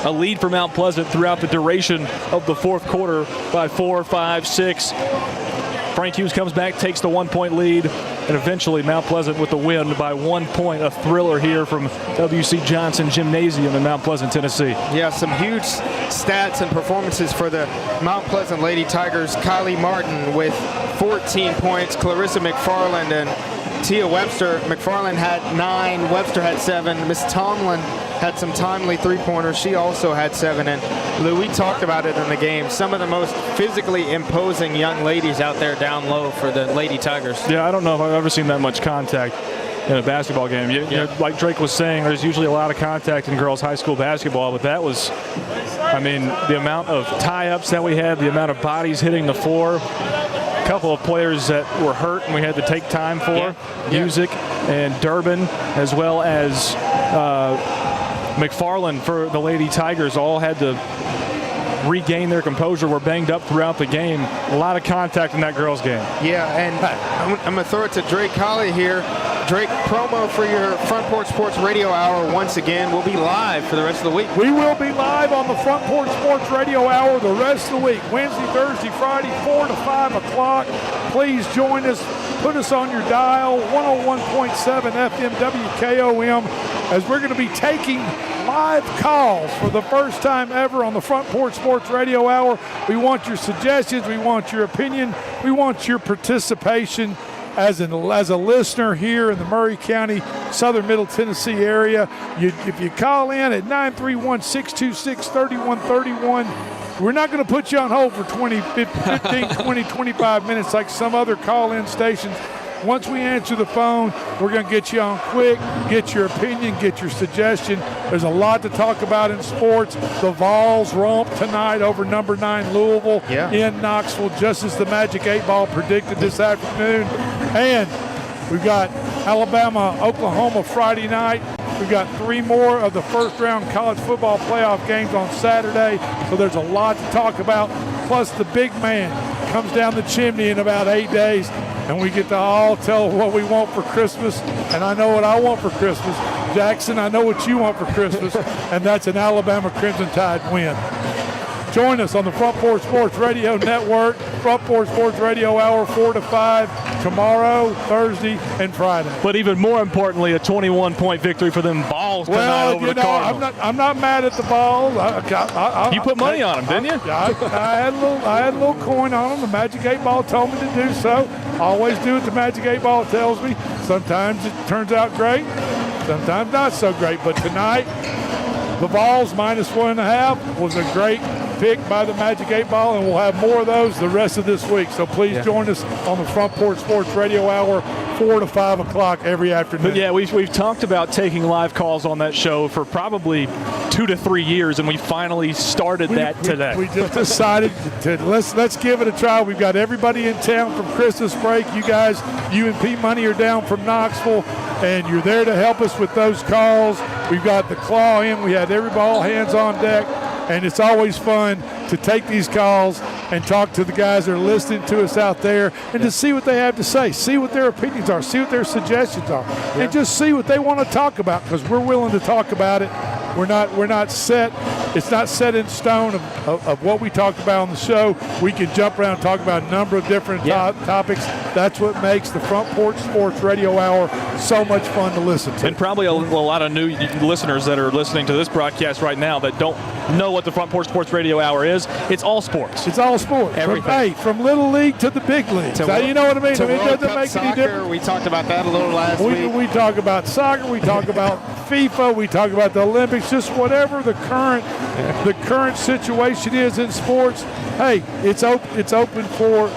a lead for Mount Pleasant throughout the duration of the fourth quarter by 4, 5, 6. Frank Hughes comes back, takes the 1-point lead. and eventually Mount Pleasant with the win by 1 point. A thriller here from W.C. Johnson Gymnasium in Mount Pleasant, Tennessee. Yeah, some huge stats and performances for the Mount Pleasant Lady Tigers. Kylie Martin with 14 points, Clarissa McFarland and Tia Webster. McFarland had 9, Webster had 7. Miss Tomlin had some timely three-pointers. She also had 7. And Lou, we talked about it in the game. Some of the most physically imposing young ladies out there down low for the Lady Tigers. Yeah, I don't know if I've ever seen that much contact in a basketball game. You know, like Drake was saying, there's usually a lot of contact in girls high school basketball, but that was, I mean, the amount of tie-ups that we had, the amount of bodies hitting the floor. A couple of players that were hurt and we had to take time for. Music and Durbin, as well as McFarland for the Lady Tigers, all had to regain their composure, were banged up throughout the game. A lot of contact in that girls' game. Yeah, and I'm going to throw it to Drake Colley here. Drake, promo for your Front Porch Sports Radio Hour once again. We'll be live for the rest of the week. We will be live on the Front Porch Sports Radio Hour the rest of the week. Wednesday, Thursday, Friday, 4 to 5 o'clock. Please join us. Put us on your dial, 101.7 FM WKOM, as we're going to be taking live calls for the first time ever on the Front Porch Sports Radio Hour. We want your suggestions. We want your opinion. We want your participation as a listener here in the Maury County, Southern Middle Tennessee area. If you call in at 931-626-3131, we're not going to put you on hold for 15, 20, 25 minutes like some other call-in stations. Once we answer the phone, we're going to get you on quick, get your opinion, get your suggestion. There's a lot to talk about in sports. The Vols romp tonight over number 9 Louisville in Knoxville, just as the Magic 8 Ball predicted this afternoon. And we've got Alabama, Oklahoma Friday night. We've got 3 more of the first-round college football playoff games on Saturday. So there's a lot to talk about. Plus the big man comes down the chimney in about 8 days. And we get to all tell what we want for Christmas. And I know what I want for Christmas. Jackson, I know what you want for Christmas. And that's an Alabama Crimson Tide win. Join us on the Front Porch Sports Radio Network, Front Porch Sports Radio Hour 4 to 5, tomorrow, Thursday, and Friday. But even more importantly, a 21-point victory for them Vols tonight over the Cardinals. I'm not mad at the Vols. You put money on them, didn't you? I had a little coin on them. The Magic 8 Ball told me to do so. I always do what the Magic 8 Ball tells me. Sometimes it turns out great, sometimes not so great. But tonight, the Vols -1.5 was a great pick by the Magic 8 Ball, and we'll have more of those the rest of this week. So please join us on the Front Porch Sports Radio Hour, 4 to 5 o'clock every afternoon. But yeah, we've talked about taking live calls on that show for probably 2 to 3 years, and we finally started that today. We just decided to let's give it a try. We've got everybody in town from Christmas break. You guys, you and Pete Money are down from Knoxville, and you're there to help us with those calls. We've got the claw in. We had everybody, all hands on deck. And it's always fun to take these calls and talk to the guys that are listening to us out there and to see what they have to say, see what their opinions are, see what their suggestions are, and just see what they want to talk about, because we're willing to talk about it. We're not set. It's not set in stone of what we talk about on the show. We can jump around and talk about a number of different topics. That's what makes the Front Porch Sports Radio Hour so much fun to listen to. And probably a lot of new listeners that are listening to this broadcast right now that don't know what the Front Porch Sports Radio Hour is. It's all sports. It's all sports. Everything. From Little League to the big leagues. You know what I mean? To it World doesn't Cup make soccer, any difference. we talked about that a little last week. We talk about soccer. We talk about FIFA. We talk about the Olympics. Just whatever the current situation is in sports. Hey, it's open for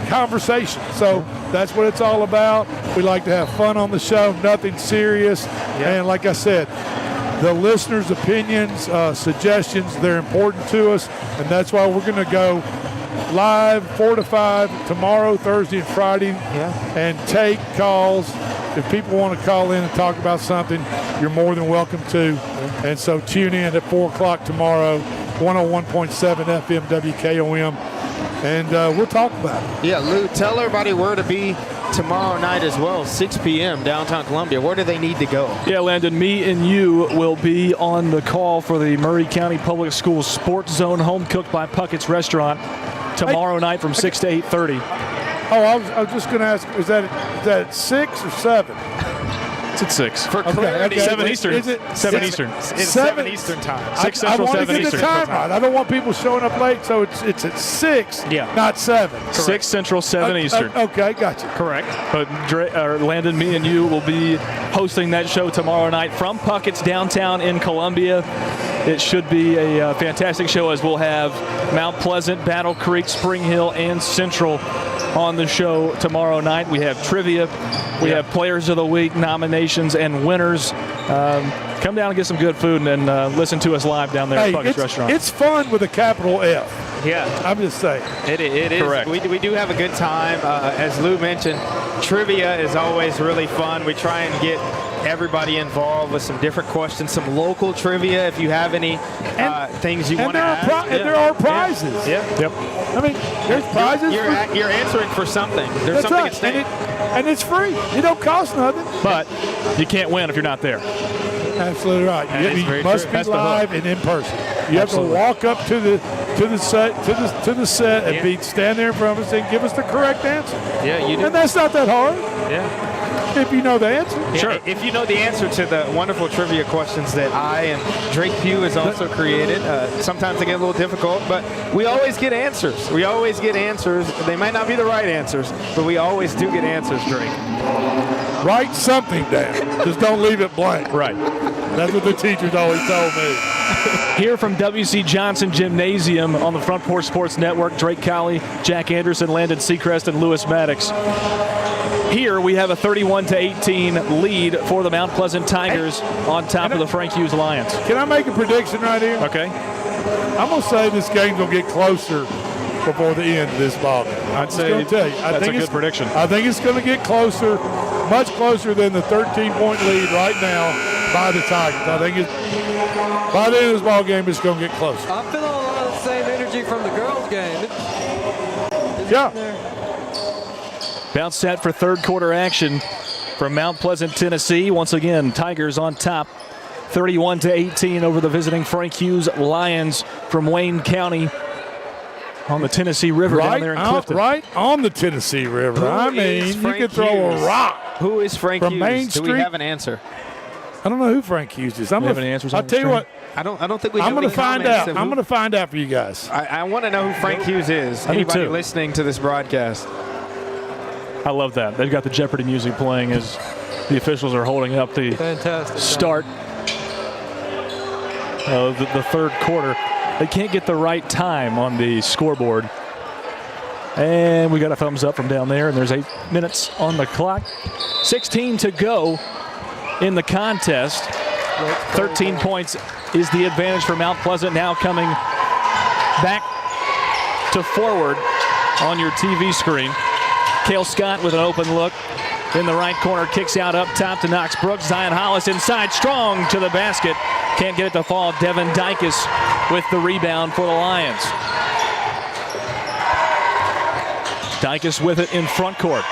conversation. So that's what it's all about. We like to have fun on the show, nothing serious. And like I said, the listeners' opinions, suggestions, they're important to us, and that's why we're going to go live 4 to 5 tomorrow, Thursday, and Friday, and take calls. If people want to call in and talk about something, you're more than welcome to. And so tune in at 4 o'clock tomorrow, 101.7 FM WKOM, and we'll talk about it. Yeah, Lou, tell everybody where to be tomorrow night as well, 6 p.m. downtown Columbia. Where do they need to go? Yeah, Landon, me and you will be on the call for the Maury County Public Schools Sports Zone Home Cooked by Puckett's Restaurant tomorrow night from 6 to 8:30. I was just going to ask, is that 6 or 7? It's at 6. For clarity, 7 Eastern. Is it 7 Eastern. It's 7 Eastern time. 6 Central, I 7 want to get Eastern. the time right. I don't want people showing up late, so it's at 6, not 7. 6 Central, 7 Eastern. Okay, gotcha. Correct. But Landon, me and you will be hosting that show tomorrow night from Puckett's downtown in Columbia. It should be a fantastic show as we'll have Mount Pleasant, Battle Creek, Spring Hill, and Central on the show tomorrow night. We have trivia. We have Players of the Week, nominations, and winners. Come down and get some good food and listen to us live down there at Puckett's Restaurant. It's fun with a capital F. Yeah. I'm just saying. It is. Correct. We do have a good time. As Lou mentioned, trivia is always really fun. We try and get everybody involved with some different questions, some local trivia if you have any things you want to ask. And there are prizes. Yeah. Yep. I mean, there's prizes. You're answering for something. There's That's something right. at stake. And it's free. It don't cost nothing. But you can't win if you're not there. Absolutely right. You must be That's the live hook. and in person. You have to walk up to the set and stand there in front of us and give us the correct answer. Yeah, you do. And that's not that hard. Yeah. If you know the answer. Yeah, Sure. If you know the answer to the wonderful trivia questions that I and Drake Pugh has also created, sometimes they get a little difficult, but we always get answers. We always get answers. They might not be the right answers, but we always do get answers, Drake. Write something down. Just don't leave it blank. Right. That's what the teachers always told me. Here from W.C. Johnson Gymnasium on the Front Porch Sports Network, Drake Colley, Jack Anderson, Landon Seacrest, and Lewis Maddox. Here we have a 31-18 lead for the Mount Pleasant Tigers on top of the Frank Hughes Lions. Can I make a prediction right here? Okay. I'm going to say this game's going to get closer before the end of this ball game. I'd say that's a good prediction. I think it's going to get closer, much closer than the 13-point lead right now by the Tigers. I think by the end of this ball game, it's going to get closer. I'm feeling a lot of the same energy from the girls' game. Bounce set for third quarter action from Mount Pleasant, Tennessee. Once again, Tigers on top, 31-18 over the visiting Frank Hughes Lions from Wayne County on the Tennessee River down there in Clifton. Right on the Tennessee River. You could throw a rock. Who is Frank from Hughes? Main Do we Street? have an answer? I don't know who Frank Hughes is. Do we have any answers? I'll tell you what. I don't think we. I'm going to find out. I'm going to find out for you guys. I want to know who Frank Hughes is. I do Anybody too. listening to this broadcast? I love that. They've got the Jeopardy music playing as the officials are holding up the start of the third quarter. They can't get the right time on the scoreboard. And we got a thumbs up from down there, and there's 8 minutes on the clock. 16 to go in the contest. 13 points is the advantage for Mount Pleasant, now coming back to forward on your TV screen. Cale Scott with an open look in the right corner, kicks out up top to Knox Brooks. Zion Hollis inside, strong to the basket. Can't get it to fall. Devin Dykus with the rebound for the Lions. Dykus with it in front court.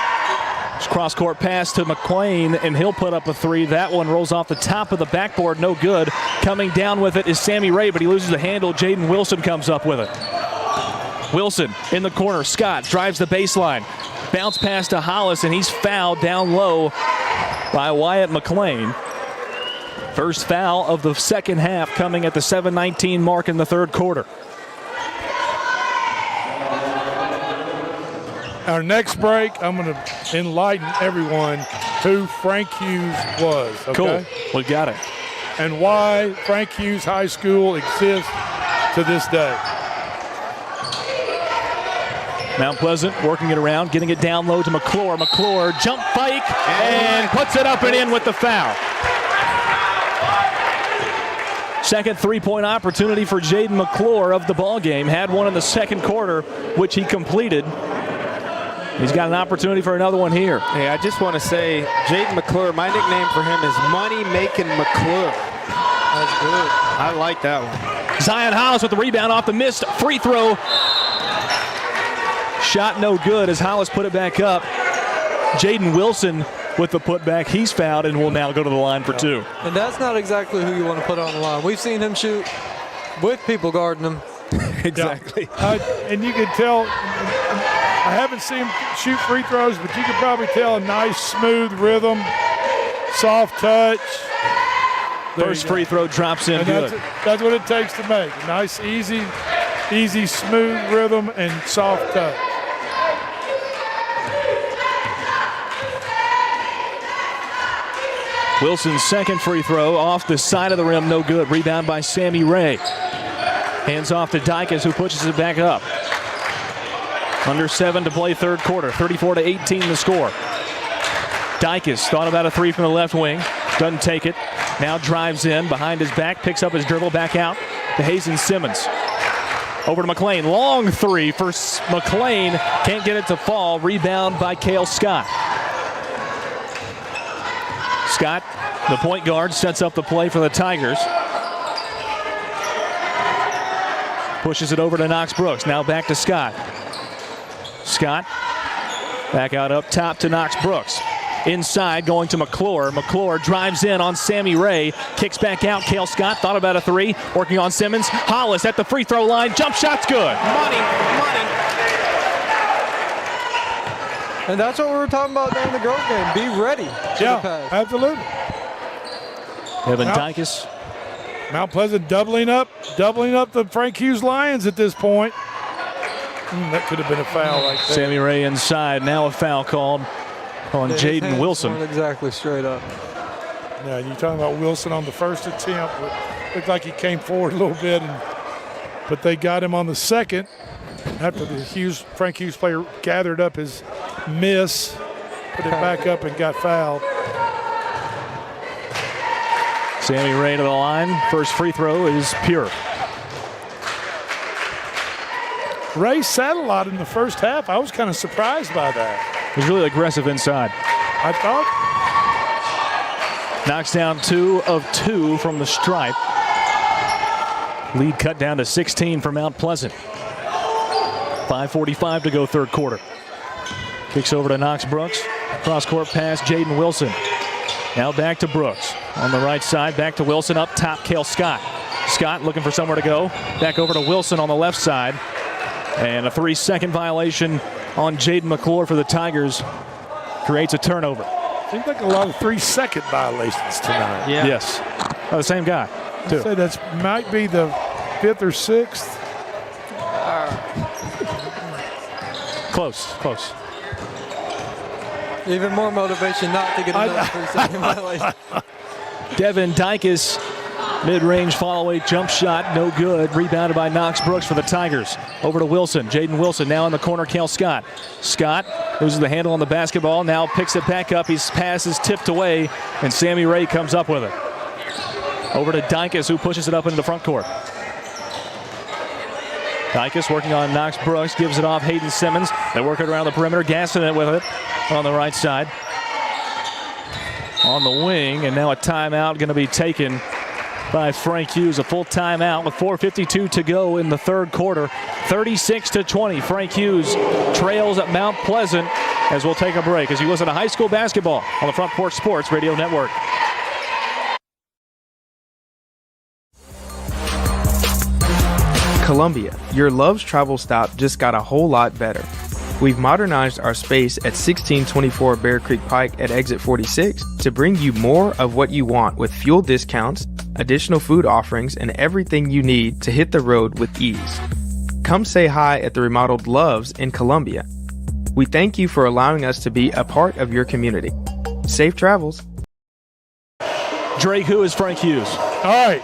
Cross-court pass to McQueen, and he'll put up a three. That one rolls off the top of the backboard, no good. Coming down with it is Sammy Ray, but he loses the handle. Jaden Wilson comes up with it. Wilson in the corner. Scott drives the baseline. Bounce pass to Hollis, and he's fouled down low by Wyatt McLean. First foul of the second half coming at the 7:19 mark in the third quarter. Our next break, I'm going to enlighten everyone who Frank Hughes was. Okay? Cool. We got it. And why Frank Hughes High School exists to this day. Mount Pleasant working it around, getting it down low to McClure. McClure, jump fake, and puts it up and in with the foul. Second three-point opportunity for Jaden McClure of the ball game. Had one in the second quarter, which he completed. He's got an opportunity for another one here. Hey, I just want to say, Jaden McClure, my nickname for him is Money Making McClure. That's good. I like that one. Zion Hollis with the rebound off the missed free throw. Shot no good as Hollis put it back up. Jaden Wilson with the putback. He's fouled and will now go to the line for two. And that's not exactly who you want to put on the line. We've seen him shoot with people guarding him. Exactly. And you can tell, I haven't seen him shoot free throws, but you can probably tell a nice, smooth rhythm, soft touch. First free throw drops in good. That's what it takes to make a nice, easy, smooth rhythm and soft touch. Wilson's second free throw off the side of the rim, no good. Rebound by Sammy Ray. Hands off to Dykes, who pushes it back up. Under 7 to play third quarter. 34-18 the score. Dykes thought about a three from the left wing. Doesn't take it. Now drives in behind his back, picks up his dribble, back out to Hazen Simmons. Over to McLean. Long three for McLean. Can't get it to fall. Rebound by Cale Scott. Scott, the point guard, sets up the play for the Tigers. Pushes it over to Knox Brooks. Now back to Scott. Scott back out up top to Knox Brooks. Inside going to McClure. McClure drives in on Sammy Ray. Kicks back out. Cale Scott thought about a three. Working on Simmons. Hollis at the free throw line. Jump shot's good. Money. And that's what we were talking about during the girls game. Be ready. Yeah, absolutely. Evan Dykes. Mount Pleasant doubling up the Frank Hughes Lions at this point. That could have been a foul right there. Sammy Ray inside. Now a foul called on Jaden Wilson. Exactly straight up. Yeah, you're talking about Wilson on the first attempt. Looked like he came forward a little bit, but they got him on the second after the Frank Hughes player gathered up his miss, put it back up and got fouled. Sammy Ray to the line. First free throw is pure. Ray sat a lot in the first half. I was kind of surprised by that. He's really aggressive inside. I thought. Knocks down 2 of 2 from the stripe. Lead cut down to 16 for Mount Pleasant. 5:45 to go third quarter. Kicks over to Knox Brooks. Cross court pass, Jaden Wilson. Now back to Brooks. On the right side, back to Wilson. Up top, Cale Scott. Scott looking for somewhere to go. Back over to Wilson on the left side. And a 3-second violation on Jaden McClure for the Tigers. Creates a turnover. Seems like a lot of 3-second violations tonight. Yeah. Yes. Oh, the same guy, too. I'd say that might be the 5th or 6th. Close. Even more motivation not to get another 3-second violation. Devin Dykes, mid-range follow-away jump shot, no good. Rebounded by Knox Brooks for the Tigers. Over to Wilson. Jaden Wilson now in the corner. Cale Scott. Scott loses the handle on the basketball. Now picks it back up. His pass is tipped away, and Sammy Ray comes up with it. Over to Dykes, who pushes it up into the front court. Dykes working on Knox Brooks, gives it off Hayden Simmons. They work it around the perimeter, gassing it with it on the right side. On the wing, and now a timeout going to be taken by Frank Hughes. A full timeout with 4:52 to go in the third quarter. 36-20. Frank Hughes trails at Mount Pleasant as we'll take a break as you listen to high school basketball on the Front Porch Sports Radio Network. Columbia, your Love's travel stop just got a whole lot better. We've modernized our space at 1624 Bear Creek Pike at exit 46 to bring you more of what you want with fuel discounts, additional food offerings, and everything you need to hit the road with ease. Come say hi at the remodeled Love's in Columbia. We thank you for allowing us to be a part of your community. Safe travels. Drake, who is Frank Hughes? All right.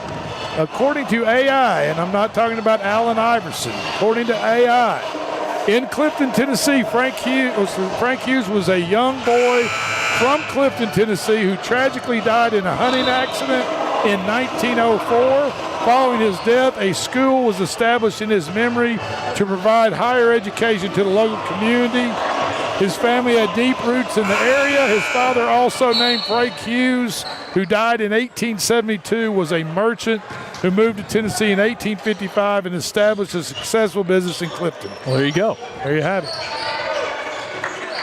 According to AI, and I'm not talking about Allen Iverson, according to AI, in Clifton, Tennessee, Frank Hughes was a young boy from Clifton, Tennessee, who tragically died in a hunting accident in 1904. Following his death, a school was established in his memory to provide higher education to the local community. His family had deep roots in the area. His father, also named Frank Hughes, who died in 1872, was a merchant who moved to Tennessee in 1855 and established a successful business in Clifton. Well, there you go. There you have it.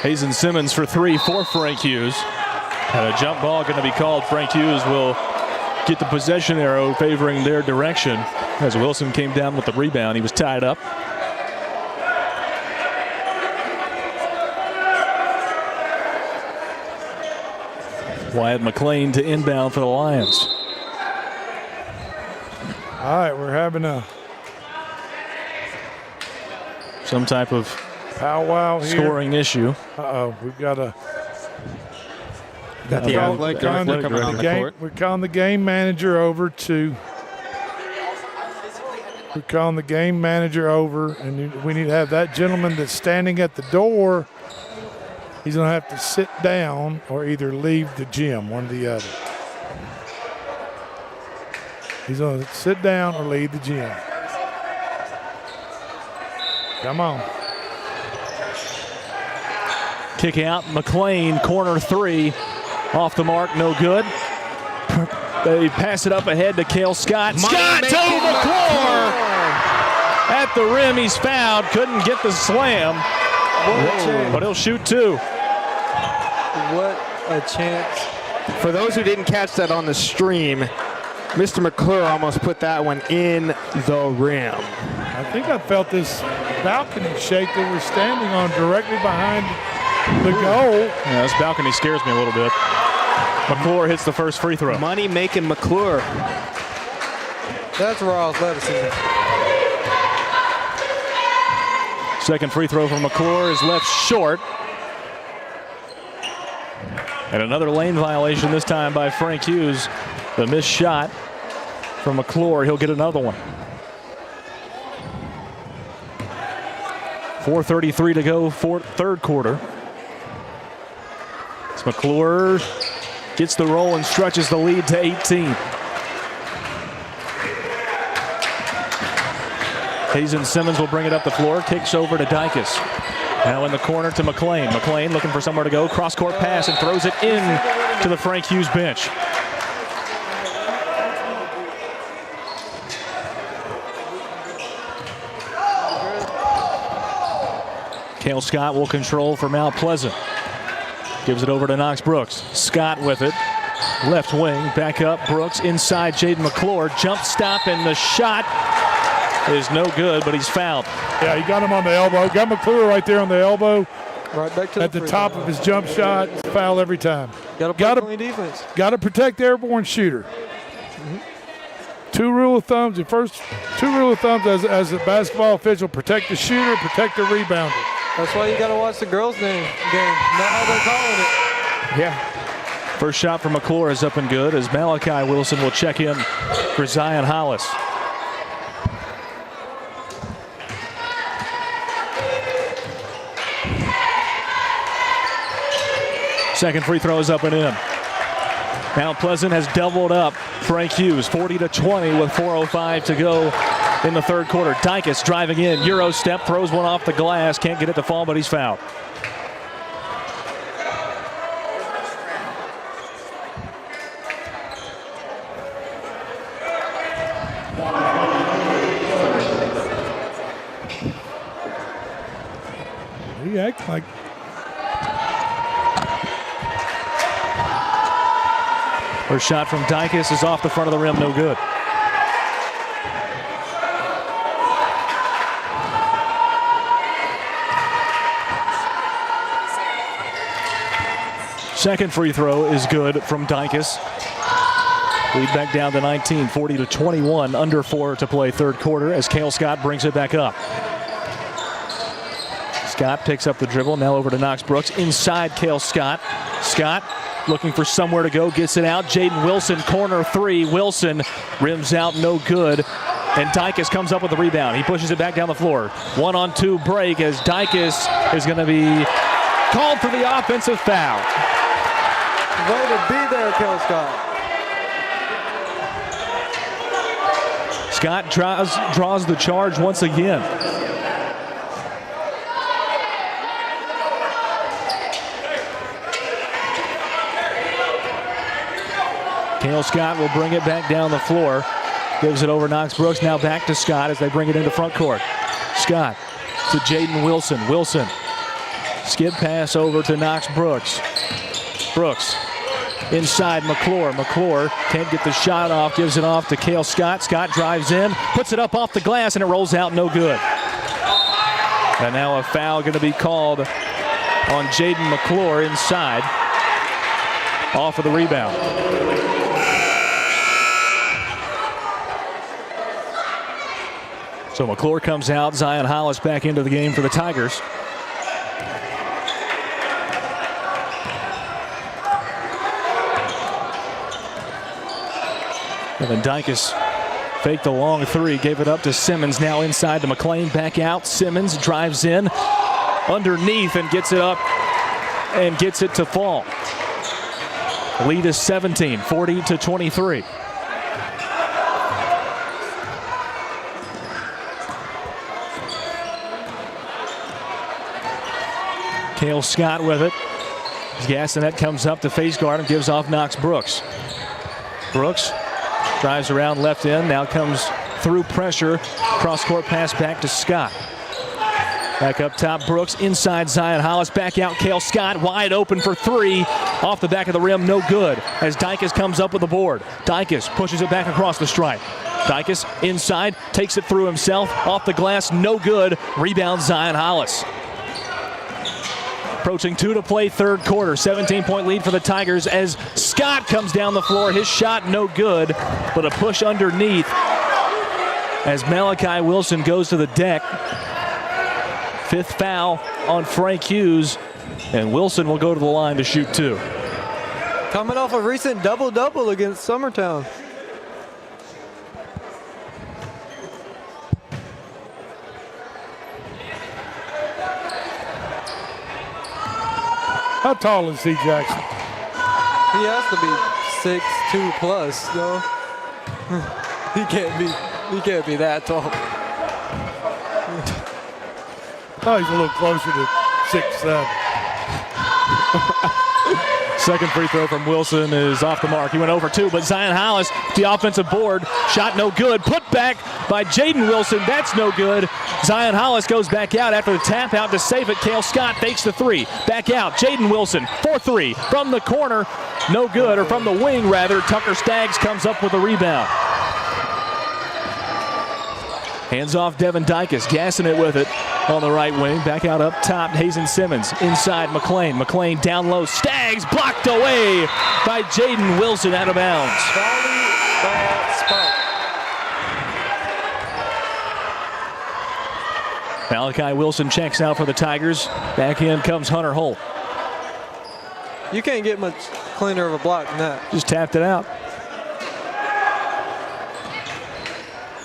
Hazen Simmons for 3 for Frank Hughes. And a jump ball going to be called. Frank Hughes will get the possession arrow favoring their direction as Wilson came down with the rebound. He was tied up. Wyatt McLean to inbound for the Lions. All right, we're having some type of powwow here. Scoring issue. We've got a. Got the athletic director coming on the court. We're calling the game manager over to. We're calling the game manager over, and we need to have that gentleman that's standing at the door. He's going to have to sit down or either leave the gym, one or the other. He's going to sit down or leave the gym. Come on. Kick out, McLean, corner three. Off the mark, no good. They pass it up ahead to Cale Scott. Scott to McClure! At the rim, he's fouled. Couldn't get the slam. But he'll shoot two. What a chance. For those who didn't catch that on the stream, Mr. McClure almost put that one in the rim. I think I felt this balcony shake that we're standing on directly behind the goal. Yeah, this balcony scares me a little bit. McClure hits the first free throw. Money making McClure. That's raw athleticism. Second free throw from McClure is left short. And another lane violation this time by Frank Hughes. The missed shot from McClure. He'll get another one. 4:33 to go, third quarter. As McClure gets the roll and stretches the lead to 18. Hazen Simmons will bring it up the floor, kicks over to Dykus. Now in the corner to McLean. McLean looking for somewhere to go, cross-court pass and throws it in to the Frank Hughes bench. Cale Scott will control for Mount Pleasant. Gives it over to Knox Brooks. Scott with it. Left wing, back up. Brooks inside Jaden McClure. Jump stop, and the shot is no good, but he's fouled. Yeah, he got him on the elbow. Got McClure right there on the elbow. Right back to at the top of his jump shot. Foul every time. Got to play clean defense. Got to protect the airborne shooter. Two rule of thumbs. The first two rule of thumbs as a basketball official: protect the shooter, protect the rebounder. That's why you got to watch the girls' game. Not how they're calling it. Yeah. First shot from McClure is up and good as Malachi Wilson will check in for Zion Hollis. Second free throw is up and in. Mount Pleasant has doubled up Frank Hughes, 40-20 with 4:05 to go in the third quarter. Dykus driving in, Euro step, throws one off the glass, can't get it to fall, but he's fouled. He acts like first shot from Dykus is off the front of the rim, no good. Second free throw is good from Dykus. Lead back down to 19, 40-21, under 4 to play third quarter as Cale Scott brings it back up. Scott picks up the dribble, now over to Knox Brooks. Inside Cale Scott. Scott looking for somewhere to go, gets it out. Jaden Wilson, corner three. Wilson rims out, no good. And Dykus comes up with the rebound. He pushes it back down the floor. 1-on-2 break as Dykus is going to be called for the offensive foul. Way to be there, Cale Scott. Scott draws the charge once again. Cale Scott will bring it back down the floor. Gives it over Knox Brooks. Now back to Scott as they bring it into front court. Scott to Jaden Wilson. Wilson. Skid pass over to Knox Brooks. Brooks inside McClure. McClure can't get the shot off. Gives it off to Cale Scott. Scott drives in. Puts it up off the glass and it rolls out. No good. And now a foul going to be called on Jaden McClure inside. off of the rebound. So McClure comes out. Zion Hollis back into the game for the Tigers. And then Dykes faked the long three, gave it up to Simmons. Now inside to McLean, back out. Simmons drives in underneath and gets it up and gets it to fall. Lead is 17, 40-23. Cale Scott with it. Gassonet comes up to face guard and gives off Knox Brooks. Brooks drives around left end, now comes through pressure. Cross-court pass back to Scott. Back up top, Brooks inside Zion Hollis. Back out, Cale Scott wide open for three. Off the back of the rim, no good. As Dykes comes up with the board. Dykes pushes it back across the stripe. Dykes inside, takes it through himself. Off the glass, no good. Rebound Zion Hollis. Approaching 2 to play, third quarter. 17-point lead for the Tigers as Scott comes down the floor. His shot no good, but a push underneath as Malachi Wilson goes to the deck. Fifth foul on Frank Hughes, and Wilson will go to the line to shoot two. Coming off a recent double-double against Summertown. How tall is C. Jackson? He has to be 6'2" plus, though. He can't be that tall. Oh, he's a little closer to 6'7". Second free throw from Wilson is off the mark. He went over two, but Zion Hollis, the offensive board, shot no good. Put back by Jaden Wilson. That's no good. Zion Hollis goes back out after the tap out to save it. Cale Scott fakes the three. Back out. Jaden Wilson, 4-3 from the corner. No good, or from the wing, rather. Tucker Staggs comes up with a rebound. Hands off Devin Dykes, gassing it with it on the right wing. Back out up top, Hazen Simmons. Inside, McLean. McLean down low. Staggs blocked away by Jaden Wilson out of bounds. Malachi Wilson checks out for the Tigers. Back in comes Hunter Holt. You can't get much cleaner of a block than that. Just tapped it out.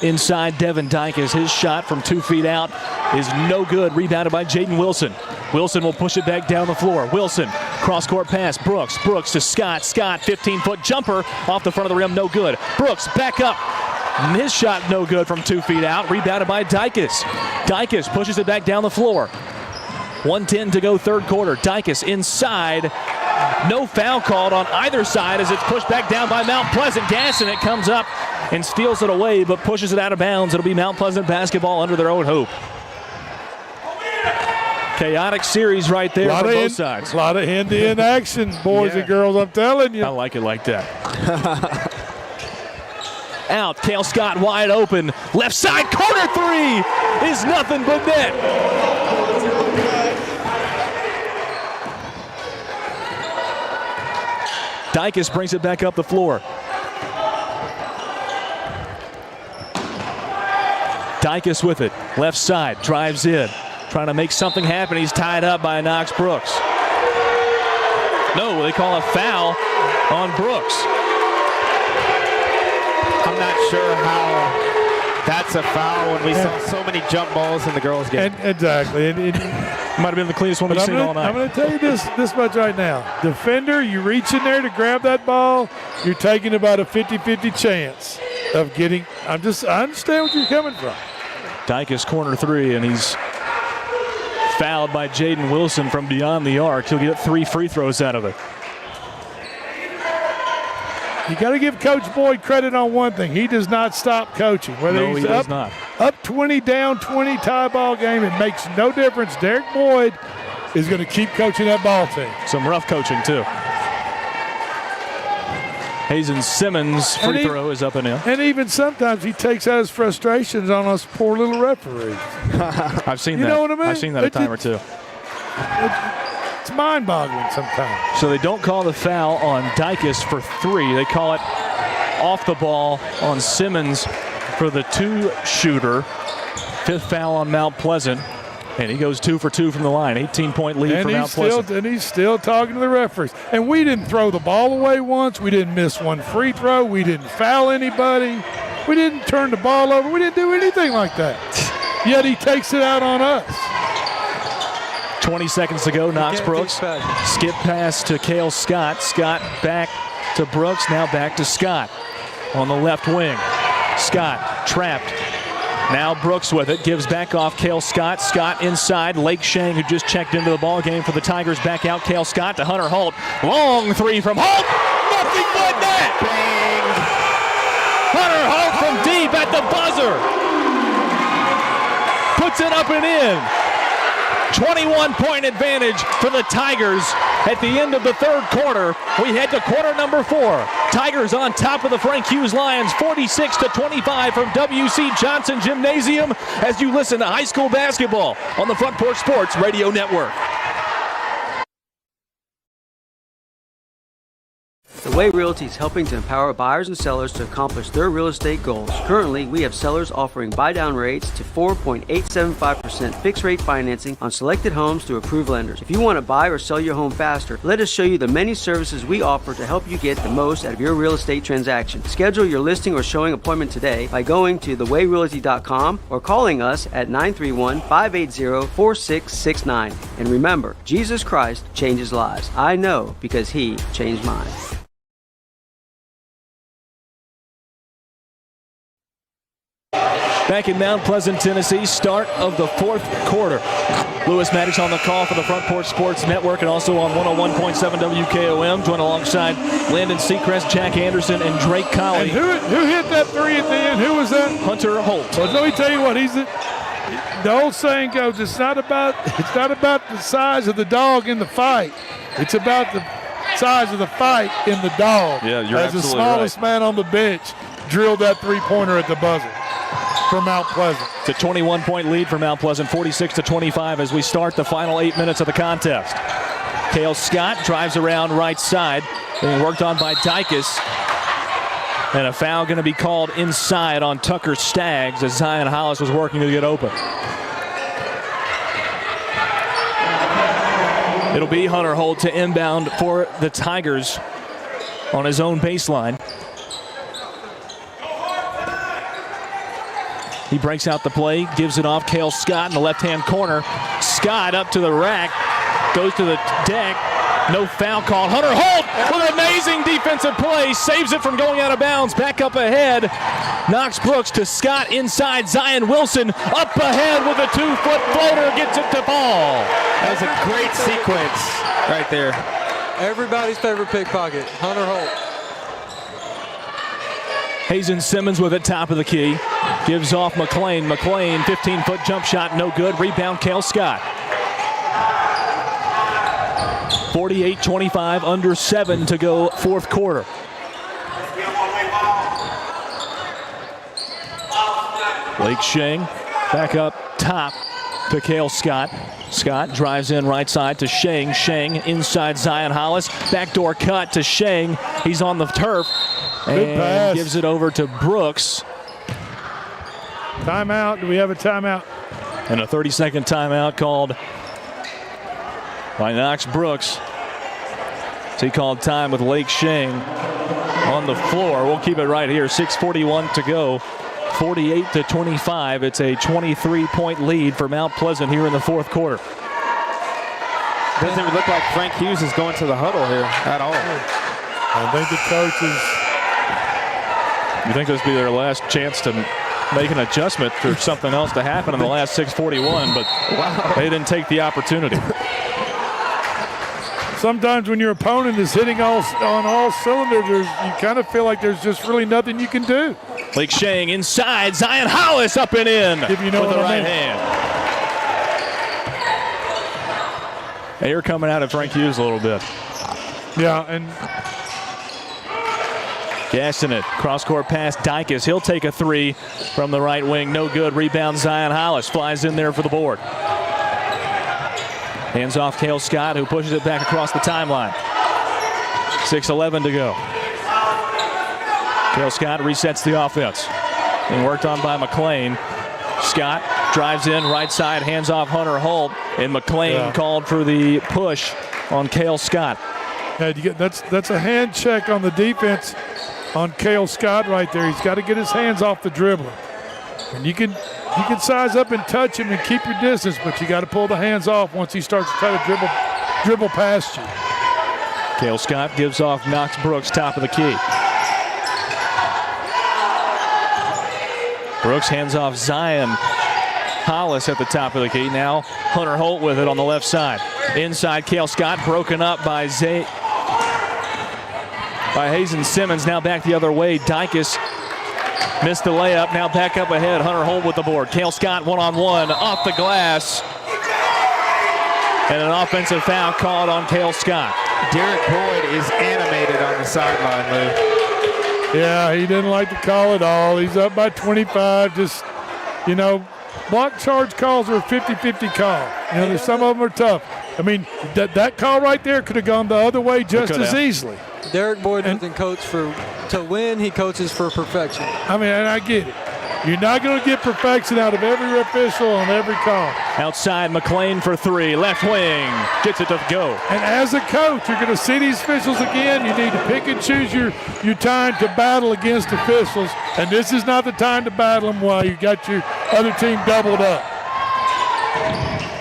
Inside Devin Dykes, his shot from 2 feet out is no good. Rebounded by Jaden Wilson. Wilson will push it back down the floor. Wilson, cross-court pass. Brooks to Scott. Scott, 15-foot jumper off the front of the rim, no good. Brooks back up. His shot no good from 2 feet out. Rebounded by Dykes. Dykes pushes it back down the floor. 1:10 to go, third quarter. Dykes inside. No foul called on either side as it's pushed back down by Mount Pleasant. Gasson it comes up and steals it away, but pushes it out of bounds. It'll be Mount Pleasant basketball under their own hoop. Chaotic series right there for both sides. A lot of hand-to-hand action, boys and girls, I'm telling you. I like it like that. Out, Cale Scott wide open. Left side, corner three is nothing but net. Dykes brings it back up the floor. Dykes with it, left side, drives in, trying to make something happen. He's tied up by Knox Brooks. No, they call a foul on Brooks. I'm not sure how that's a foul when we saw so many jump balls in the girls' game. Exactly. Might have been the cleanest one we've seen all night. I'm going to tell you this much right now. Defender, you reach in there to grab that ball, you're taking about a 50-50 chance of getting. I understand what you're coming from. Dykes corner three, and he's fouled by Jaden Wilson from beyond the arc. He'll get 3 free throws out of it. You got to give Coach Boyd credit on one thing. He does not stop coaching. Whether he's up 20, down 20, tie ball game, it makes no difference. Derek Boyd is going to keep coaching that ball team. Some rough coaching, too. Hazen Simmons' free throw is up and in. And even sometimes he takes out his frustrations on us poor little referees. I've seen that. You know what I mean? I've seen that a time or two. It's mind-boggling sometimes. So they don't call the foul on Dykes for 3. They call it off the ball on Simmons for the 2-shooter. 5th foul on Mount Pleasant. And he goes 2 for 2 from the line. 18-point lead for Mount Pleasant. And he's still talking to the referees. And we didn't throw the ball away once. We didn't miss one free throw. We didn't foul anybody. We didn't turn the ball over. We didn't do anything like that. Yet he takes it out on us. 20 seconds to go. Knox Brooks. Skip pass to Cale Scott. Scott back to Brooks. Now back to Scott on the left wing. Scott trapped. Now Brooks with it, gives back off Cale Scott. Scott inside. Lake Shang, who just checked into the ball game for the Tigers, back out. Cale Scott to Hunter Holt. Long 3 from Holt. Nothing but net. Bang. Hunter Holt from deep at the buzzer. Puts it up and in. 21-point advantage for the Tigers at the end of the 3rd quarter. We head to quarter number 4. Tigers on top of the Frank Hughes Lions, 46-25 from W.C. Johnson Gymnasium, as you listen to high school basketball on the Front Porch Sports Radio Network. The Way Realty is helping to empower buyers and sellers to accomplish their real estate goals. Currently, we have sellers offering buy-down rates to 4.875% fixed-rate financing on selected homes through approved lenders. If you want to buy or sell your home faster, let us show you the many services we offer to help you get the most out of your real estate transaction. Schedule your listing or showing appointment today by going to thewayrealty.com or calling us at 931-580-4669. And remember, Jesus Christ changes lives. I know because He changed mine. Back in Mount Pleasant, Tennessee, start of the 4th quarter. Lewis Maddox on the call for the Front Porch Sports Network and also on 101.7 WKOM, joined alongside Landon Seacrest, Jack Anderson, and Drake Colley. And who hit that 3 at the end? Who was that? Hunter Holt. Well, let me tell you what, the old saying goes, it's not about the size of the dog in the fight. It's about the size of the fight in the dog. Yeah, you're as the smallest man on the bench drilled that 3-pointer at the buzzer for Mount Pleasant. It's a 21-point lead for Mount Pleasant, 46-25 as we start the final 8 minutes of the contest. Cale Scott drives around right side, being worked on by Dykes. And a foul going to be called inside on Tucker Staggs as Zion Hollis was working to get open. It'll be Hunter Holt to inbound for the Tigers on his own baseline. He breaks out the play, gives it off Cale Scott in the left-hand corner. Scott up to the rack, goes to the deck. No foul called. Hunter Holt with an amazing defensive play, saves it from going out of bounds. Back up ahead. Knox Brooks to Scott inside. Zion Wilson up ahead with a 2-foot floater, gets it to fall. That was a great sequence right there. Everybody's favorite pickpocket, Hunter Holt. Hazen Simmons with it, top of the key. Gives off McClain. McClain, 15-foot jump shot, no good. Rebound, Cale Scott. 48-25, under 7 to go, 4th quarter. Lake Shang back up top to Cale Scott. Scott drives in right side to Shang. Shang inside Zion Hollis. Backdoor cut to Shang. He's on the turf. And gives it over to Brooks. Timeout. Do we have a timeout? And a 30-second timeout called by Knox Brooks. So he called time with Lake Shang on the floor. We'll keep it right here. 6:41 to go. 48-25. It's a 23-point lead for Mount Pleasant here in the 4th quarter. Doesn't even look like Frank Hughes is going to the huddle here at all. I think the coaches. You think this will be their last chance to make an adjustment for something else to happen in the last 6:41, but they didn't take the opportunity. Sometimes when your opponent is hitting on all cylinders, you kind of feel like there's just really nothing you can do. Lake Shang inside, Zion Hollis up and in if you know with the right mean. hand. Air coming out of Frank Hughes a little bit. Yeah, and gassing it. Cross-court pass, Dykes. He'll take a 3 from the right wing. No good. Rebound, Zion Hollis. Flies in there for the board. Hands off Cale Scott, who pushes it back across the timeline. 6:11 to go. Cale Scott resets the offense. And worked on by McLean. Scott drives in right side, hands off Hunter Holt, and McLean called for the push on Cale Scott. Yeah, that's a hand check on the defense on Cale Scott right there. He's got to get his hands off the dribbler. And you can size up and touch him and keep your distance, but you got to pull the hands off once he starts to try to dribble past you. Cale Scott gives off Knox Brooks, top of the key. Brooks hands off Zion Hollis at the top of the key. Now Hunter Holt with it on the left side. Inside, Cale Scott broken up by Hazen Simmons. Now back the other way. Dykus missed the layup. Now back up ahead. Hunter Holt with the board. Cale Scott one-on-one off the glass. And an offensive foul called on Cale Scott. Derek Boyd is animated on the sideline, Lou. Yeah, he didn't like the call at all. He's up by 25. Just, block charge calls are a 50-50 call. Some of them are tough. I mean, that call right there could have gone the other way just as easily. Derek Boyd doesn't coach to win. He coaches for perfection. I mean, and I get it. You're not going to get perfection out of every official on every call. Outside, McLean for three. Left wing. Gets it to go. And as a coach, you're going to see these officials again. You need to pick and choose your time to battle against officials. And this is not the time to battle them while you got your other team doubled up.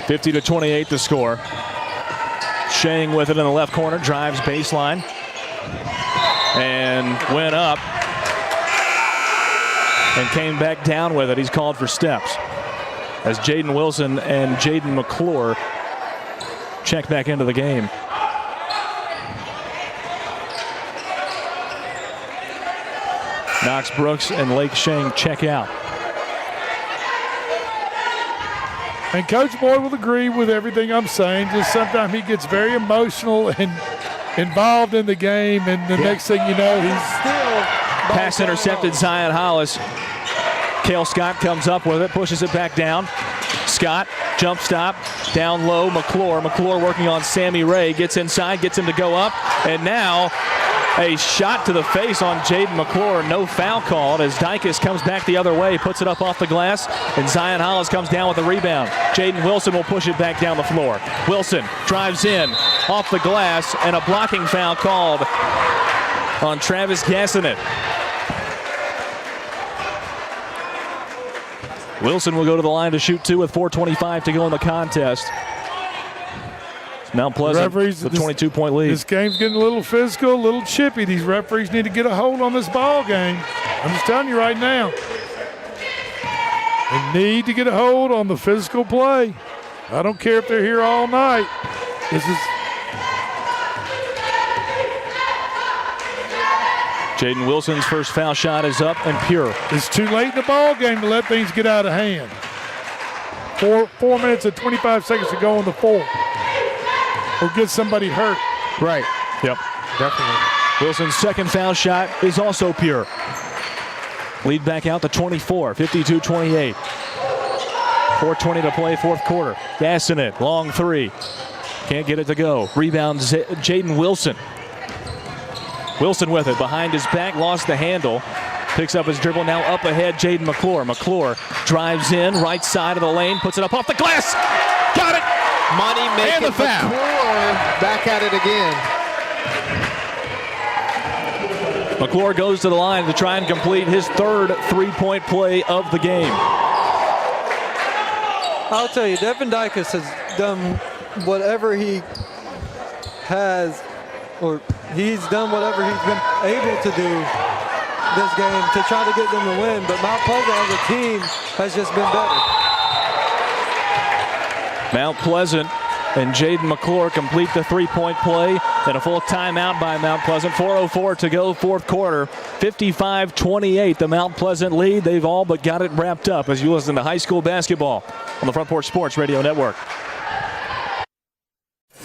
50-28 the score. Shang with it in the left corner. Drives baseline. And went up. And came back down with it. He's called for steps. As Jaden Wilson and Jaden McClure check back into the game. Knox Brooks and Lake Shang check out. And Coach Boyd will agree with everything I'm saying. Just sometimes he gets very emotional and involved in the game, and the next thing you know, he's still pass intercepted. Zion Hollis. Cale Scott comes up with it, pushes it back down. Scott, jump stop, down low, McClure. McClure working on Sammy Ray, gets inside, gets him to go up, and now a shot to the face on Jaden McClure. No foul called as Dykus comes back the other way, puts it up off the glass, and Zion Hollis comes down with a rebound. Jaden Wilson will push it back down the floor. Wilson drives in, off the glass, and a blocking foul called on Travis Gassinet. Wilson will go to the line to shoot two with 4:25 to go in the contest. Mount Pleasant with a 22-point lead. This game's getting a little physical, a little chippy. These referees need to get a hold on this ball game. I'm just telling you right now. They need to get a hold on the physical play. I don't care if they're here all night. This is Jaden Wilson's first foul shot is up and pure. It's too late in the ball game to let things get out of hand. 4 minutes and 25 seconds to go on the fourth. Or get somebody hurt. Right. Yep. Definitely. Wilson's second foul shot is also pure. Lead back out to 24, 52-28. 4:20 to play, fourth quarter. Gassinet, long three. Can't get it to go. Rebound, Jaden Wilson. Wilson with it, behind his back, lost the handle. Picks up his dribble, now up ahead, Jaden McClure. McClure drives in, right side of the lane, puts it up off the glass. Got it! Money making the foul. McClure back at it again. McClure goes to the line to try and complete his third three-point play of the game. I'll tell you, Devin Dykus has done whatever he has, or he's done whatever he's been able to do this game to try to get them to win, but Mount Pleasant as a team has just been better. Mount Pleasant and Jaden McClure complete the three-point play, and a full timeout by Mount Pleasant. 4:04 to go, fourth quarter. 55-28, the Mount Pleasant lead. They've all but got it wrapped up as you listen to high school basketball on the Front Porch Sports Radio Network.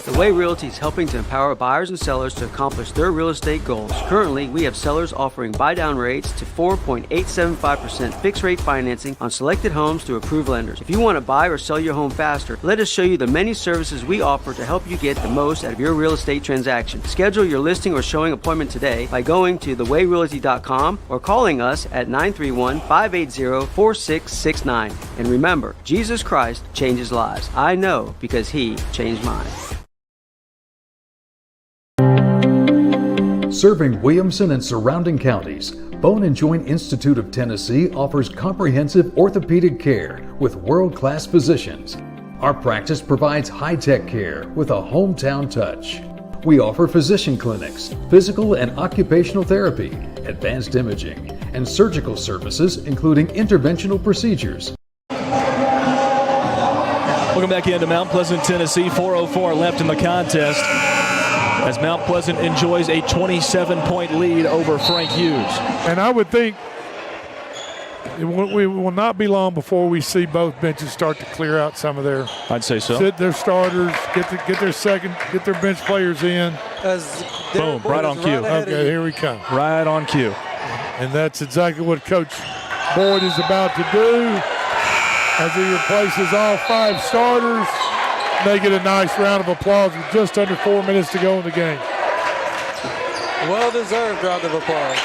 The Way Realty is helping to empower buyers and sellers to accomplish their real estate goals. Currently, we have sellers offering buy-down rates to 4.875% fixed-rate financing on selected homes through approved lenders. If you want to buy or sell your home faster, let us show you the many services we offer to help you get the most out of your real estate transaction. Schedule your listing or showing appointment today by going to thewayrealty.com or calling us at 931-580-4669. And remember, Jesus Christ changes lives. I know because He changed mine. Serving Williamson and surrounding counties, Bone and Joint Institute of Tennessee offers comprehensive orthopedic care with world-class physicians. Our practice provides high-tech care with a hometown touch. We offer physician clinics, physical and occupational therapy, advanced imaging, and surgical services including interventional procedures. Welcome back into Mount Pleasant, Tennessee. 4:04 left in the contest as Mount Pleasant enjoys a 27-point lead over Frank Hughes. And I would think it will not be long before we see both benches start to clear out some of their. I'd say so. Sit their starters, get their bench players in. Boom, right on cue. Okay, here we come. Right on cue. And that's exactly what Coach Boyd is about to do as he replaces all 5 starters. They get a nice round of applause with just under 4 minutes to go in the game. Well-deserved round of applause.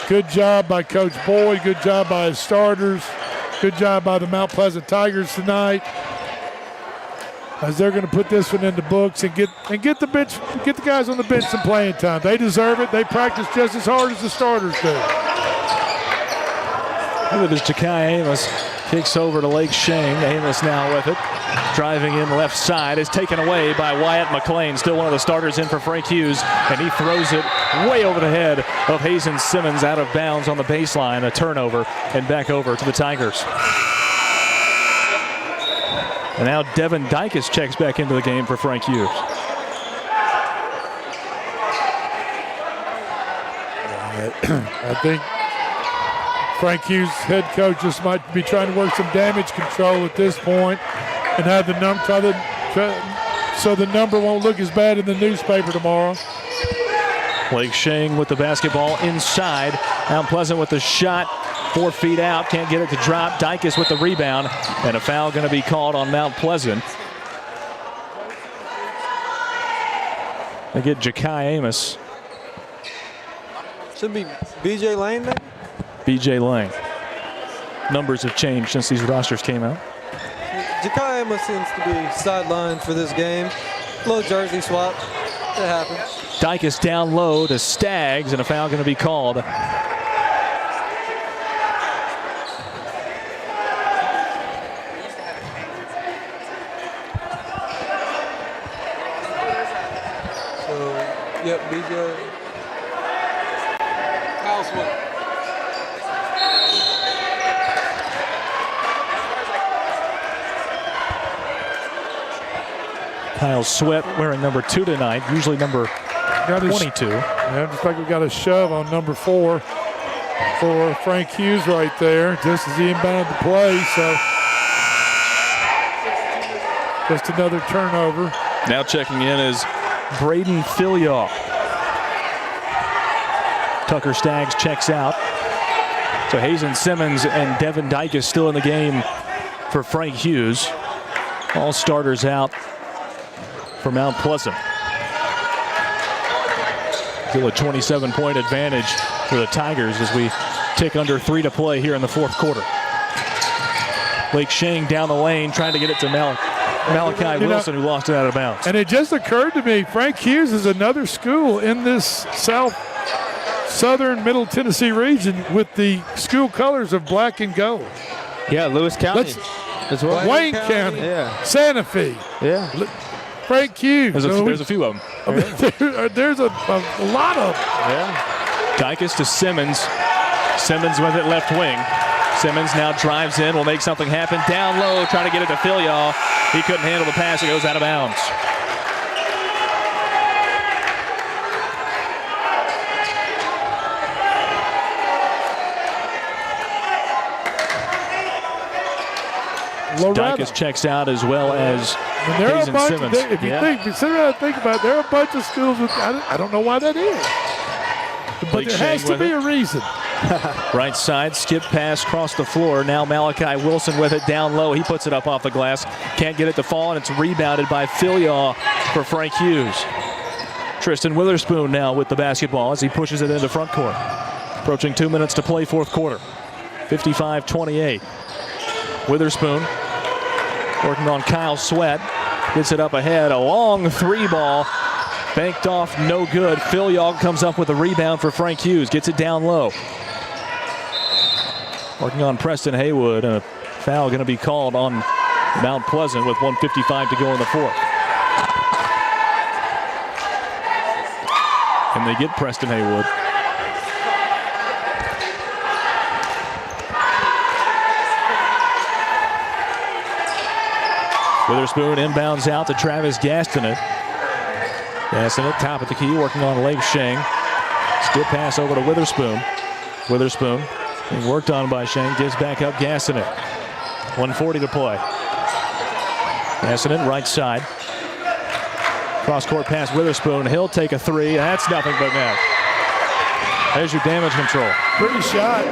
Good job by Coach Boyd. Good job by his starters. Good job by the Mount Pleasant Tigers tonight, as they're going to put this one in the books and get the guys on the bench some playing time. They deserve it. They practice just as hard as the starters do. Look at this, Ja'Kai Amos kicks over to Lake Sheng. Amos now with it. Driving in left side is taken away by Wyatt McLean. Still one of the starters in for Frank Hughes. And he throws it way over the head of Hazen Simmons out of bounds on the baseline. A turnover and back over to the Tigers. And now Devin Dykes checks back into the game for Frank Hughes. I think Frank Hughes, head coach, just might be trying to work some damage control at this point and have the number so the number won't look as bad in the newspaper tomorrow. Lake Sheng with the basketball inside. Mount Pleasant with the shot. 4 feet out, can't get it to drop. Dykes with the rebound, and a foul going to be called on Mount Pleasant. They get Ja'Kai Amos. Should be B.J. Lane, maybe? B.J. Lane. Numbers have changed since these rosters came out. Ja'Kai Amos seems to be sidelined for this game. Little jersey swap. It happens. Dykes down low to Staggs, and a foul going to be called. Yep, BJ. Kyle Sweat. Kyle Sweat wearing number 2 tonight, usually number 22. Yeah, just like we got a shove on number 4 for Frank Hughes right there, just as he inbounded the play. So just another turnover. Now checking in is Braden Filiaw. Tucker Staggs checks out. So Hazen Simmons and Devin Dykes still in the game for Frank Hughes. All starters out for Mount Pleasant. Still a 27-point advantage for the Tigers as we tick under 3 to play here in the 4th quarter. Lake Sheng down the lane trying to get it to Malachi Wilson, who lost it out of bounds. And it just occurred to me, Frank Hughes is another school in this southern middle Tennessee region with the school colors of black and gold. Yeah, Lewis County as well. Wayne County, yeah. Santa Fe. Yeah. Frank Hughes. There's a few of them. There's a lot of them. Yeah. Dykes to Simmons. Simmons with it left wing. Simmons now drives in, will make something happen. Down low, trying to get it to Filiaw. He couldn't handle the pass. It goes out of bounds. Dykes checks out as well as Hayes and Simmons. If you sit around and think about it, there are a bunch of schools with, I don't know why that is. But there has to be a reason. Right side, skip pass across the floor. Now Malachi Wilson with it down low. He puts it up off the glass. Can't get it to fall, and it's rebounded by Philyaw for Frank Hughes. Tristan Witherspoon now with the basketball as he pushes it into front court. Approaching 2 minutes to play fourth quarter. 55-28. Witherspoon working on Kyle Sweat. Gets it up ahead. A long three ball. Banked off, no good. Philyaw comes up with a rebound for Frank Hughes. Gets it down low. Working on Preston Haywood, and a foul going to be called on Mount Pleasant with 1:55 to go in the fourth. And they get Preston Haywood. Witherspoon inbounds out to Travis Gastinet. Gastinet, top of the key, working on Lake Sheng. Skip pass over to Witherspoon. Witherspoon being worked on by Sheng, gives back up Gastinet. 1:40 to play. Gastinet, right side. Cross-court pass, Witherspoon. He'll take a three. That's nothing but net. There's your damage control. Pretty shot.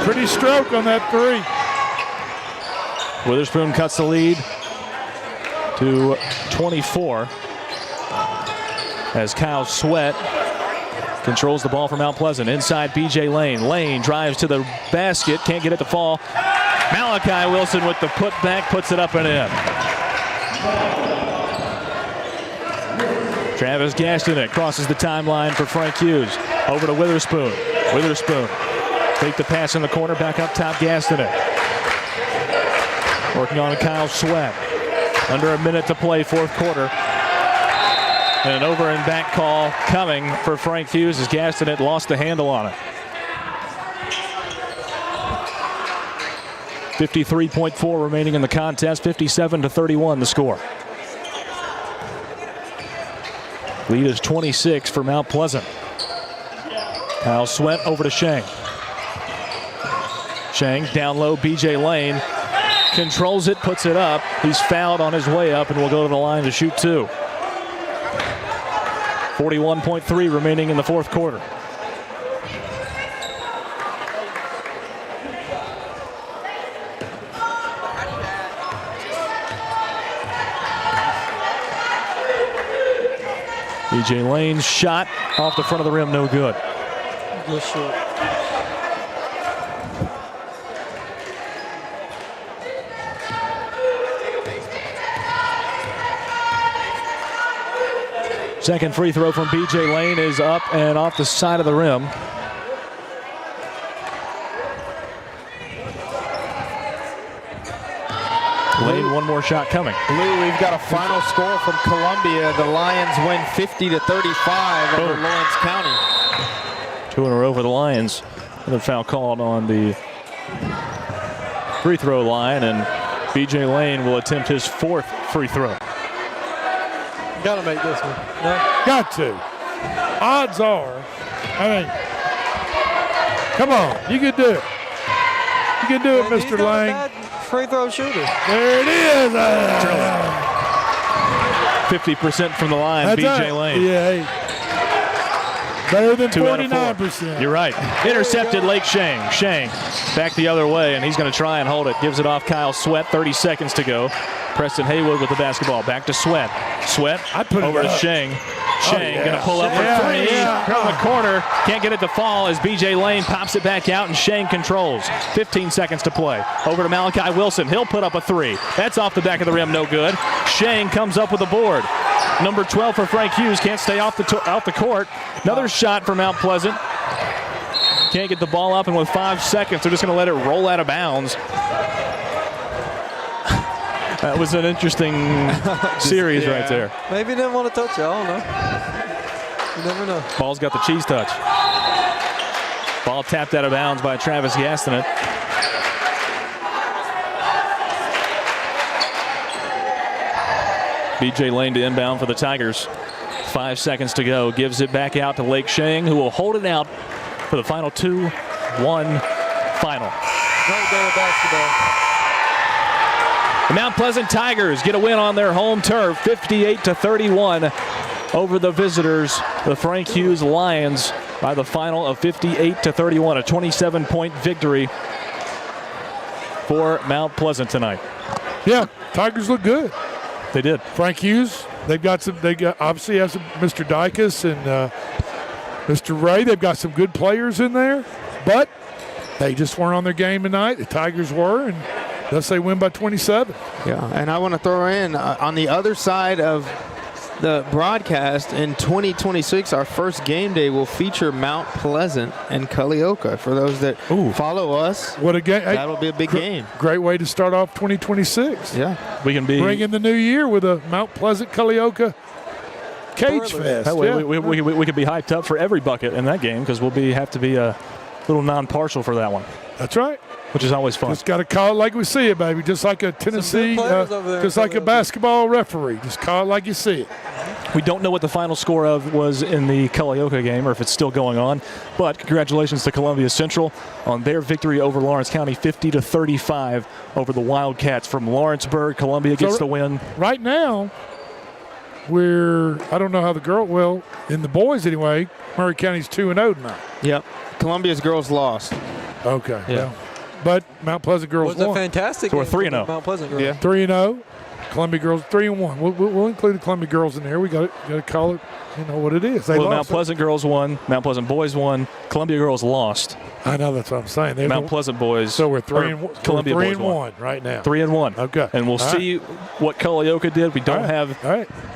Pretty stroke on that three. Witherspoon cuts the lead to 24 as Kyle Sweat controls the ball for Mount Pleasant. Inside BJ Lane. Lane drives to the basket. Can't get it to fall. Malachi Wilson with the putback puts it up and in. Travis Gastinet crosses the timeline for Frank Hughes. Over to Witherspoon. Witherspoon. Take the pass in the corner. Back up top, Gastinet. Working on Kyle Sweat. Under a minute to play, fourth quarter. And an over and back call coming for Frank Hughes as Gastinet lost the handle on it. 53.4 remaining in the contest. 57-31 the score. Lead is 26 for Mount Pleasant. Kyle Sweat over to Sheng. Sheng down low, BJ Lane. Controls it, puts it up. He's fouled on his way up and will go to the line to shoot two. 41.3 remaining in the fourth quarter. BJ Lane's shot off the front of the rim, no good. Good shot. Second free throw from BJ Lane is up and off the side of the rim. Lane, one more shot coming. Lou, we've got a final score from Columbia. The Lions win 50-35 over Lawrence County. Two in a row for the Lions. Another foul called on the free throw line, and BJ Lane will attempt his fourth free throw. Gotta make this one. No? Got to. Odds are, come on, you can do it. You can do it, Mr. Lane. Free throw shooter. There it is. 50% from the line, That's BJ Lane. Yeah. Better than 49%. 49%. You're right. Intercepted Lake Sheng. Sheng back the other way, and he's going to try and hold it. Gives it off Kyle Sweat. 30 seconds to go. Preston Haywood with the basketball. Back to Sweat. Sweat over to Sheng. Sheng going to pull up for three from the corner. Can't get it to fall as BJ Lane pops it back out, and Sheng controls. 15 seconds to play. Over to Malachi Wilson. He'll put up a three. That's off the back of the rim. No good. Sheng comes up with a board. Number 12 for Frank Hughes. Can't stay off the court. Another shot for Mount Pleasant. Can't get the ball up, and with 5 seconds, they're just going to let it roll out of bounds. That was an interesting series right there. Maybe he didn't want to touch it. I don't know. You never know. Ball's got the cheese touch. Ball tapped out of bounds by Travis Gastinet. BJ Lane to inbound for the Tigers. 5 seconds to go. Gives it back out to Lake Sheng, who will hold it out for the final 2-1 final. Great day of basketball. The Mount Pleasant Tigers get a win on their home turf, 58-31 over the visitors, the Frank Hughes Lions, by the final of 58-31, a 27-point victory for Mount Pleasant tonight. Yeah, Tigers look good. They did. Frank Hughes, they obviously have some Mr. Dykus and Mr. Ray. They've got some good players in there, but they just weren't on their game tonight. The Tigers were, and thus they win by 27. Yeah, and I want to throw in on the other side of the broadcast in 2026, our first game day will feature Mount Pleasant and Culleoka. For those that follow us, what a game! That'll be a big game. Great way to start off 2026. Yeah, we can bring in the new year with a Mount Pleasant Culleoka Cage Fest. That way we could be hyped up for every bucket in that game because we'll have to be a little non-partial for that one. That's right. Which is always fun. Just got to call it like we see it, baby. Just like a Tennessee, just like a basketball referee. Just call it like you see it. We don't know what the final score was in the Culleoka game or if it's still going on, but congratulations to Columbia Central on their victory over Lawrence County, 50-35 over the Wildcats from Lawrenceburg. Columbia gets the win. Right now, I don't know how in the boys anyway, Murray County's 2-0 tonight. Yep. Columbia's girls lost. Okay. Yeah. Well, but Mount Pleasant girls won. It was a fantastic so we're game 3-0. Mount Pleasant girls. Yeah. 3-0. Columbia girls 3-1. We'll include the Columbia girls in there. We got to call it, what it is. They lost. Mount Pleasant girls won. Mount Pleasant boys won. Columbia girls lost. I know, that's what I'm saying. Mount Pleasant boys. So we're 3-1. Columbia boys 3-1 right now. 3-1. Okay. And we'll see what Culleoka did. We don't have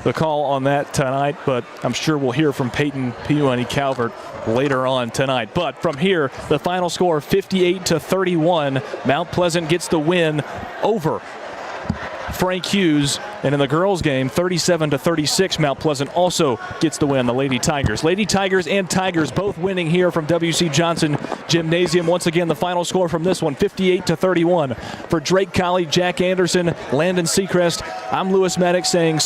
the call on that tonight, but I'm sure we'll hear from Peyton Peony Calvert later on tonight. But from here, the final score 58-31. Mount Pleasant gets the win over Frank Hughes. And in the girls' game, 37-36, Mount Pleasant also gets the win, the Lady Tigers. Lady Tigers and Tigers both winning here from W.C. Johnson Gymnasium. Once again, the final score from this one, 58-31. For Drake Colley, Jack Anderson, Landon Seacrest, I'm Lewis Maddox saying